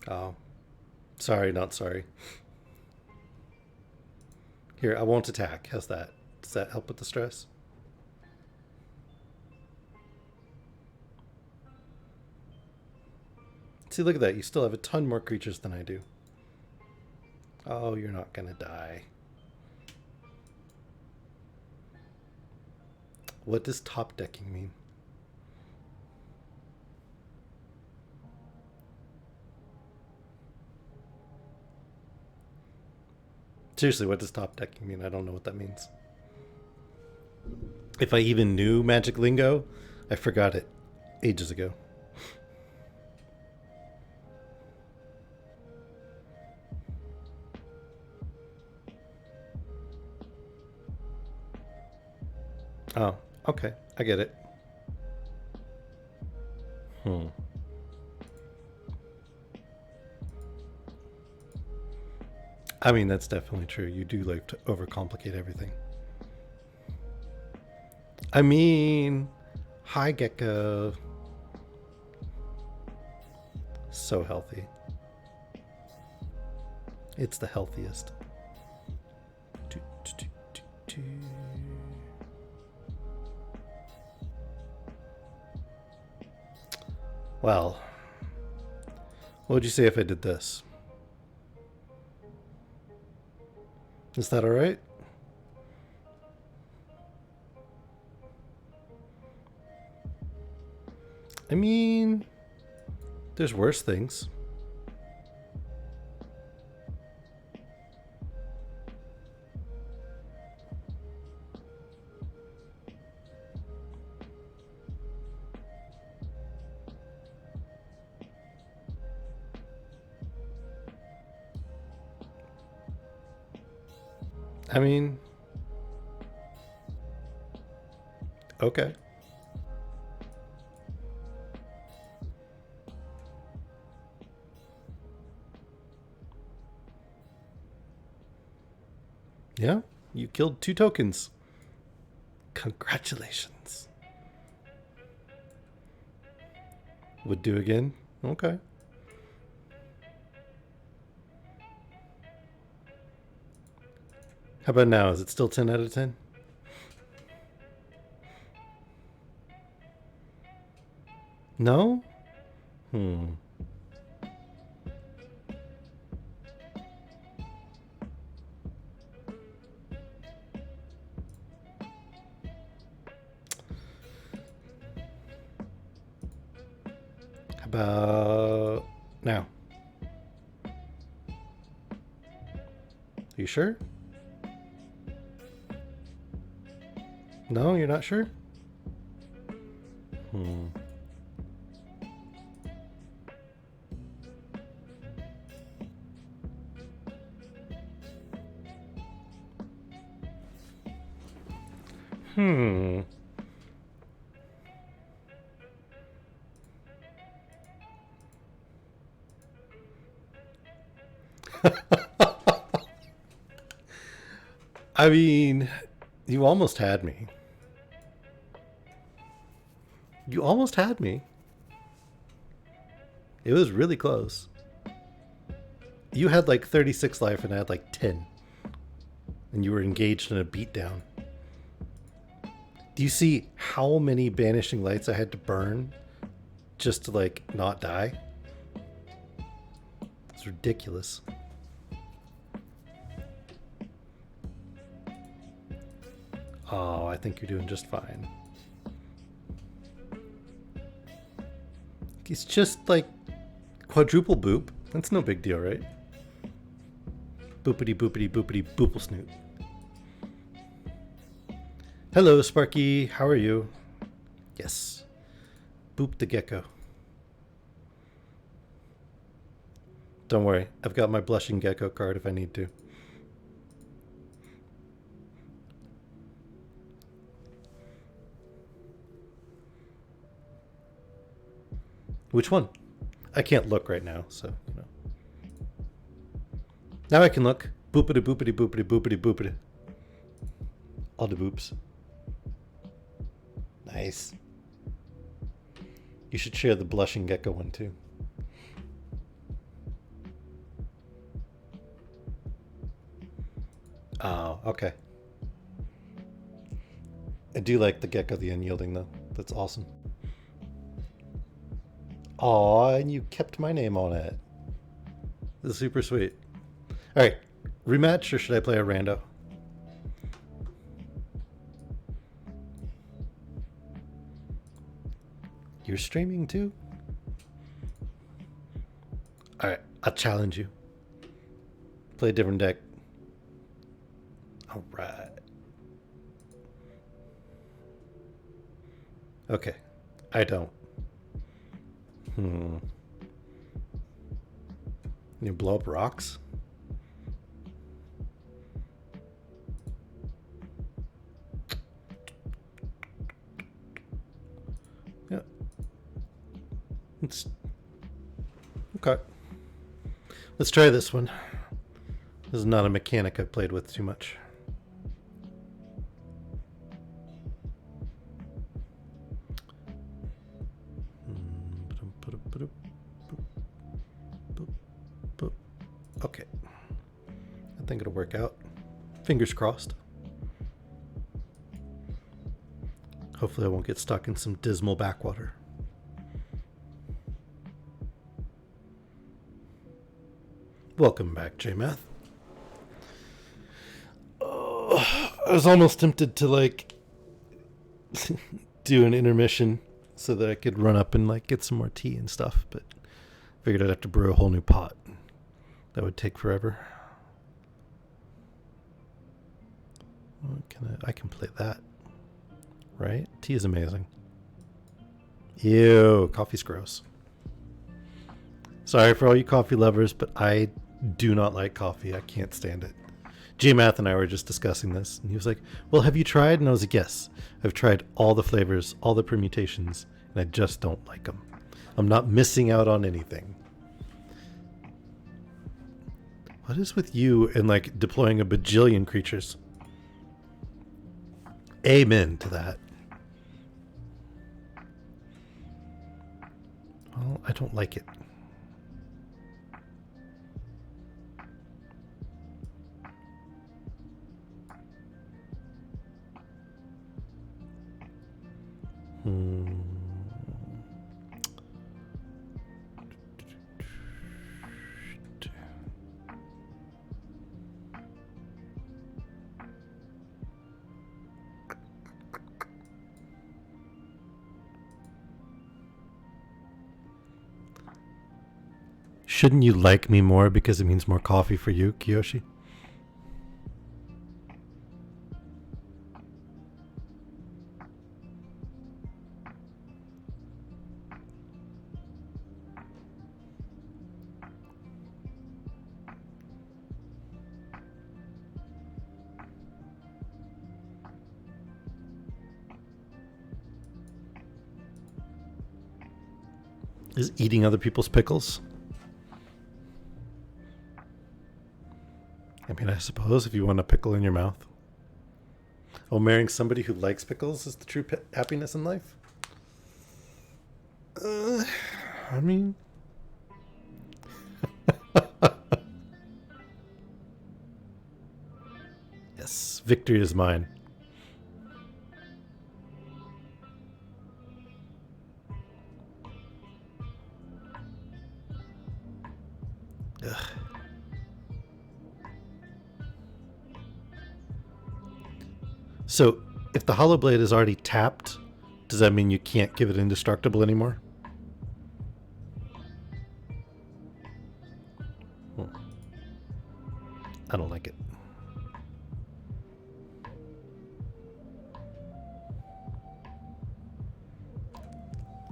Oh. Sorry, not sorry. Here, I won't attack. How's that? Does that help with the stress? See, look at that. You still have a ton more creatures than I do. Oh, you're not gonna die. What does top decking mean? Seriously, what does top decking mean? I don't know what that means. If I even knew magic lingo, I forgot it ages ago. Oh, okay. I get it. I mean, that's definitely true. You do like to overcomplicate everything. I mean, hi, Gecko. So healthy. It's the healthiest. Well, what would you say if I did this? Is that all right? I mean, there's worse things. I mean, okay. Yeah, you killed 2 tokens. Congratulations. Would do again? Okay. How about now? Is it still 10 out of 10? No? Hmm. How about now? Are you sure? No, you're not sure? Hmm. Hmm. I mean, you almost had me. You almost had me. It was really close. You had like 36 life and I had like 10. And you were engaged in a beatdown. Do you see how many banishing lights I had to burn just to like not die? It's ridiculous. Oh, I think you're doing just fine. It's just like quadruple boop. That's no big deal, right? Boopity boopity boopity boople snoot. Hello, Sparky. How are you? Yes. Boop the gecko. Don't worry. I've got my blushing gecko card if I need to. Which one? I can't look right now, so, you know. Now I can look. Boopity boopity boopity boopity boopity. All the boops. Nice. You should share the blushing gecko one too. Oh, okay. I do like the gecko, the unyielding though. That's awesome. Aw, and you kept my name on it. This is super sweet. Alright, rematch or should I play a rando? You're streaming too? Alright, I'll challenge you. Play a different deck. All right. Okay. I don't. You blow up rocks? Yeah. It's okay. Let's try this one. This is not a mechanic I've played with too much. Okay. I think it'll work out. Fingers crossed. Hopefully I won't get stuck in some dismal backwater. Welcome back, J-Math. I was almost tempted to like do an intermission so that I could run up and like get some more tea and stuff, but figured I'd have to brew a whole new pot. That would take forever. I can play that. Right? Tea is amazing. Ew, coffee's gross. Sorry for all you coffee lovers, but I do not like coffee. I can't stand it. J-Math and I were just discussing this, and he was like, well, have you tried? And I was like, yes. I've tried all the flavors, all the permutations, and I just don't like them. I'm not missing out on anything. What is with you and like deploying a bajillion creatures? Amen to that. Well, I don't like it. Shouldn't you like me more because it means more coffee for you, Kiyoshi? Is eating other people's pickles? I mean, I suppose if you want a pickle in your mouth. Oh, marrying somebody who likes pickles is the true happiness in life? I mean... Yes, victory is mine. Ugh. So, if the Hollow Blade is already tapped, does that mean you can't give it indestructible anymore? I don't like it.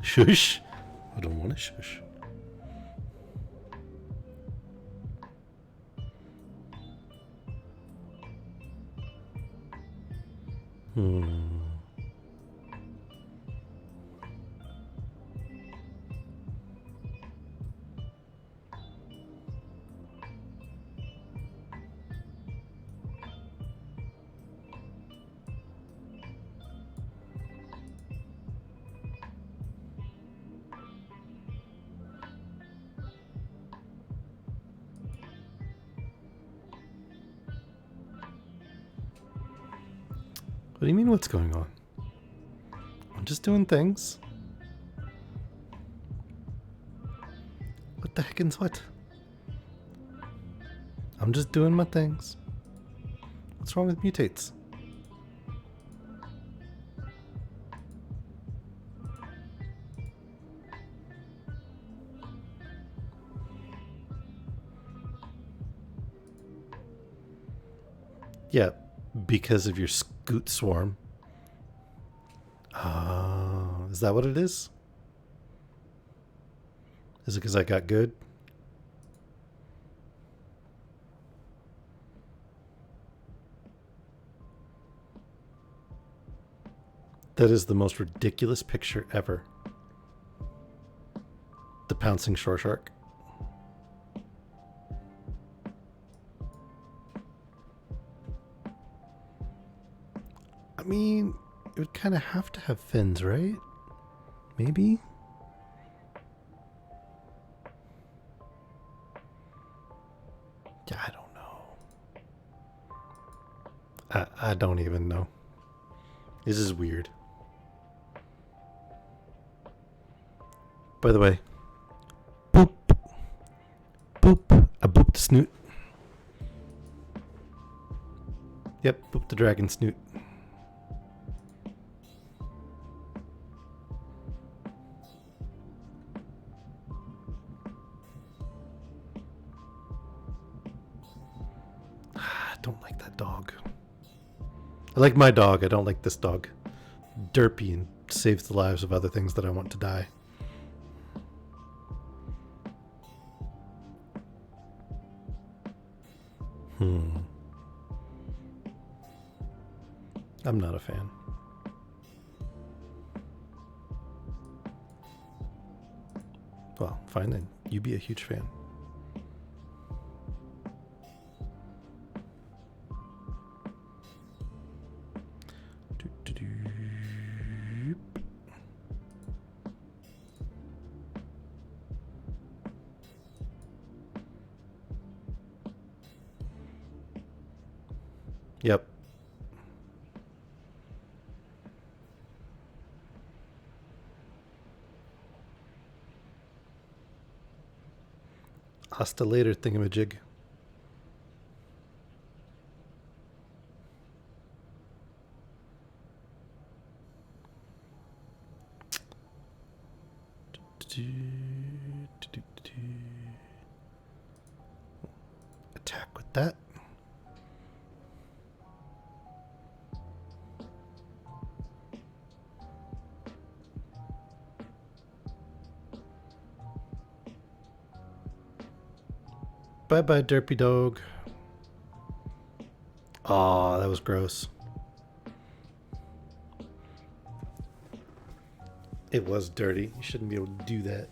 Shush. I don't want to shush. What do you mean, what's going on? I'm just doing things. What the heck is what? I'm just doing my things. What's wrong with mutates? Yeah, Because of your scoot swarm. Is that what it is? Is it because I got good? That is the most ridiculous picture ever. The pouncing shore shark. I mean, it would kind of have to have fins, right? Maybe? Yeah, I don't know. I don't even know. This is weird. By the way, boop. Boop. I booped the snoot. Yep, boop the dragon snoot. I don't like that dog. I like my dog. I don't like this dog. Derpy and saves the lives of other things that I want to die. I'm not a fan. Well, fine then. You be a huge fan. Yep. Hasta later, thingamajig. Attack with that. Bye-bye, derpy dog. Aw, that was gross. It was dirty. You shouldn't be able to do that.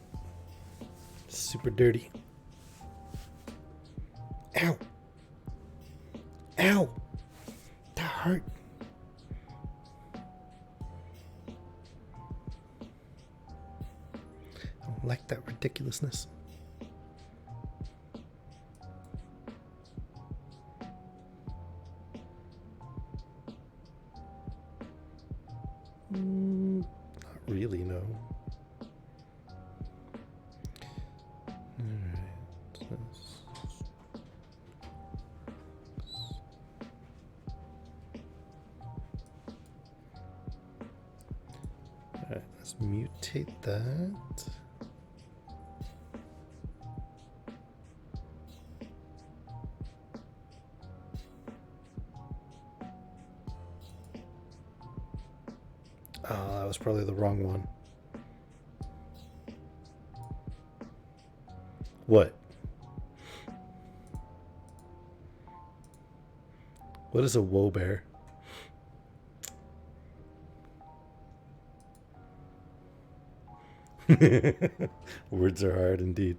Super dirty. Ow. Ow. That hurt. I don't like that ridiculousness. Not really, no. Alright, let's mutate that. Oh, that was probably the wrong one. What? What is a woe bear? Words are hard indeed.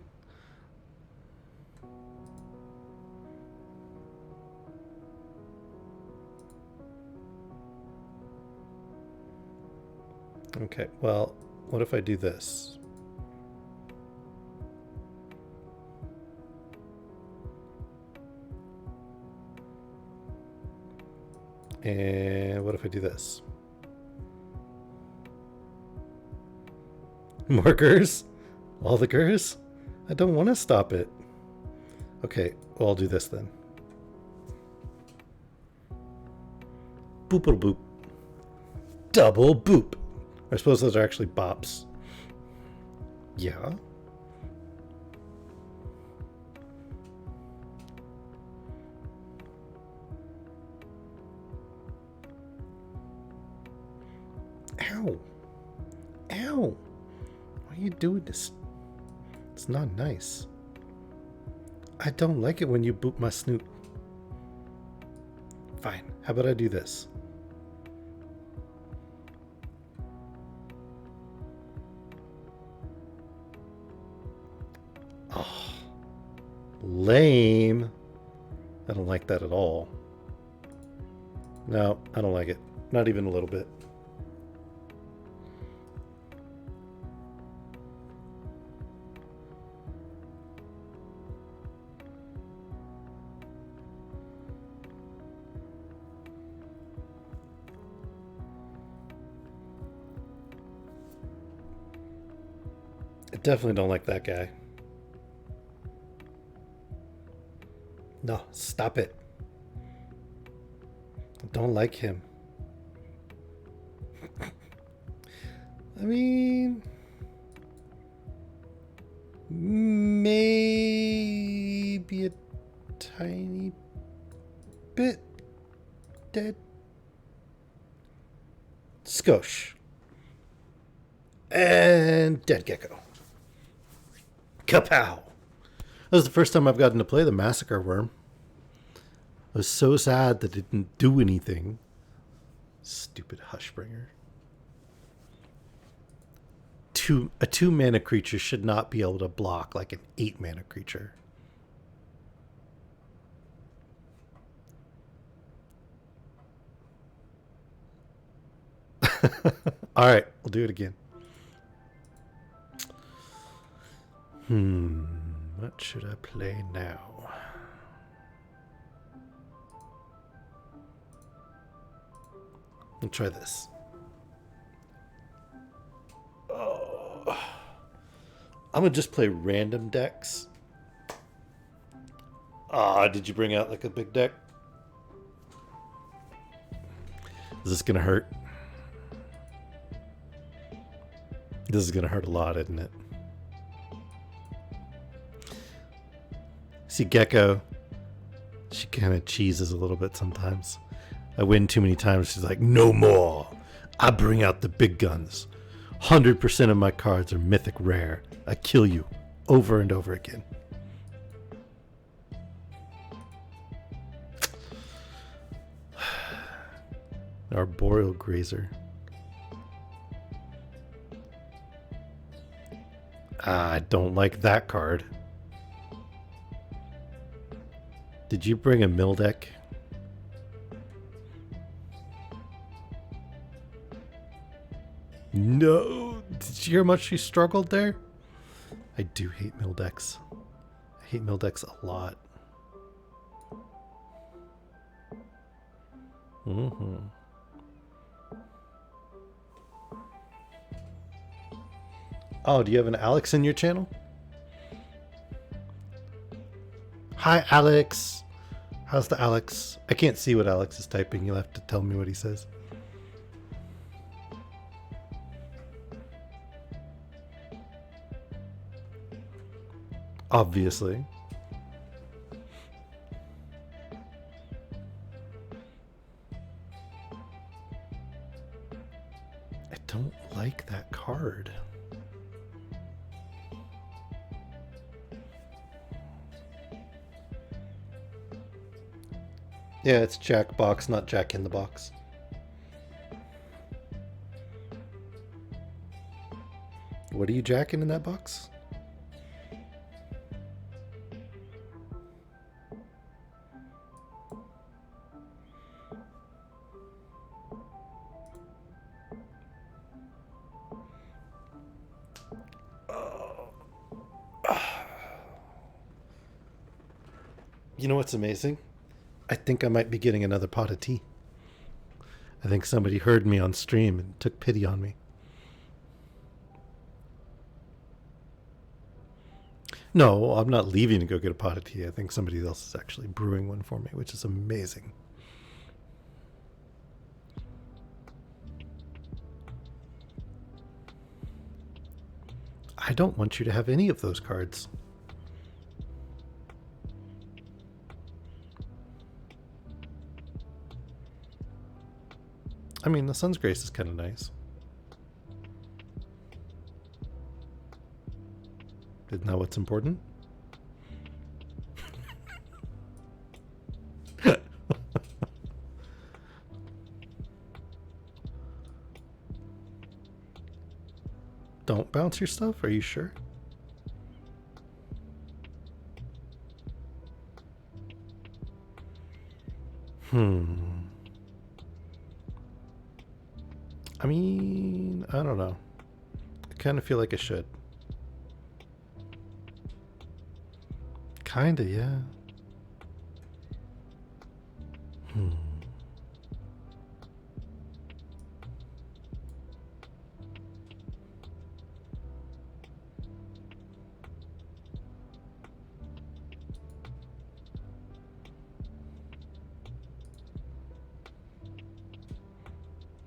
Okay, well, what if I do this? And what if I do this? More gers? All the gers? I don't want to stop it. Okay, well, I'll do this then. Boop-a-boop. Double boop. I suppose those are actually bops. Yeah. Stop doing this. It's not nice. I don't like it when you boop my snoot. Fine. How about I do this? Oh, lame. I don't like that at all. No, I don't like it. Not even a little bit. I definitely don't like that guy. No, stop it. I don't like him. I mean, maybe a tiny bit dead. Skosh. And dead gecko. Kapow! That was the first time I've gotten to play the Massacre Worm. I was so sad that it didn't do anything. Stupid Hushbringer. A 2-mana creature should not be able to block like an 8-mana creature. Alright, we'll do it again. What should I play now? I'll try this. Oh. I'm gonna just play random decks. Did you bring out like a big deck? Is this gonna hurt? This is gonna hurt a lot, isn't it? See, Gecko, she kind of cheeses a little bit sometimes. I win too many times. She's like, no more. I bring out the big guns. 100% of my cards are mythic rare. I kill you over and over again. Arboreal Grazer. I don't like that card. Did you bring a mill deck? No. Did you hear how much she struggled there? I do hate mill decks. I hate mill decks a lot. Oh, do you have an Alex in your channel? Hi, Alex. How's the Alex? I can't see what Alex is typing. You'll have to tell me what he says. Obviously. I don't like that card. Yeah, it's Jack Box, not Jack in the Box. What are you jacking in that box? You know what's amazing? I think I might be getting another pot of tea. I think somebody heard me on stream and took pity on me. No, I'm not leaving to go get a pot of tea. I think somebody else is actually brewing one for me, which is amazing. I don't want you to have any of those cards. I mean, the Sun's Grace is kind of nice. Isn't that what's important? Don't bounce your stuff? Are you sure? I mean, I don't know. I kind of feel like I should. Kinda, yeah.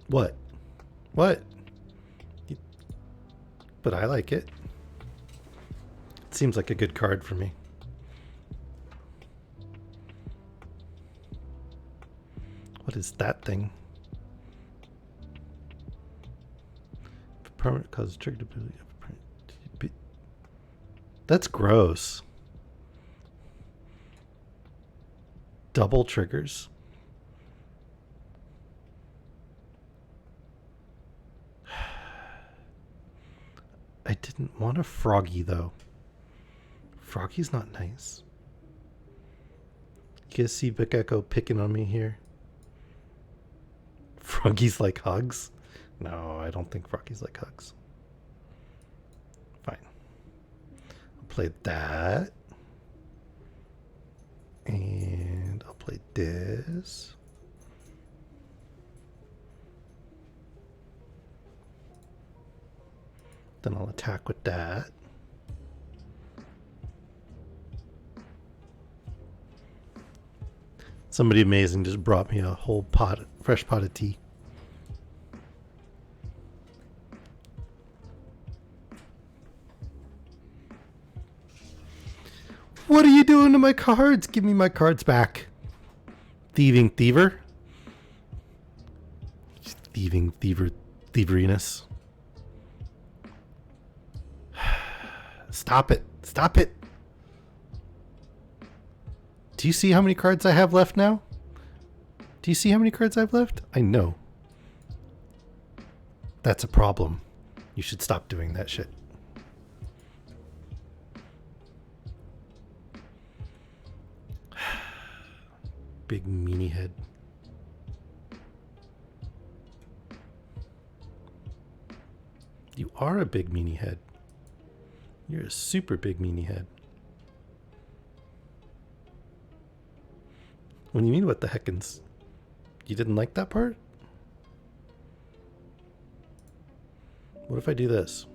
What? What? But I like it. It seems like a good card for me. What is that thing? Permanent causes triggered ability. That's gross. Double triggers. I didn't want a Froggy though. Froggy's not nice. You guys see Big Echo picking on me here? Froggy's like hugs? No, I don't think Froggy's like hugs. Fine. I'll play that. And I'll play this. Then I'll attack with that. Somebody amazing just brought me a whole fresh pot of tea. What are you doing to my cards? Give me my cards back. Thieving thiever. Thieving thieveriness. Stop it. Stop it. Do you see how many cards I have left now? Do you see how many cards I've left? I know. That's a problem. You should stop doing that shit. Big meanie head. You are a big meanie head. You're a super big meanie head. What do you mean, what the heckins? You didn't like that part? What if I do this?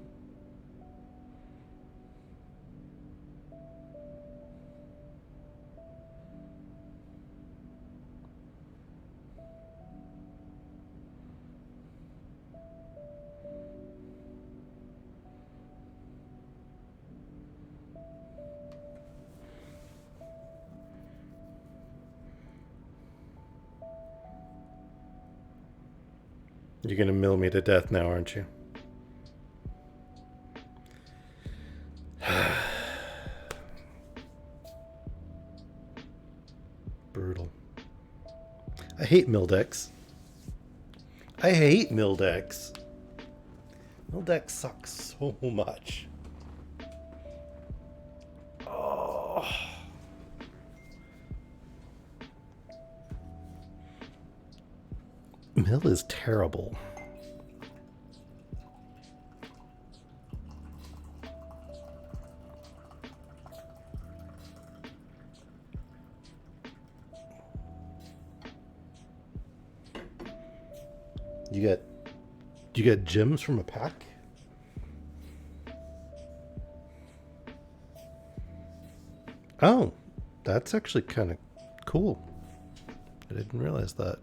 You're gonna mill me to death now, aren't you? Brutal. I hate mill decks. I hate mill decks. Mill deck sucks so much. Oh. Mill is terrible. You get gems from a pack? Oh, that's actually kind of cool. I didn't realize that.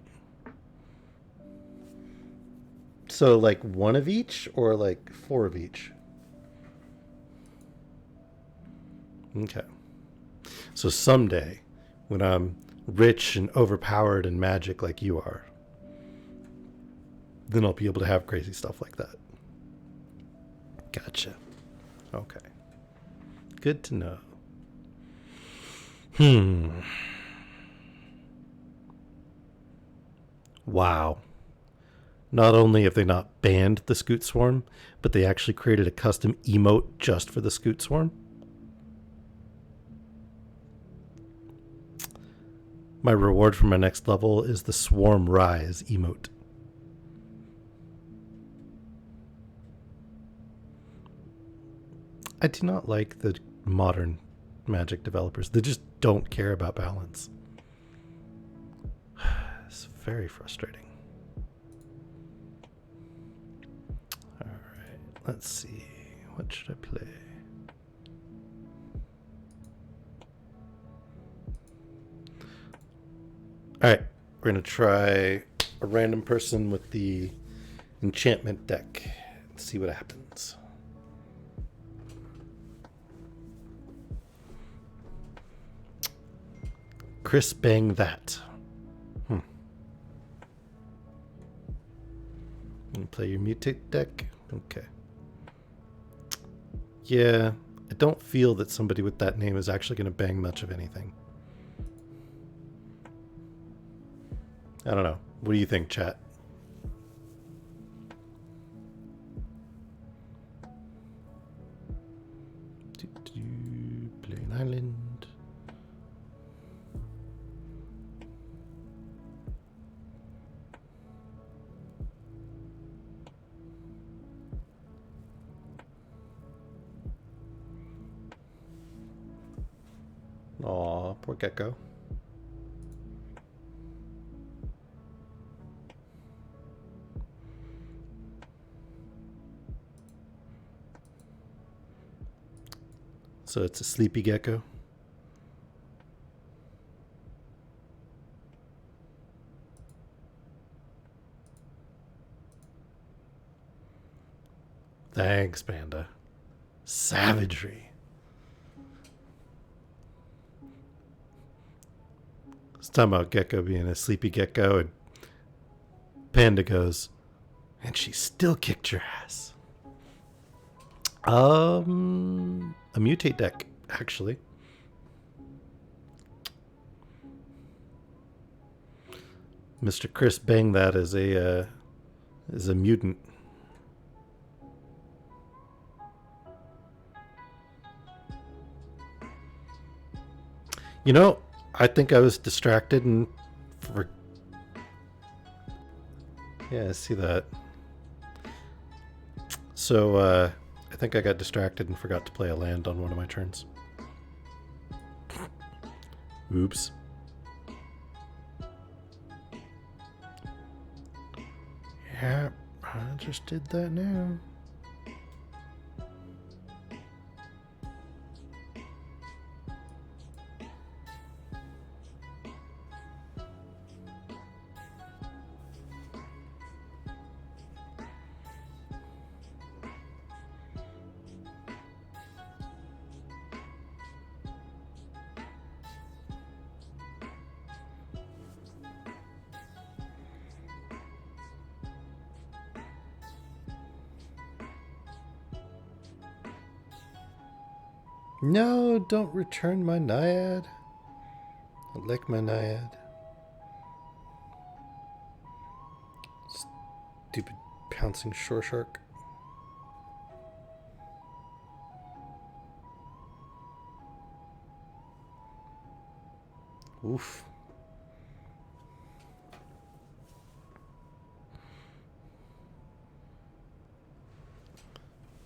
So like one of each or like four of each? Okay. So someday when I'm rich and overpowered in magic like you are, then I'll be able to have crazy stuff like that. Gotcha. Okay. Good to know. Hmm. Wow. Not only have they not banned the Scoot Swarm, but they actually created a custom emote just for the Scoot Swarm. My reward for my next level is the Swarm Rise emote. I do not like the modern Magic developers. They just don't care about balance. It's very frustrating. Alright, let's see. What should I play? Alright, we're going to try a random person with the enchantment deck and see what happens. Chris Bang That. You play your mutate deck? Okay. Yeah, I don't feel that somebody with that name is actually going to bang much of anything. I don't know. What do you think, chat? Play an island. Aw, poor gecko. So it's a sleepy gecko. Thanks, Panda. Savagery. It's talking about Gecko being a sleepy gecko, and Panda goes, and she still kicked your ass. A mutate deck, actually. Mr. Chris Bang That is a mutant. You know, I think I was distracted and yeah, I see that. So I think I got distracted and forgot to play a land on one of my turns. Oops. Yeah, I just did that now. No, don't return my Naiad. I like my Naiad. Stupid pouncing shore shark. Oof.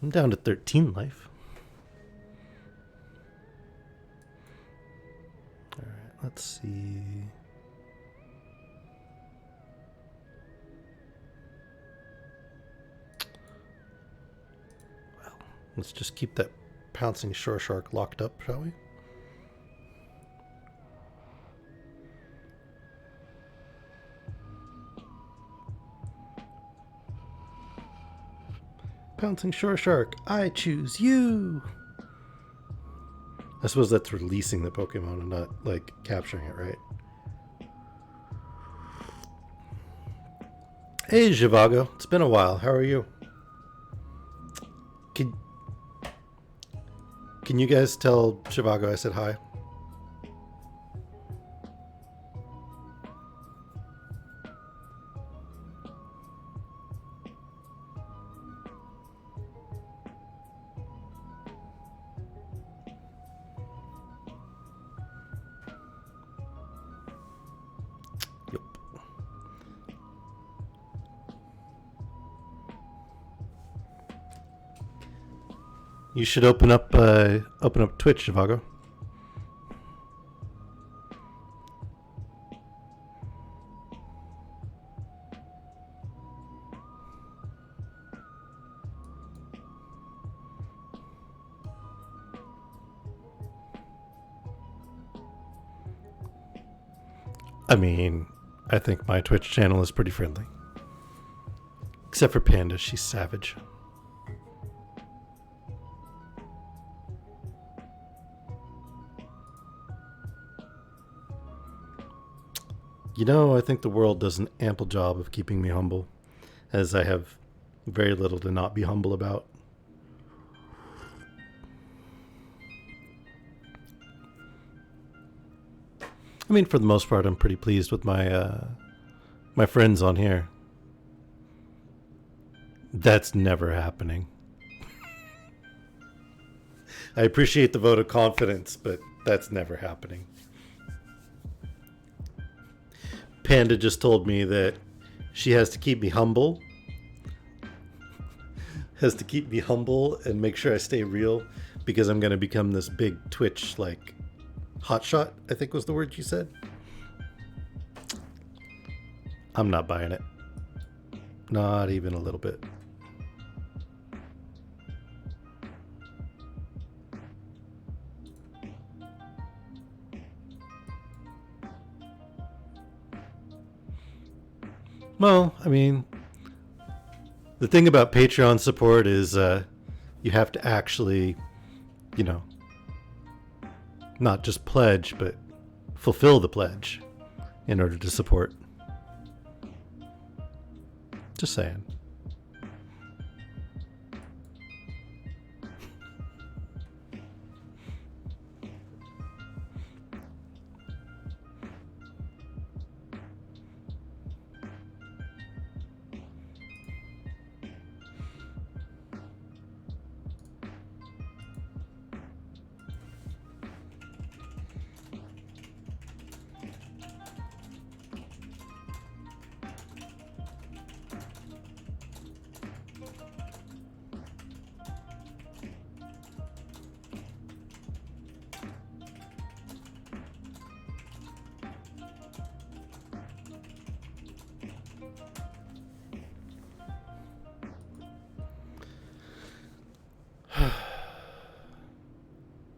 I'm down to 13 life. Alright, let's see. Well, let's just keep that pouncing shore shark locked up, shall we? Pouncing shore shark, I choose you. I suppose that's releasing the Pokemon and not like capturing it, right? Hey Zhivago, it's been a while. How are you? Could Can you guys tell Shivago I said hi? Yep. You should open up Twitch, Shivago. I mean, I think my Twitch channel is pretty friendly. Except for Panda, she's savage. You know, I think the world does an ample job of keeping me humble, as I have very little to not be humble about. I mean, for the most part, I'm pretty pleased with my friends on here. That's never happening. I appreciate the vote of confidence, but that's never happening. Panda just told me that she has to keep me humble. Has to keep me humble and make sure I stay real, because I'm going to become this big Twitch, like, hotshot, I think was the word you said. I'm not buying it. Not even a little bit. Well, I mean, the thing about Patreon support is you have to actually, you know, not just pledge, but fulfill the pledge in order to support. Just saying.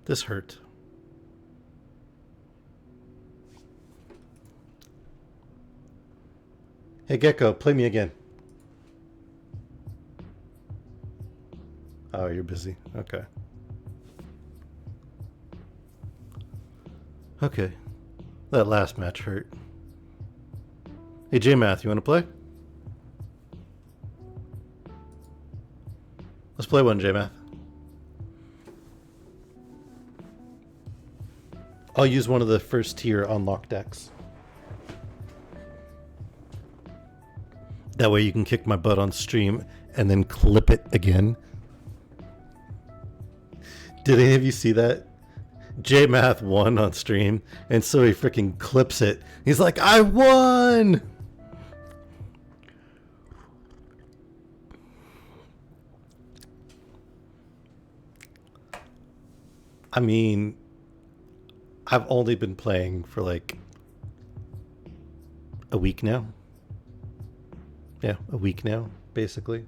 This hurt. Hey Gecko, play me again. Oh, you're busy. Okay. Okay. That last match hurt. Hey J-Math, you want to play? Let's play one, J-Math. I'll use one of the first tier unlock decks. That way you can kick my butt on stream and then clip it again. Did any of you see that? J-Math won on stream, and so he freaking clips it. He's like, I won! I mean, I've only been playing for like a week now. Yeah, a week now, basically.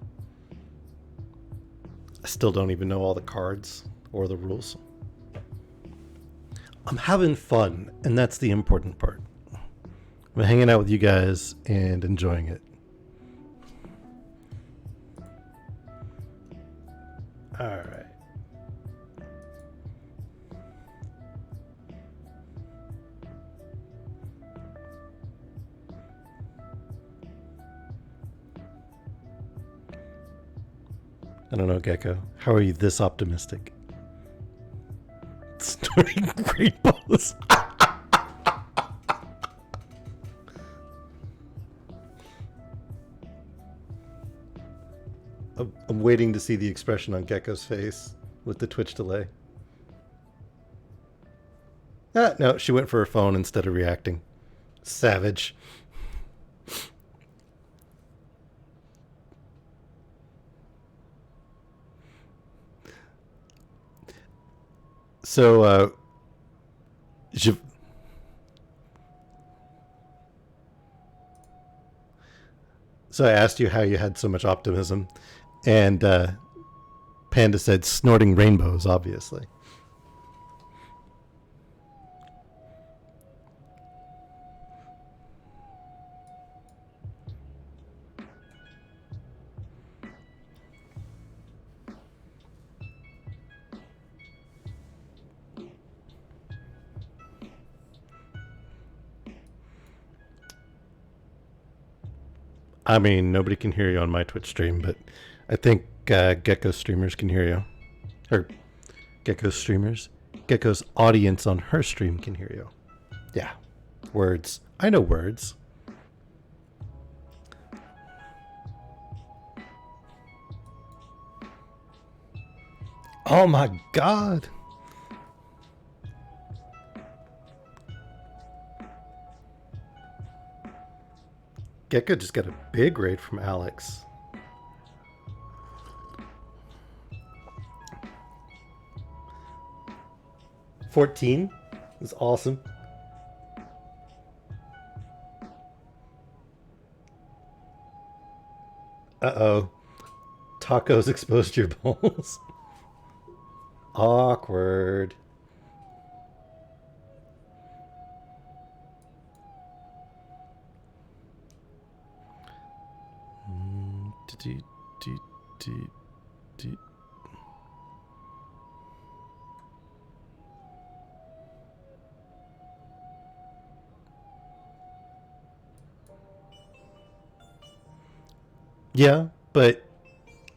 I still don't even know all the cards or the rules. I'm having fun, and that's the important part. I'm hanging out with you guys and enjoying it. All right. I don't know, Gecko. How are you this optimistic? Snorting rainbows. I'm waiting to see the expression on Gecko's face with the Twitch delay. Ah, no, she went for her phone instead of reacting. Savage. So, so I asked you how you had so much optimism, and Panda said snorting rainbows, obviously. I mean, nobody can hear you on my Twitch stream, but I think Gecko streamers can hear you. Or Gecko streamers. Gecko's audience on her stream can hear you. Yeah. Words. I know words. Oh my god. Gecko just got a big raid from Alex. $14 is awesome. Uh-oh. Tacos exposed your balls. Awkward. Yeah, but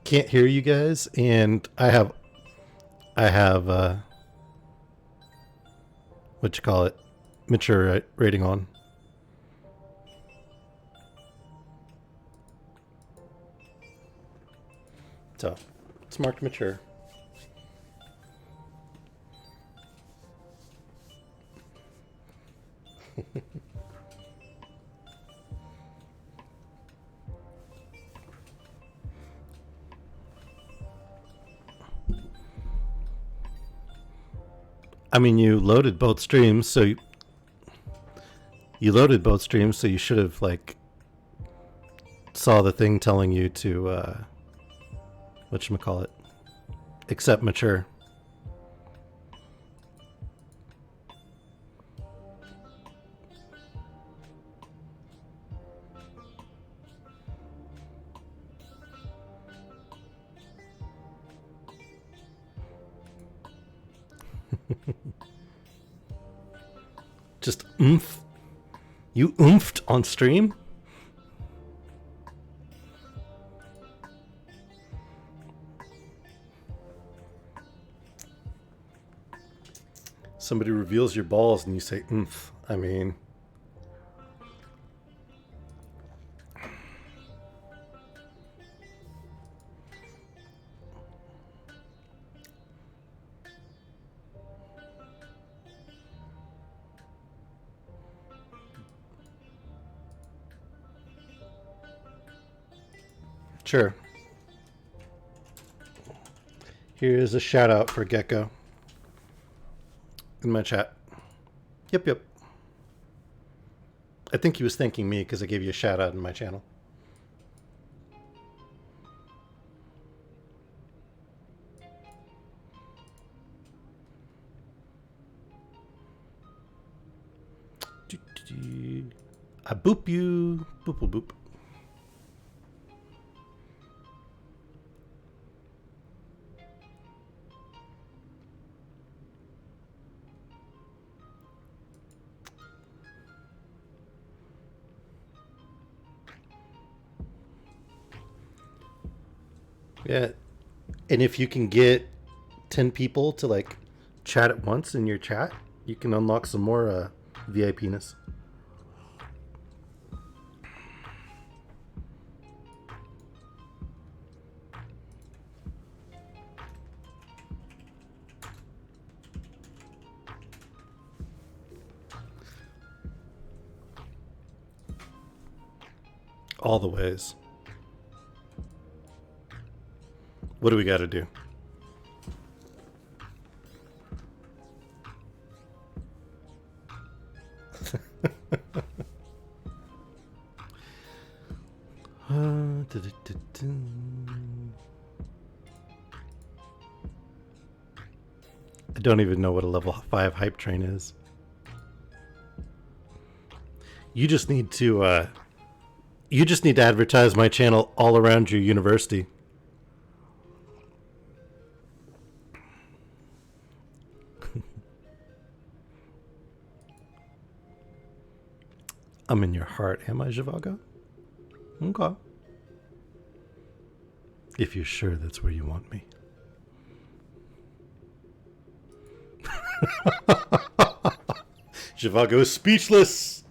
can't hear you guys, and I have what you call it, mature rating on. So it's marked mature. I mean, you loaded both streams, so you loaded both streams, so you should have like saw the thing telling you to whatchamacallit, accept mature. Just oomph. You oomphed on stream? Somebody reveals your balls and you say oomph. I mean... Sure. Here's a shout out for Gecko in my chat. Yep. I think he was thanking me because I gave you a shout out in my channel. I boop you. Boop boop. Yeah, and if you can get 10 people to like chat it once in your chat, you can unlock some more VIPness. All the ways. What do we got to do? I don't even know what a level 5 hype train is. You just need to advertise my channel all around your university. I'm in your heart, am I, Zhivago? Okay. If you're sure that's where you want me. Zhivago is speechless.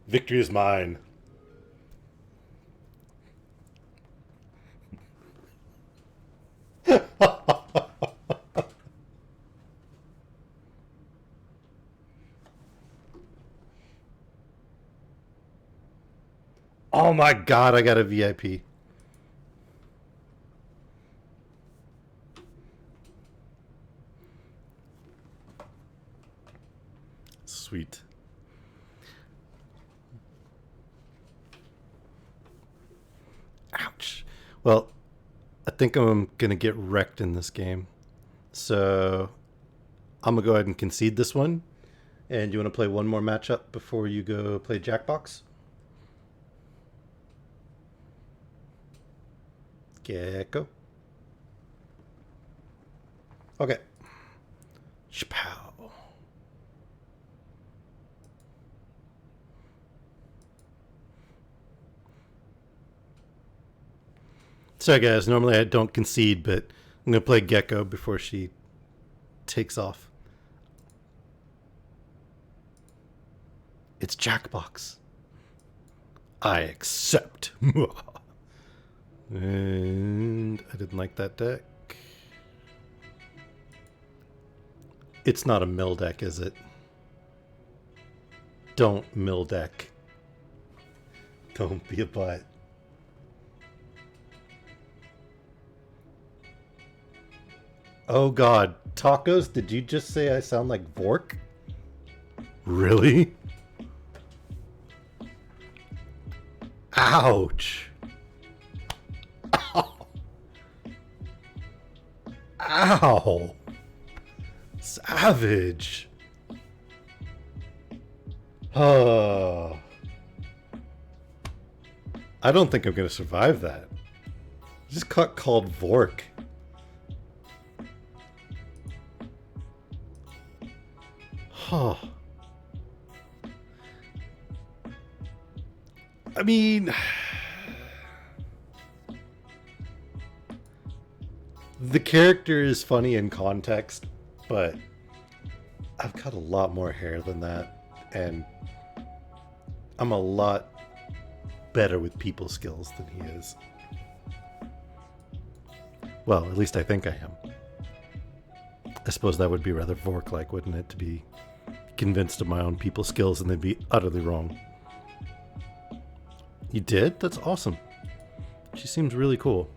Victory is mine. Oh my god, I got a VIP. Sweet. Ouch. Well, I think I'm going to get wrecked in this game. So I'm going to go ahead and concede this one. And you want to play one more matchup before you go play Jackbox? Gecko. Okay. Shapow. Sorry guys, normally I don't concede, but I'm going to play Gecko before she takes off. It's Jackbox. I accept. And I didn't like that deck. It's not a mill deck, is it? Don't mill deck. Don't be a butt. Oh god, Tacos, did you just say I sound like Vork? Really? Ouch. Ow. Ow. Savage. Oh. I don't think I'm going to survive that. I just got called Vork. Huh. I mean, the character is funny in context, but I've got a lot more hair than that, and I'm a lot better with people skills than he is. Well, at least I think I am. I suppose that would be rather Vork-like, wouldn't it, to be convinced of my own people skills and then be utterly wrong. You did? That's awesome. She seems really cool.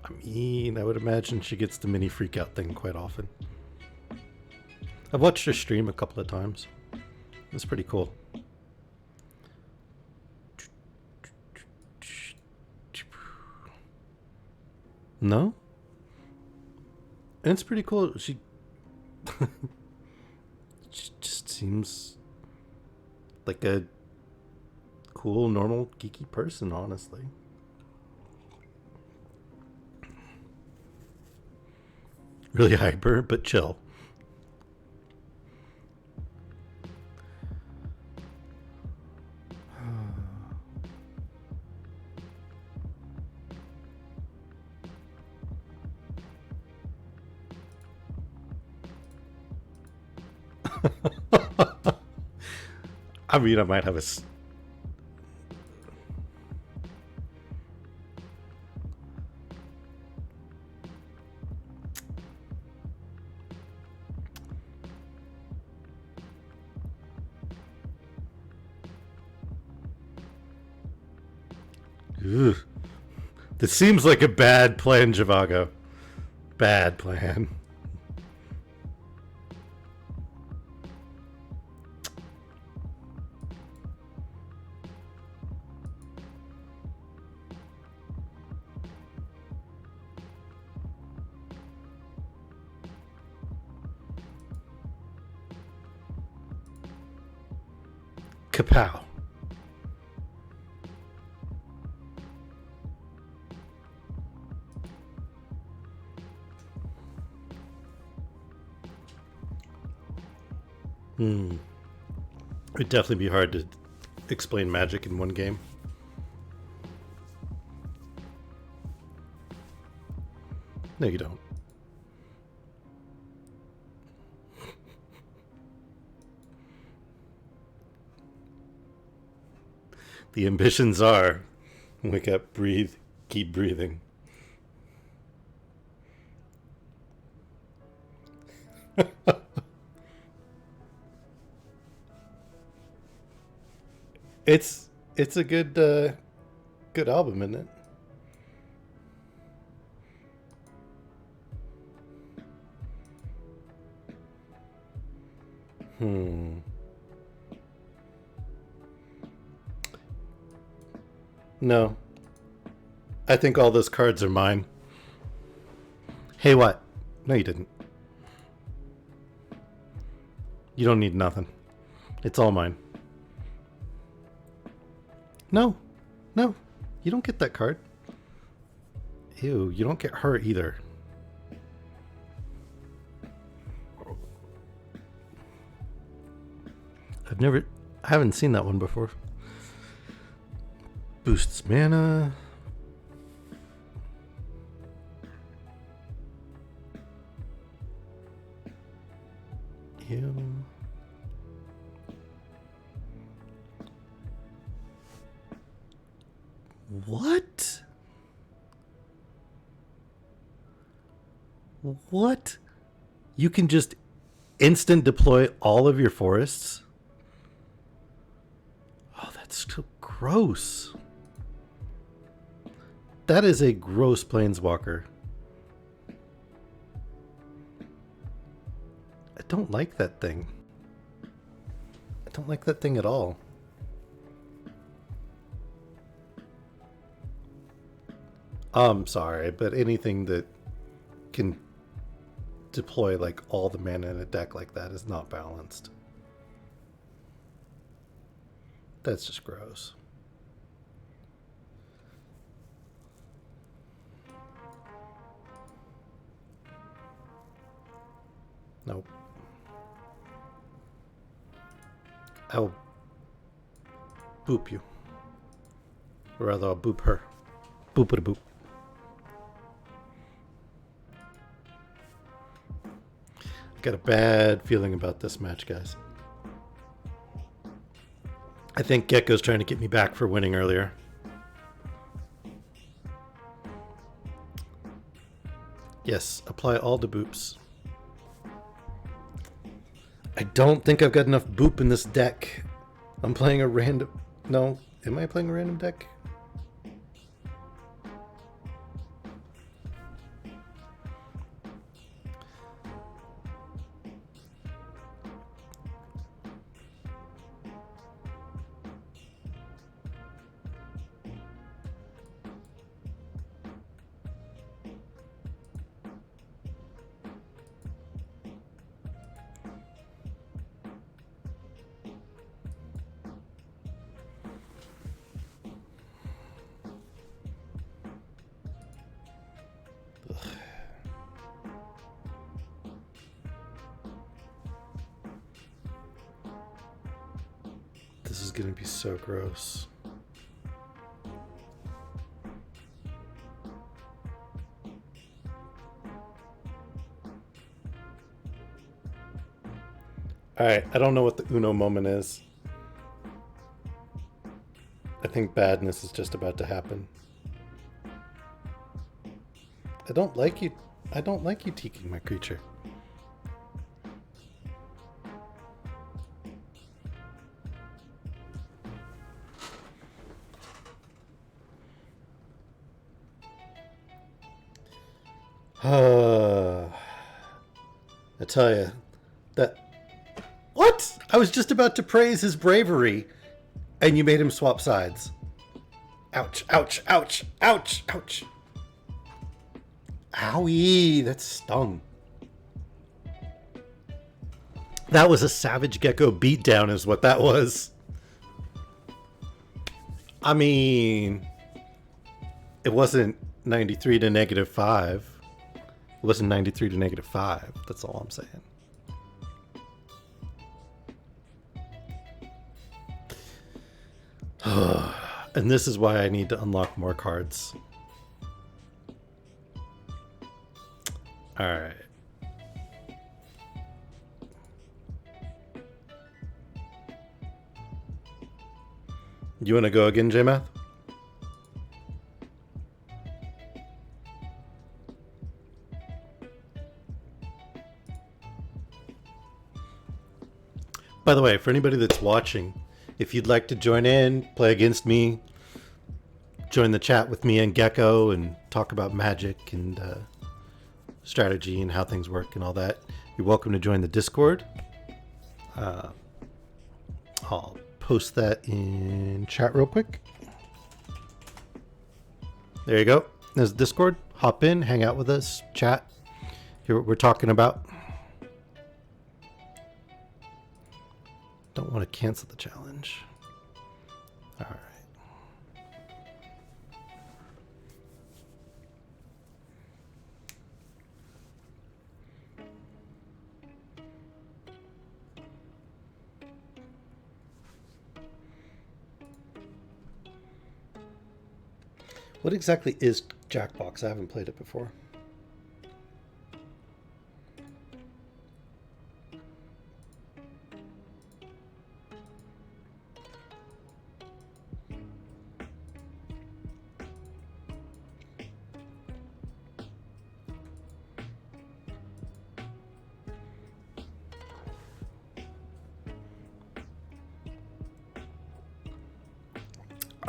I mean, I would imagine she gets the mini freak out thing quite often. I've watched her stream a couple of times. It's pretty cool. No? And it's pretty cool. She just seems like a cool, normal, geeky person, honestly. Really hyper, but chill. I mean, I might have Ugh. This seems like a bad plan, Javago. Bad plan. Kapow. It'd definitely be hard to explain magic in one game. No, you don't. The ambitions are wake up, breathe, keep breathing. It's a good album, isn't it? No. I think all those cards are mine. Hey, what? No, you didn't. You don't need nothing. It's all mine. No. No. You don't get that card. Ew, you don't get her either. I haven't seen that one before. Boosts mana. Ew. What? What? You can just instant deploy all of your forests? Oh, that's so gross. That is a gross planeswalker. I don't like that thing. I don't like that thing at all. I'm sorry, but anything that can deploy like all the mana in a deck like that is not balanced. That's just gross. Nope. I'll boop you. Or rather, I'll boop her. Boop it a boop. I got a bad feeling about this match, guys. I think Gecko's trying to get me back for winning earlier. Yes, apply all the boops. I don't think I've got enough boop in this deck. I'm playing a random... No, am I playing a random deck? This is gonna be so gross. Alright, I don't know what the Uno moment is. I think badness is just about to happen. I don't like you. I don't like you teaking my creature. I tell you, that... What? I was just about to praise his bravery, and you made him swap sides. Ouch, ouch, ouch, ouch, ouch. Owie, that stung. That was a Savage Gecko beatdown is what that was. I mean, it wasn't 93 to -5. It wasn't 93 to -5. That's all I'm saying. And this is why I need to unlock more cards. Alright. You want to go again, J-Math? By the way, for anybody that's watching, if you'd like to join in, play against me, join the chat with me and Gecko and talk about magic and strategy and how things work and all that, you're welcome to join the Discord. I'll post that in chat real quick. There you go. There's Discord. Hop in, hang out with us, chat, hear what we're talking about. Don't want to cancel the challenge. All right. What exactly is Jackbox? I haven't played it before.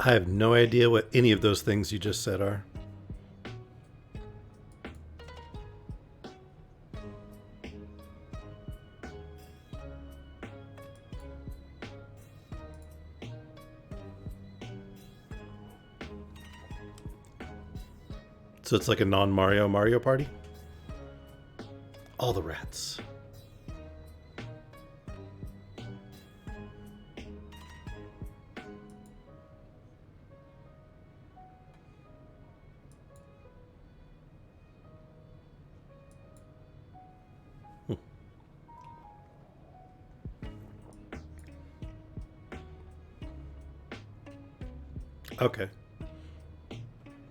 I have no idea what any of those things you just said are. So it's like a non-Mario Mario Party? All the rats. Okay.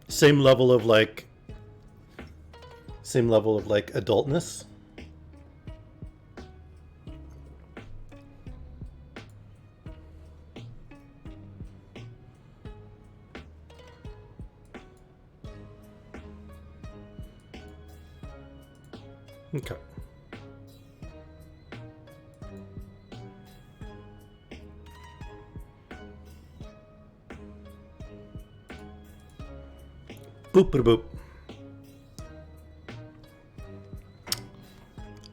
Same level of adultness. Okay. Boop boop.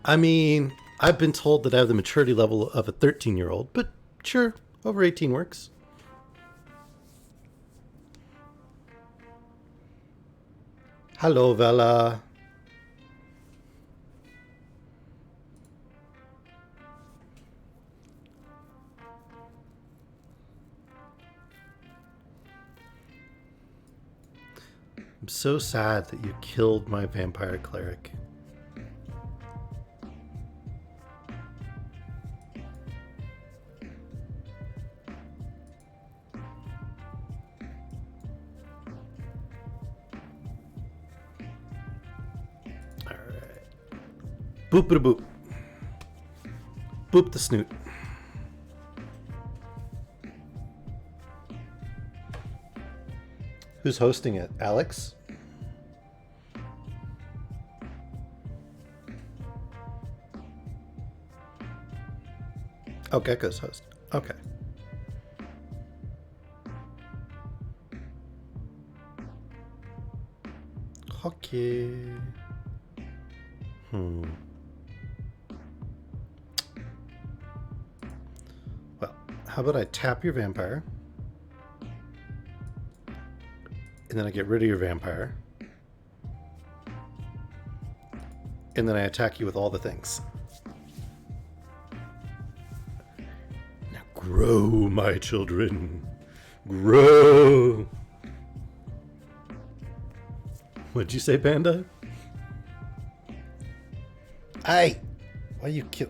I mean, I've been told that I have the maturity level of a 13-year-old, but sure, over 18 works. Hello, Vela. I'm so sad that you killed my vampire cleric. Boop a boop. Boop the snoot. Who's hosting it? Alex? Oh, Gecko's host. Okay. Okay. Well, how about I tap your vampire? And then I get rid of your vampire. And then I attack you with all the things. Now grow, my children. Grow. What'd you say, Panda? Aye! Why you kill?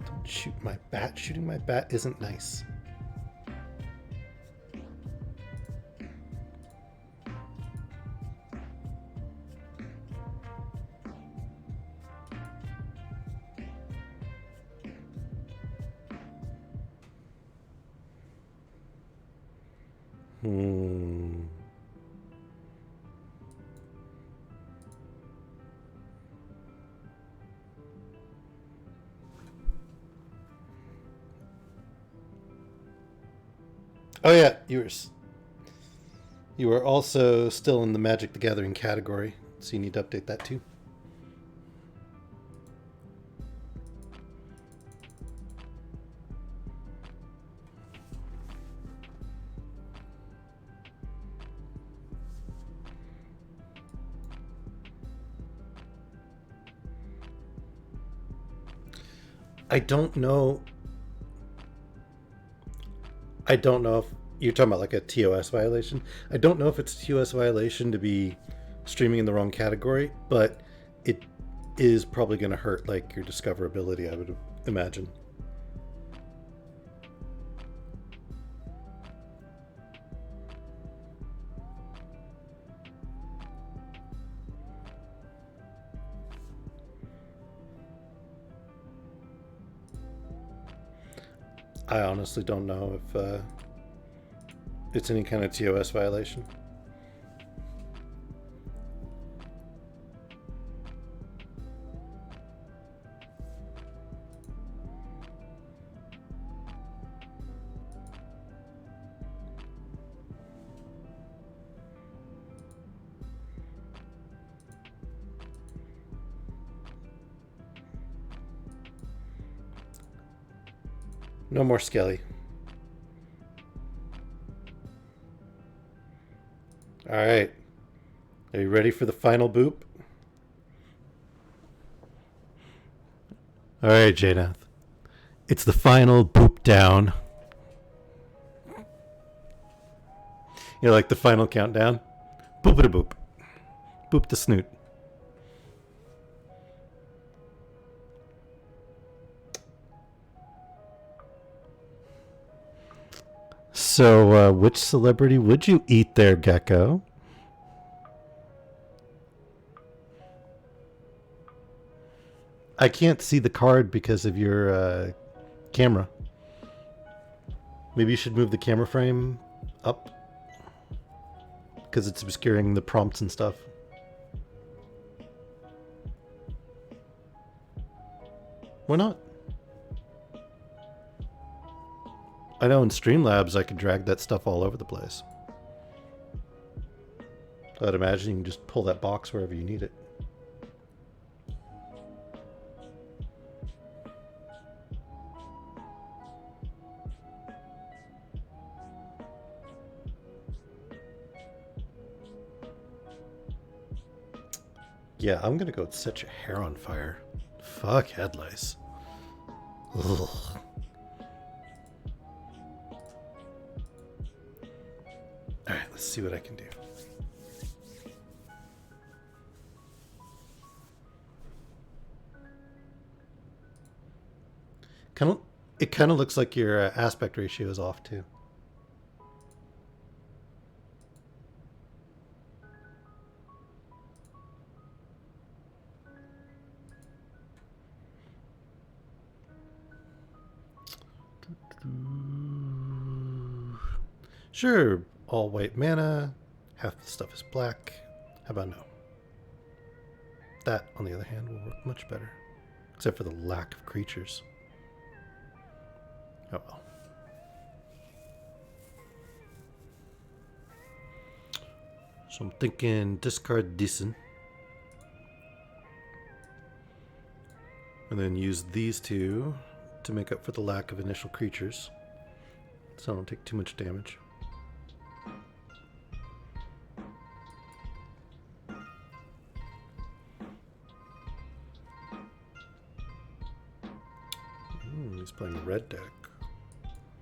Don't shoot my bat. Shooting my bat isn't nice. Oh yeah, you are also still in the Magic the Gathering category, so you need to update that too. I don't know if you're talking about like a TOS violation. I don't know if it's a TOS violation to be streaming in the wrong category, but it is probably going to hurt like your discoverability, I would imagine. I honestly don't know if it's any kind of TOS violation. No more Skelly. All right. Are you ready for the final boop? All right, Janath. It's the final boop down. You know, like the final countdown? Boop-a-da boop. Boop the snoot. So, which celebrity would you eat there, Gecko? I can't see the card because of your camera. Maybe you should move the camera frame up because it's obscuring the prompts and stuff. Why not? I know in Streamlabs I could drag that stuff all over the place. I'd imagine you can just pull that box wherever you need it. Yeah, I'm gonna go set your hair on fire. Fuck head lice. Ugh. Alright, let's see what I can do. It kind of looks like your aspect ratio is off too. Sure, all white mana, half the stuff is black. How about no? That, on the other hand, will work much better. Except for the lack of creatures. Oh well. So I'm thinking discard Dickens. And then use these two to make up for the lack of initial creatures. So I don't take too much damage. He's playing a red deck.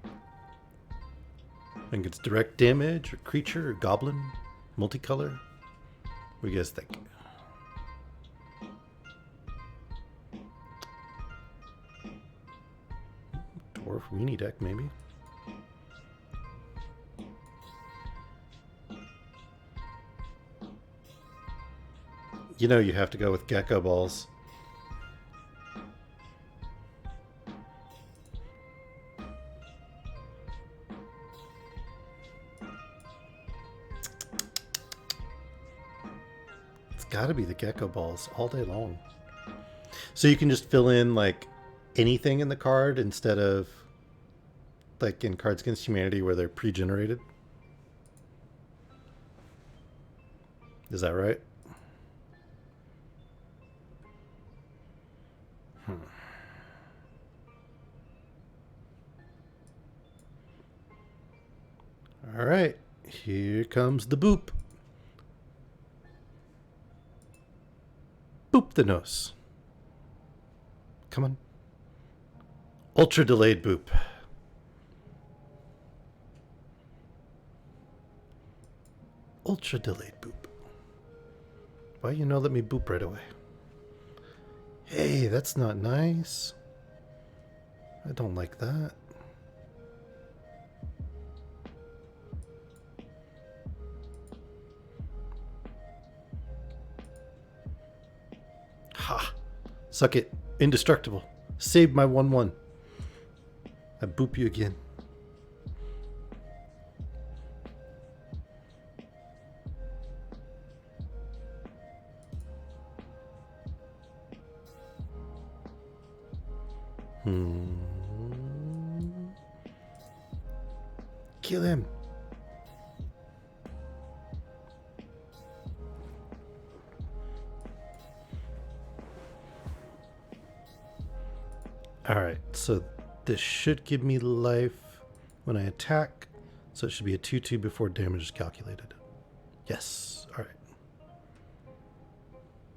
I think it's direct damage, or creature, or goblin, multicolor. What do you guys think? Dwarf weenie deck, maybe. You know you have to go with gecko balls. It's gotta be the gecko balls all day long. So you can just fill in like anything in the card instead of like in Cards Against Humanity where they're pre-generated. Is that right? All right, here comes the boop. Boop the nose. Come on. Ultra delayed boop. Ultra delayed boop. Why you no let me boop right away? Hey, that's not nice. I don't like that. Ha! Suck it. Indestructible. Saved my 1/1. I boop you again. Kill him. Alright, so this should give me life when I attack. So it should be a 2/2 before damage is calculated. Yes, alright.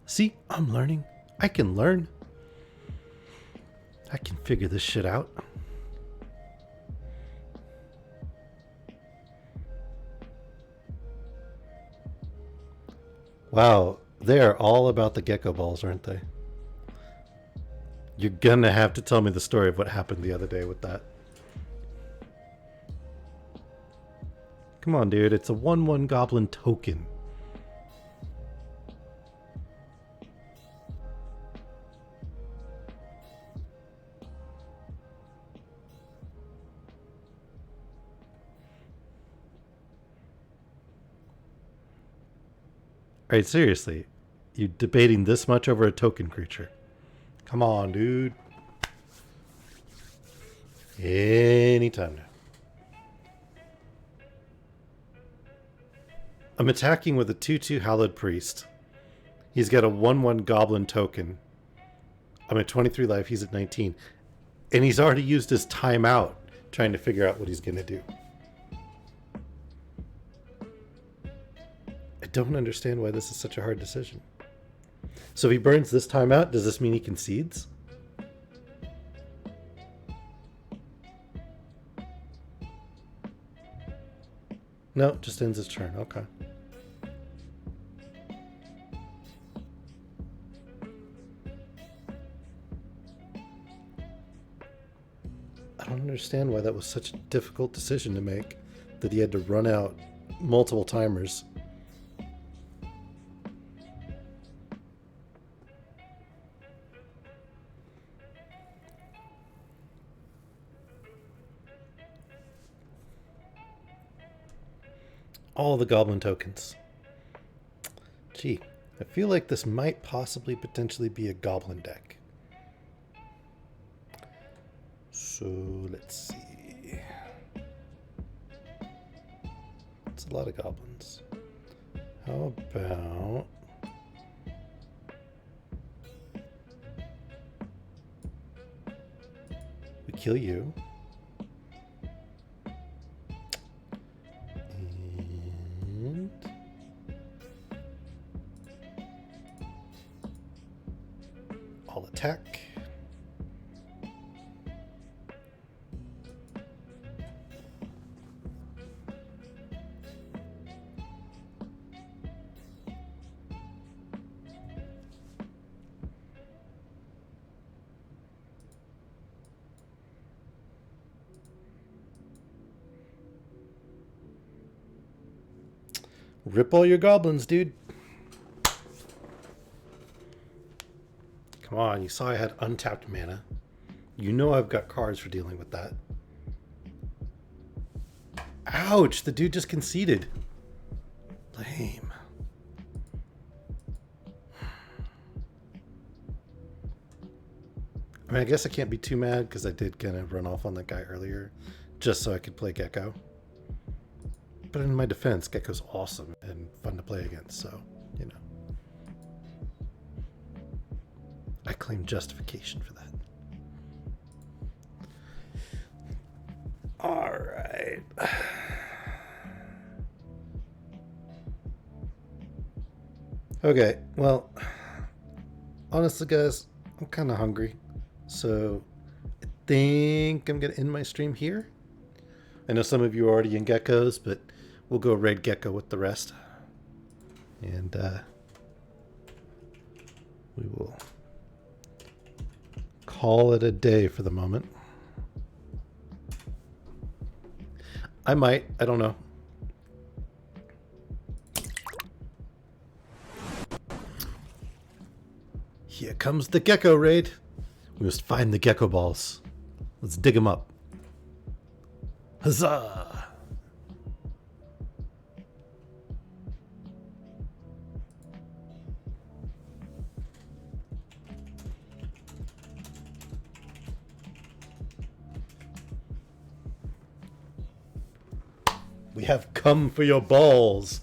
See, I'm learning. I can learn. I can figure this shit out. Wow, they are all about the gecko balls, aren't they? You're gonna have to tell me the story of what happened the other day with that. Come on, dude. It's a 1/1 goblin token. Alright, seriously. You debating this much over a token creature? Come on, dude. Anytime now. I'm attacking with a 2/2 Hallowed Priest. He's got a 1/1 goblin token. I'm at 23 life, he's at 19. And he's already used his timeout trying to figure out what he's going to do. I don't understand why this is such a hard decision. So if he burns this timeout, does this mean he concedes? No, just ends his turn. Okay. I don't understand why that was such a difficult decision to make, that he had to run out multiple timers. All the goblin tokens. Gee, I feel like this might possibly potentially be a goblin deck. So let's see. It's a lot of goblins. How about we kill you? And I'll attack. Rip all your goblins, dude. Come on, you saw I had untapped mana. You know I've got cards for dealing with that. Ouch, the dude just conceded. Lame. I mean, I guess I can't be too mad because I did kind of run off on that guy earlier just so I could play Gecko. But in my defense, Gecko's awesome and fun to play against, so, you know. I claim justification for that. All right. Okay, well, honestly, guys, I'm kind of hungry, so I think I'm going to end my stream here. I know some of you are already in Geckos, but we'll go raid Gecko with the rest. And we will call it a day for the moment. I might. I don't know. Here comes the Gecko raid. We must find the Gecko balls. Let's dig them up. Huzzah! We have come for your balls.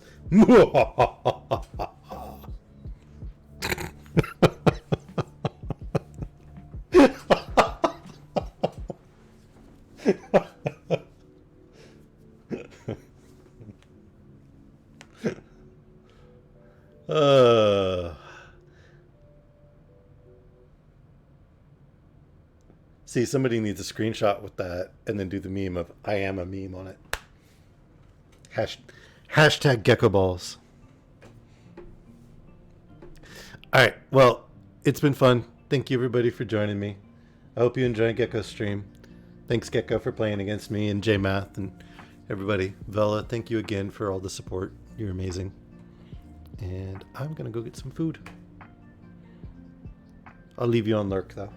See, somebody needs a screenshot with that and then do the meme of I am a meme on it. Hashtag Gecko balls. All right. Well, it's been fun. Thank you, everybody, for joining me. I hope you enjoyed Gecko's stream. Thanks, Gecko, for playing against me and JMath and everybody. Vela, thank you again for all the support. You're amazing. And I'm going to go get some food. I'll leave you on lurk, though.